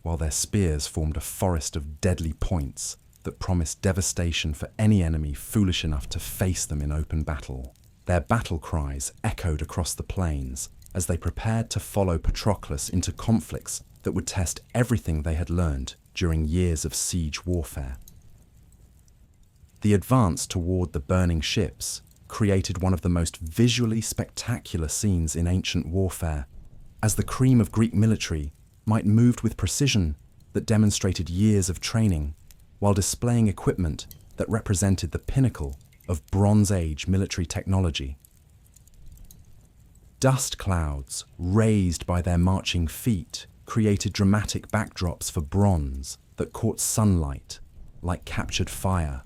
while their spears formed a forest of deadly points that promised devastation for any enemy foolish enough to face them in open battle. Their battle cries echoed across the plains as they prepared to follow Patroclus into conflicts that would test everything they had learned during years of siege warfare. The advance toward the burning ships created one of the most visually spectacular scenes in ancient warfare, as the cream of Greek military might move with precision that demonstrated years of training, while displaying equipment that represented the pinnacle of Bronze Age military technology. Dust clouds, raised by their marching feet, created dramatic backdrops for bronze that caught sunlight like captured fire,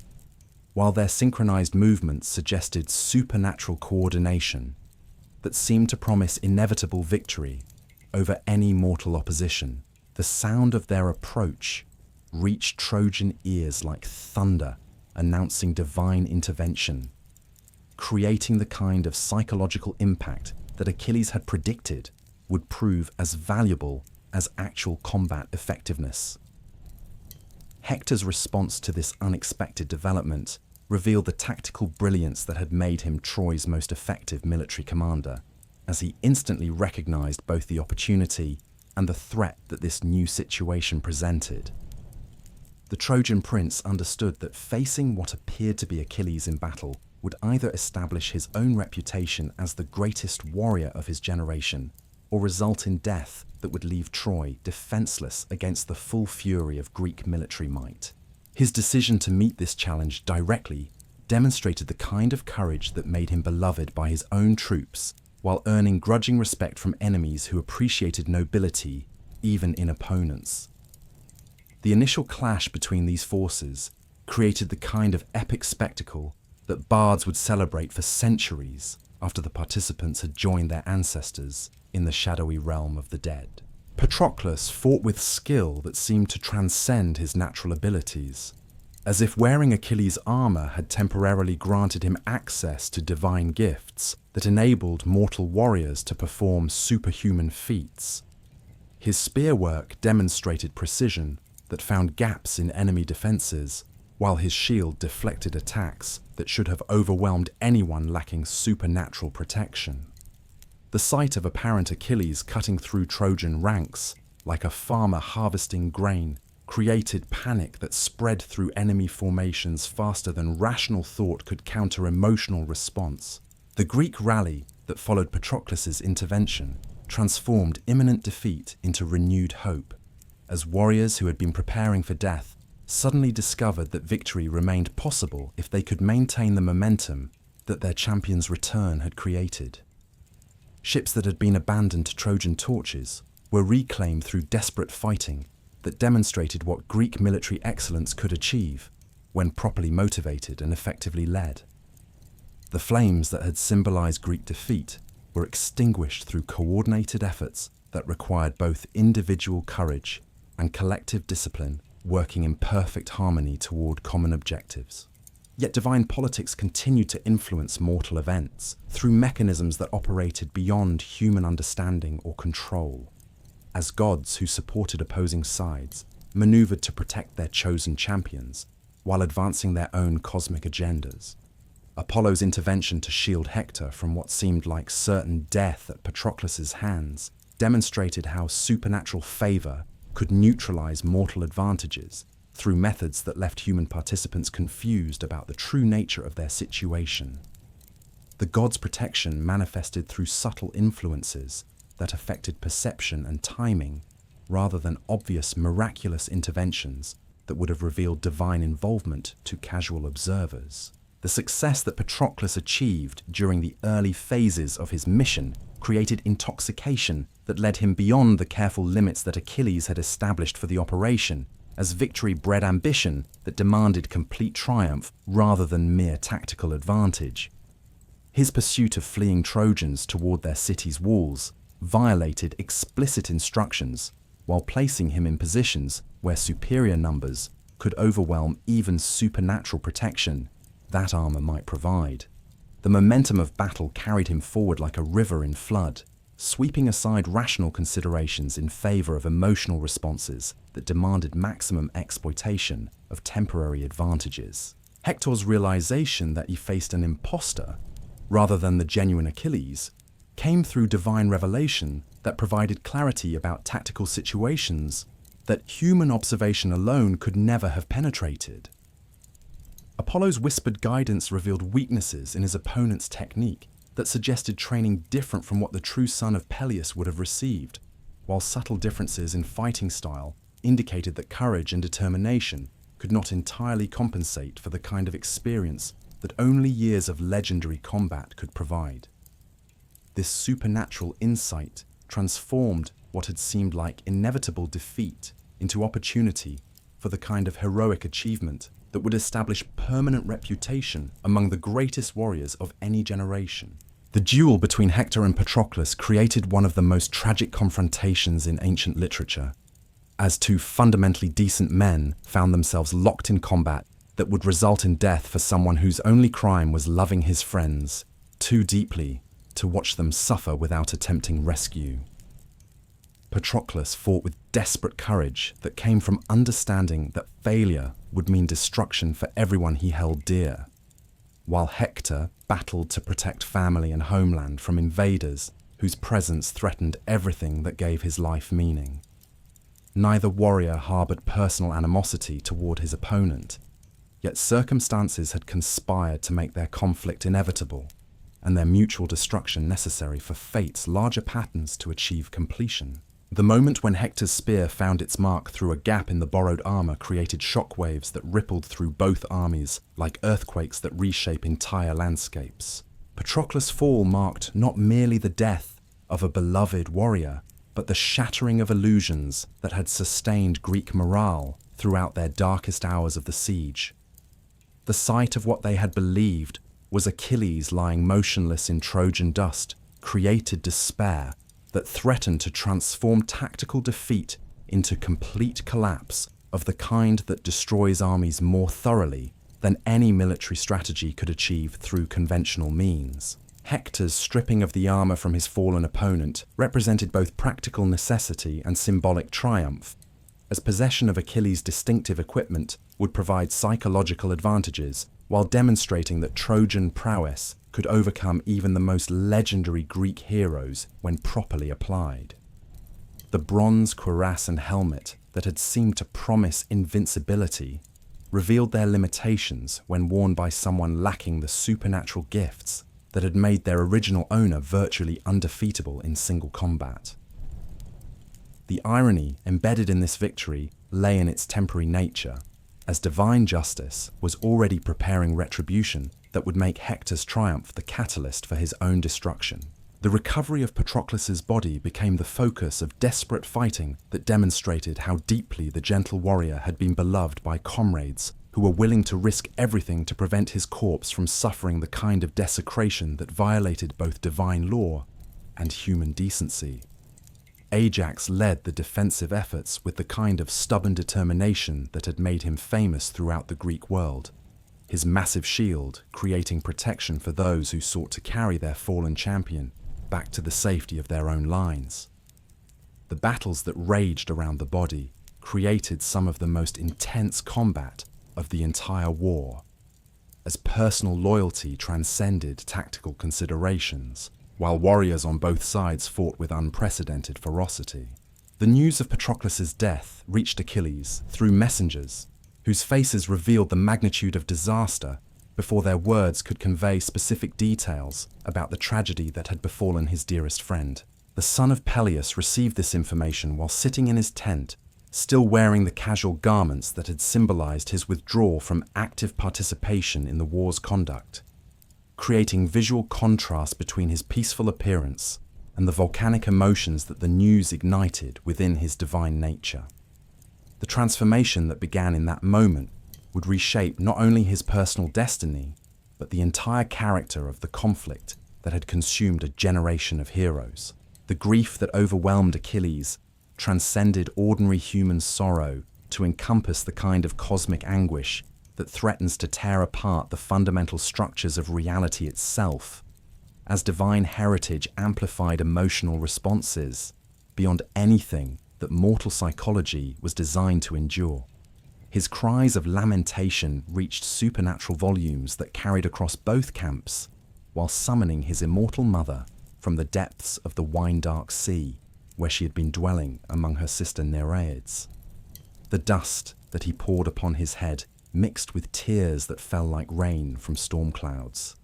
while their synchronized movements suggested supernatural coordination that seemed to promise inevitable victory over any mortal opposition. The sound of their approach reached Trojan ears like thunder, announcing divine intervention, creating the kind of psychological impact that Achilles had predicted would prove as valuable as actual combat effectiveness. Hector's response to this unexpected development revealed the tactical brilliance that had made him Troy's most effective military commander, as he instantly recognized both the opportunity and the threat that this new situation presented. The Trojan prince understood that facing what appeared to be Achilles in battle would either establish his own reputation as the greatest warrior of his generation, or result in death that would leave Troy defenseless against the full fury of Greek military might. His decision to meet this challenge directly demonstrated the kind of courage that made him beloved by his own troops, while earning grudging respect from enemies who appreciated nobility even in opponents. The initial clash between these forces created the kind of epic spectacle that bards would celebrate for centuries after the participants had joined their ancestors in the shadowy realm of the dead. Patroclus fought with skill that seemed to transcend his natural abilities, as if wearing Achilles' armor had temporarily granted him access to divine gifts that enabled mortal warriors to perform superhuman feats. His spearwork demonstrated precision that found gaps in enemy defenses, while his shield deflected attacks that should have overwhelmed anyone lacking supernatural protection. The sight of apparent Achilles cutting through Trojan ranks, like a farmer harvesting grain, created panic that spread through enemy formations faster than rational thought could counter emotional response. The Greek rally that followed Patroclus's intervention transformed imminent defeat into renewed hope, as warriors who had been preparing for death suddenly discovered that victory remained possible if they could maintain the momentum that their champion's return had created. Ships that had been abandoned to Trojan torches were reclaimed through desperate fighting that demonstrated what Greek military excellence could achieve when properly motivated and effectively led. The flames that had symbolized Greek defeat were extinguished through coordinated efforts that required both individual courage and collective discipline working in perfect harmony toward common objectives. Yet divine politics continued to influence mortal events through mechanisms that operated beyond human understanding or control. As gods who supported opposing sides maneuvered to protect their chosen champions while advancing their own cosmic agendas. Apollo's intervention to shield Hector from what seemed like certain death at Patroclus's hands demonstrated how supernatural favor could neutralize mortal advantages through methods that left human participants confused about the true nature of their situation. The gods' protection manifested through subtle influences that affected perception and timing rather than obvious miraculous interventions that would have revealed divine involvement to casual observers. The success that Patroclus achieved during the early phases of his mission created intoxication that led him beyond the careful limits that Achilles had established for the operation, as victory bred ambition that demanded complete triumph rather than mere tactical advantage. His pursuit of fleeing Trojans toward their city's walls violated explicit instructions while placing him in positions where superior numbers could overwhelm even supernatural protection that armor might provide. The momentum of battle carried him forward like a river in flood, sweeping aside rational considerations in favor of emotional responses that demanded maximum exploitation of temporary advantages. Hector's realization that he faced an imposter, rather than the genuine Achilles, came through divine revelation that provided clarity about tactical situations that human observation alone could never have penetrated. Apollo's whispered guidance revealed weaknesses in his opponent's technique that suggested training different from what the true son of Peleus would have received, while subtle differences in fighting style indicated that courage and determination could not entirely compensate for the kind of experience that only years of legendary combat could provide. This supernatural insight transformed what had seemed like inevitable defeat into opportunity for the kind of heroic achievement that would establish permanent reputation among the greatest warriors of any generation. The duel between Hector and Patroclus created one of the most tragic confrontations in ancient literature, as two fundamentally decent men found themselves locked in combat that would result in death for someone whose only crime was loving his friends too deeply to watch them suffer without attempting rescue. Patroclus fought with desperate courage that came from understanding that failure would mean destruction for everyone he held dear, while Hector battled to protect family and homeland from invaders whose presence threatened everything that gave his life meaning. Neither warrior harbored personal animosity toward his opponent, yet circumstances had conspired to make their conflict inevitable and their mutual destruction necessary for fate's larger patterns to achieve completion. The moment when Hector's spear found its mark through a gap in the borrowed armor created shockwaves that rippled through both armies like earthquakes that reshape entire landscapes. Patroclus' fall marked not merely the death of a beloved warrior, but the shattering of illusions that had sustained Greek morale throughout their darkest hours of the siege. The sight of what they had believed was Achilles lying motionless in Trojan dust created despair that threatened to transform tactical defeat into complete collapse of the kind that destroys armies more thoroughly than any military strategy could achieve through conventional means. Hector's stripping of the armor from his fallen opponent represented both practical necessity and symbolic triumph, as possession of Achilles' distinctive equipment would provide psychological advantages while demonstrating that Trojan prowess could overcome even the most legendary Greek heroes when properly applied. The bronze cuirass and helmet that had seemed to promise invincibility revealed their limitations when worn by someone lacking the supernatural gifts that had made their original owner virtually undefeatable in single combat. The irony embedded in this victory lay in its temporary nature, as divine justice was already preparing retribution that would make Hector's triumph the catalyst for his own destruction. The recovery of Patroclus's body became the focus of desperate fighting that demonstrated how deeply the gentle warrior had been beloved by comrades who were willing to risk everything to prevent his corpse from suffering the kind of desecration that violated both divine law and human decency. Ajax led the defensive efforts with the kind of stubborn determination that had made him famous throughout the Greek world, his massive shield creating protection for those who sought to carry their fallen champion back to the safety of their own lines. The battles that raged around the body created some of the most intense combat of the entire war, as personal loyalty transcended tactical considerations, while warriors on both sides fought with unprecedented ferocity. The news of Patroclus's death reached Achilles through messengers, whose faces revealed the magnitude of disaster before their words could convey specific details about the tragedy that had befallen his dearest friend. The son of Peleus received this information while sitting in his tent, still wearing the casual garments that had symbolized his withdrawal from active participation in the war's conduct, creating visual contrast between his peaceful appearance and the volcanic emotions that the news ignited within his divine nature. The transformation that began in that moment would reshape not only his personal destiny, but the entire character of the conflict that had consumed a generation of heroes. The grief that overwhelmed Achilles transcended ordinary human sorrow to encompass the kind of cosmic anguish that threatens to tear apart the fundamental structures of reality itself, as divine heritage amplified emotional responses beyond anything that mortal psychology was designed to endure. His cries of lamentation reached supernatural volumes that carried across both camps, while summoning his immortal mother from the depths of the wine-dark sea, where she had been dwelling among her sister Nereids. The dust that he poured upon his head mixed with tears that fell like rain from storm clouds,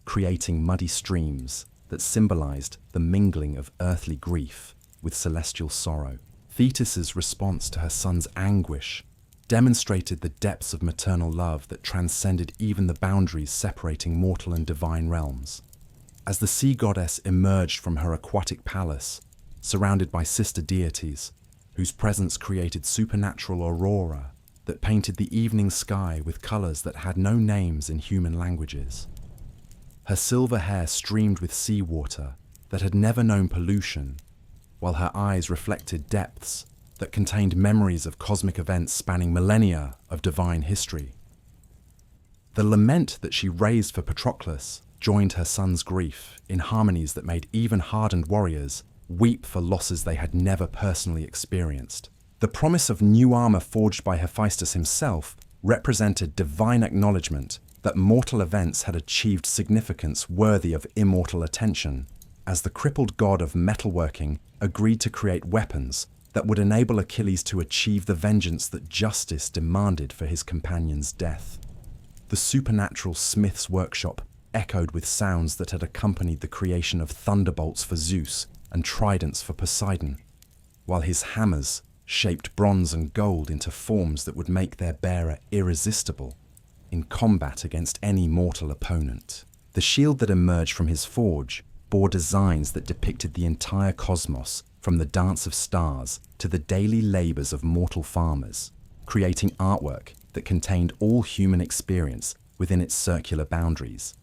creating muddy streams that symbolized the mingling of earthly grief with celestial sorrow. Thetis's response to her son's anguish demonstrated the depths of maternal love that transcended even the boundaries separating mortal and divine realms. As the sea goddess emerged from her aquatic palace, surrounded by sister deities, whose presence created supernatural aurora that painted the evening sky with colors that had no names in human languages. Her silver hair streamed with seawater that had never known pollution, while her eyes reflected depths that contained memories of cosmic events spanning millennia of divine history. The lament that she raised for Patroclus joined her son's grief in harmonies that made even hardened warriors weep for losses they had never personally experienced. The promise of new armor forged by Hephaestus himself represented divine acknowledgement that mortal events had achieved significance worthy of immortal attention, as the crippled god of metalworking agreed to create weapons that would enable Achilles to achieve the vengeance that justice demanded for his companion's death. The supernatural smith's workshop echoed with sounds that had accompanied the creation of thunderbolts for Zeus and tridents for Poseidon, while his hammers shaped bronze and gold into forms that would make their bearer irresistible in combat against any mortal opponent. The shield that emerged from his forge bore designs that depicted the entire cosmos, from the dance of stars to the daily labors of mortal farmers, creating artwork that contained all human experience within its circular boundaries.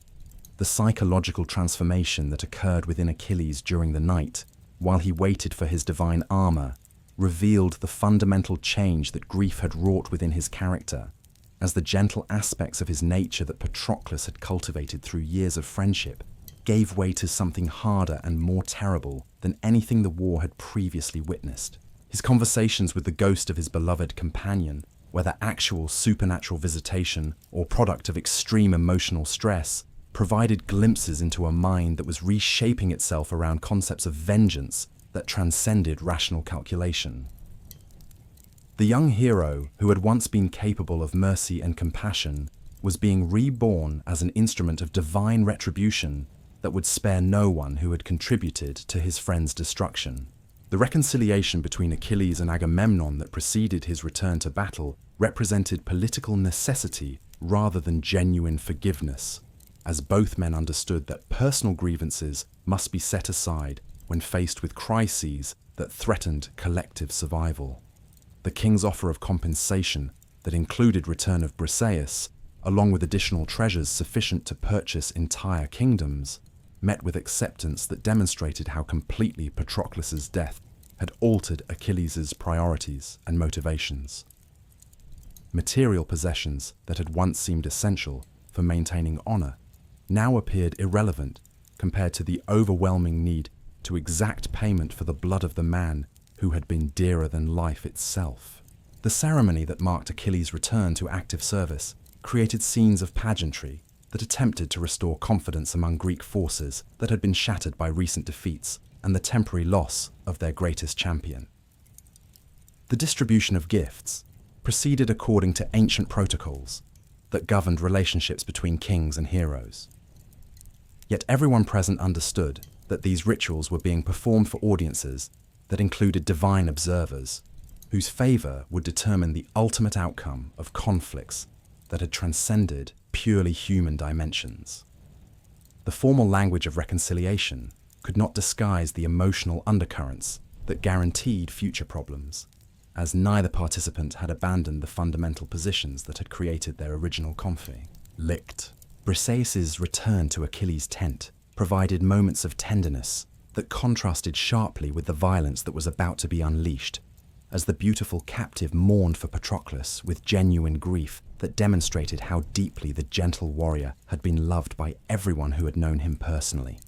The psychological transformation that occurred within Achilles during the night, while he waited for his divine armor, revealed the fundamental change that grief had wrought within his character, as the gentle aspects of his nature that Patroclus had cultivated through years of friendship gave way to something harder and more terrible than anything the war had previously witnessed. His conversations with the ghost of his beloved companion, whether actual supernatural visitation or product of extreme emotional stress, provided glimpses into a mind that was reshaping itself around concepts of vengeance that transcended rational calculation. The young hero, who had once been capable of mercy and compassion, was being reborn as an instrument of divine retribution that would spare no one who had contributed to his friend's destruction. The reconciliation between Achilles and Agamemnon that preceded his return to battle represented political necessity rather than genuine forgiveness, as both men understood that personal grievances must be set aside when faced with crises that threatened collective survival. The king's offer of compensation that included return of Briseis, along with additional treasures sufficient to purchase entire kingdoms, met with acceptance that demonstrated how completely Patroclus's death had altered Achilles' priorities and motivations. Material possessions that had once seemed essential for maintaining honor now appeared irrelevant compared to the overwhelming need to exact payment for the blood of the man who had been dearer than life itself. The ceremony that marked Achilles' return to active service created scenes of pageantry that attempted to restore confidence among Greek forces that had been shattered by recent defeats and the temporary loss of their greatest champion. The distribution of gifts proceeded according to ancient protocols that governed relationships between kings and heroes. Yet everyone present understood that these rituals were being performed for audiences that included divine observers, whose favor would determine the ultimate outcome of conflicts that had transcended purely human dimensions. The formal language of reconciliation could not disguise the emotional undercurrents that guaranteed future problems, as neither participant had abandoned the fundamental positions that had created their original conflict. Briseis' return to Achilles' tent provided moments of tenderness that contrasted sharply with the violence that was about to be unleashed, as the beautiful captive mourned for Patroclus with genuine grief that demonstrated how deeply the gentle warrior had been loved by everyone who had known him personally.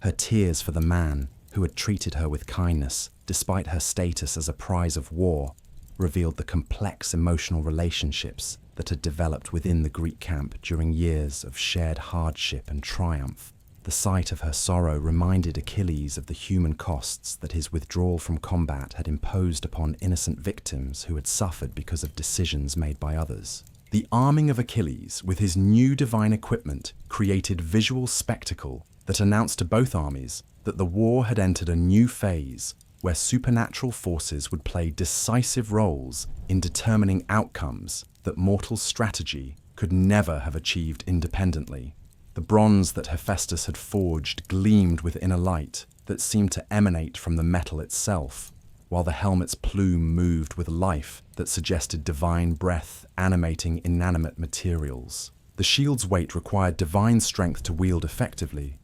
Her tears for the man who had treated her with kindness, despite her status as a prize of war, revealed the complex emotional relationships that had developed within the Greek camp during years of shared hardship and triumph. The sight of her sorrow reminded Achilles of the human costs that his withdrawal from combat had imposed upon innocent victims who had suffered because of decisions made by others. The arming of Achilles with his new divine equipment created visual spectacle that announced to both armies that the war had entered a new phase where supernatural forces would play decisive roles in determining outcomes that mortal strategy could never have achieved independently. The bronze that Hephaestus had forged gleamed with inner light that seemed to emanate from the metal itself, while the helmet's plume moved with life that suggested divine breath animating inanimate materials. The shield's weight required divine strength to wield effectively,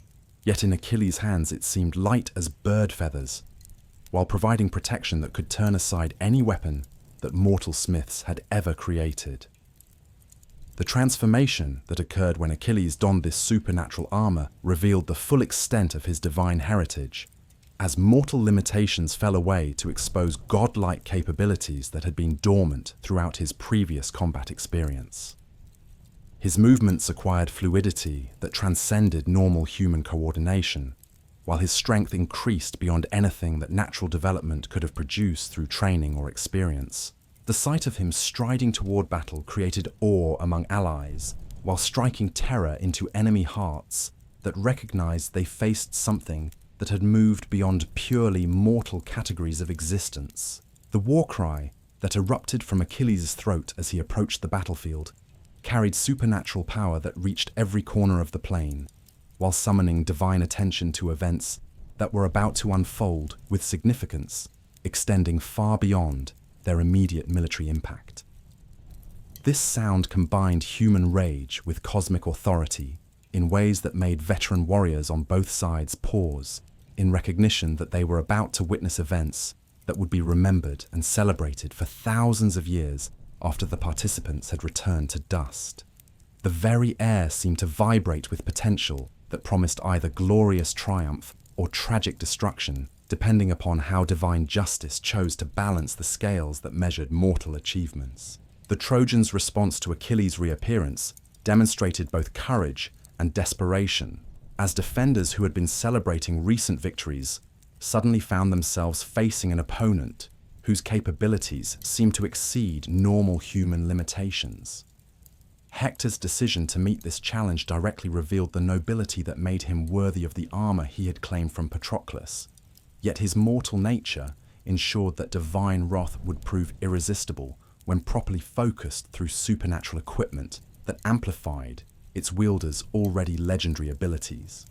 yet in Achilles' hands it seemed light as bird feathers, while providing protection that could turn aside any weapon that mortal smiths had ever created. The transformation that occurred when Achilles donned this supernatural armor revealed the full extent of his divine heritage, as mortal limitations fell away to expose godlike capabilities that had been dormant throughout his previous combat experience. His movements acquired fluidity that transcended normal human coordination, while his strength increased beyond anything that natural development could have produced through training or experience. The sight of him striding toward battle created awe among allies, while striking terror into enemy hearts that recognized they faced something that had moved beyond purely mortal categories of existence. The war cry that erupted from Achilles' throat as he approached the battlefield carried supernatural power that reached every corner of the plain, while summoning divine attention to events that were about to unfold with significance, extending far beyond their immediate military impact. This sound combined human rage with cosmic authority in ways that made veteran warriors on both sides pause in recognition that they were about to witness events that would be remembered and celebrated for thousands of years after the participants had returned to dust. The very air seemed to vibrate with potential that promised either glorious triumph or tragic destruction, depending upon how divine justice chose to balance the scales that measured mortal achievements. The Trojans' response to Achilles' reappearance demonstrated both courage and desperation, as defenders who had been celebrating recent victories suddenly found themselves facing an opponent whose capabilities seemed to exceed normal human limitations. Hector's decision to meet this challenge directly revealed the nobility that made him worthy of the armor he had claimed from Patroclus, yet his mortal nature ensured that divine wrath would prove irresistible when properly focused through supernatural equipment that amplified its wielder's already legendary abilities.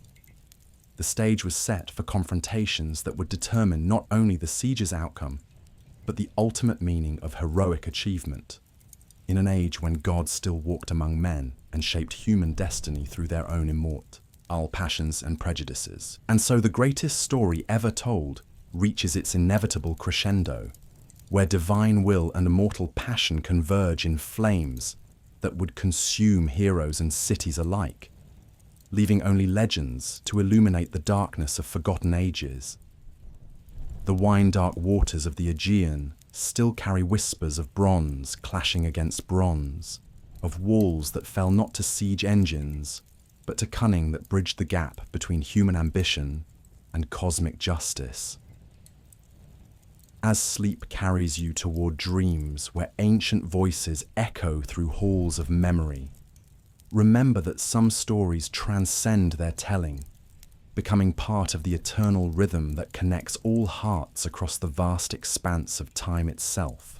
The stage was set for confrontations that would determine not only the siege's outcome, but the ultimate meaning of heroic achievement. In an age when gods still walked among men and shaped human destiny through their own immortal passions and prejudices. And so the greatest story ever told reaches its inevitable crescendo, where divine will and immortal passion converge in flames that would consume heroes and cities alike, leaving only legends to illuminate the darkness of forgotten ages. The wine-dark waters of the Aegean still carry whispers of bronze clashing against bronze, of walls that fell not to siege engines, but to cunning that bridged the gap between human ambition and cosmic justice. As sleep carries you toward dreams where ancient voices echo through halls of memory, remember that some stories transcend their telling, becoming part of the eternal rhythm that connects all hearts across the vast expanse of time itself.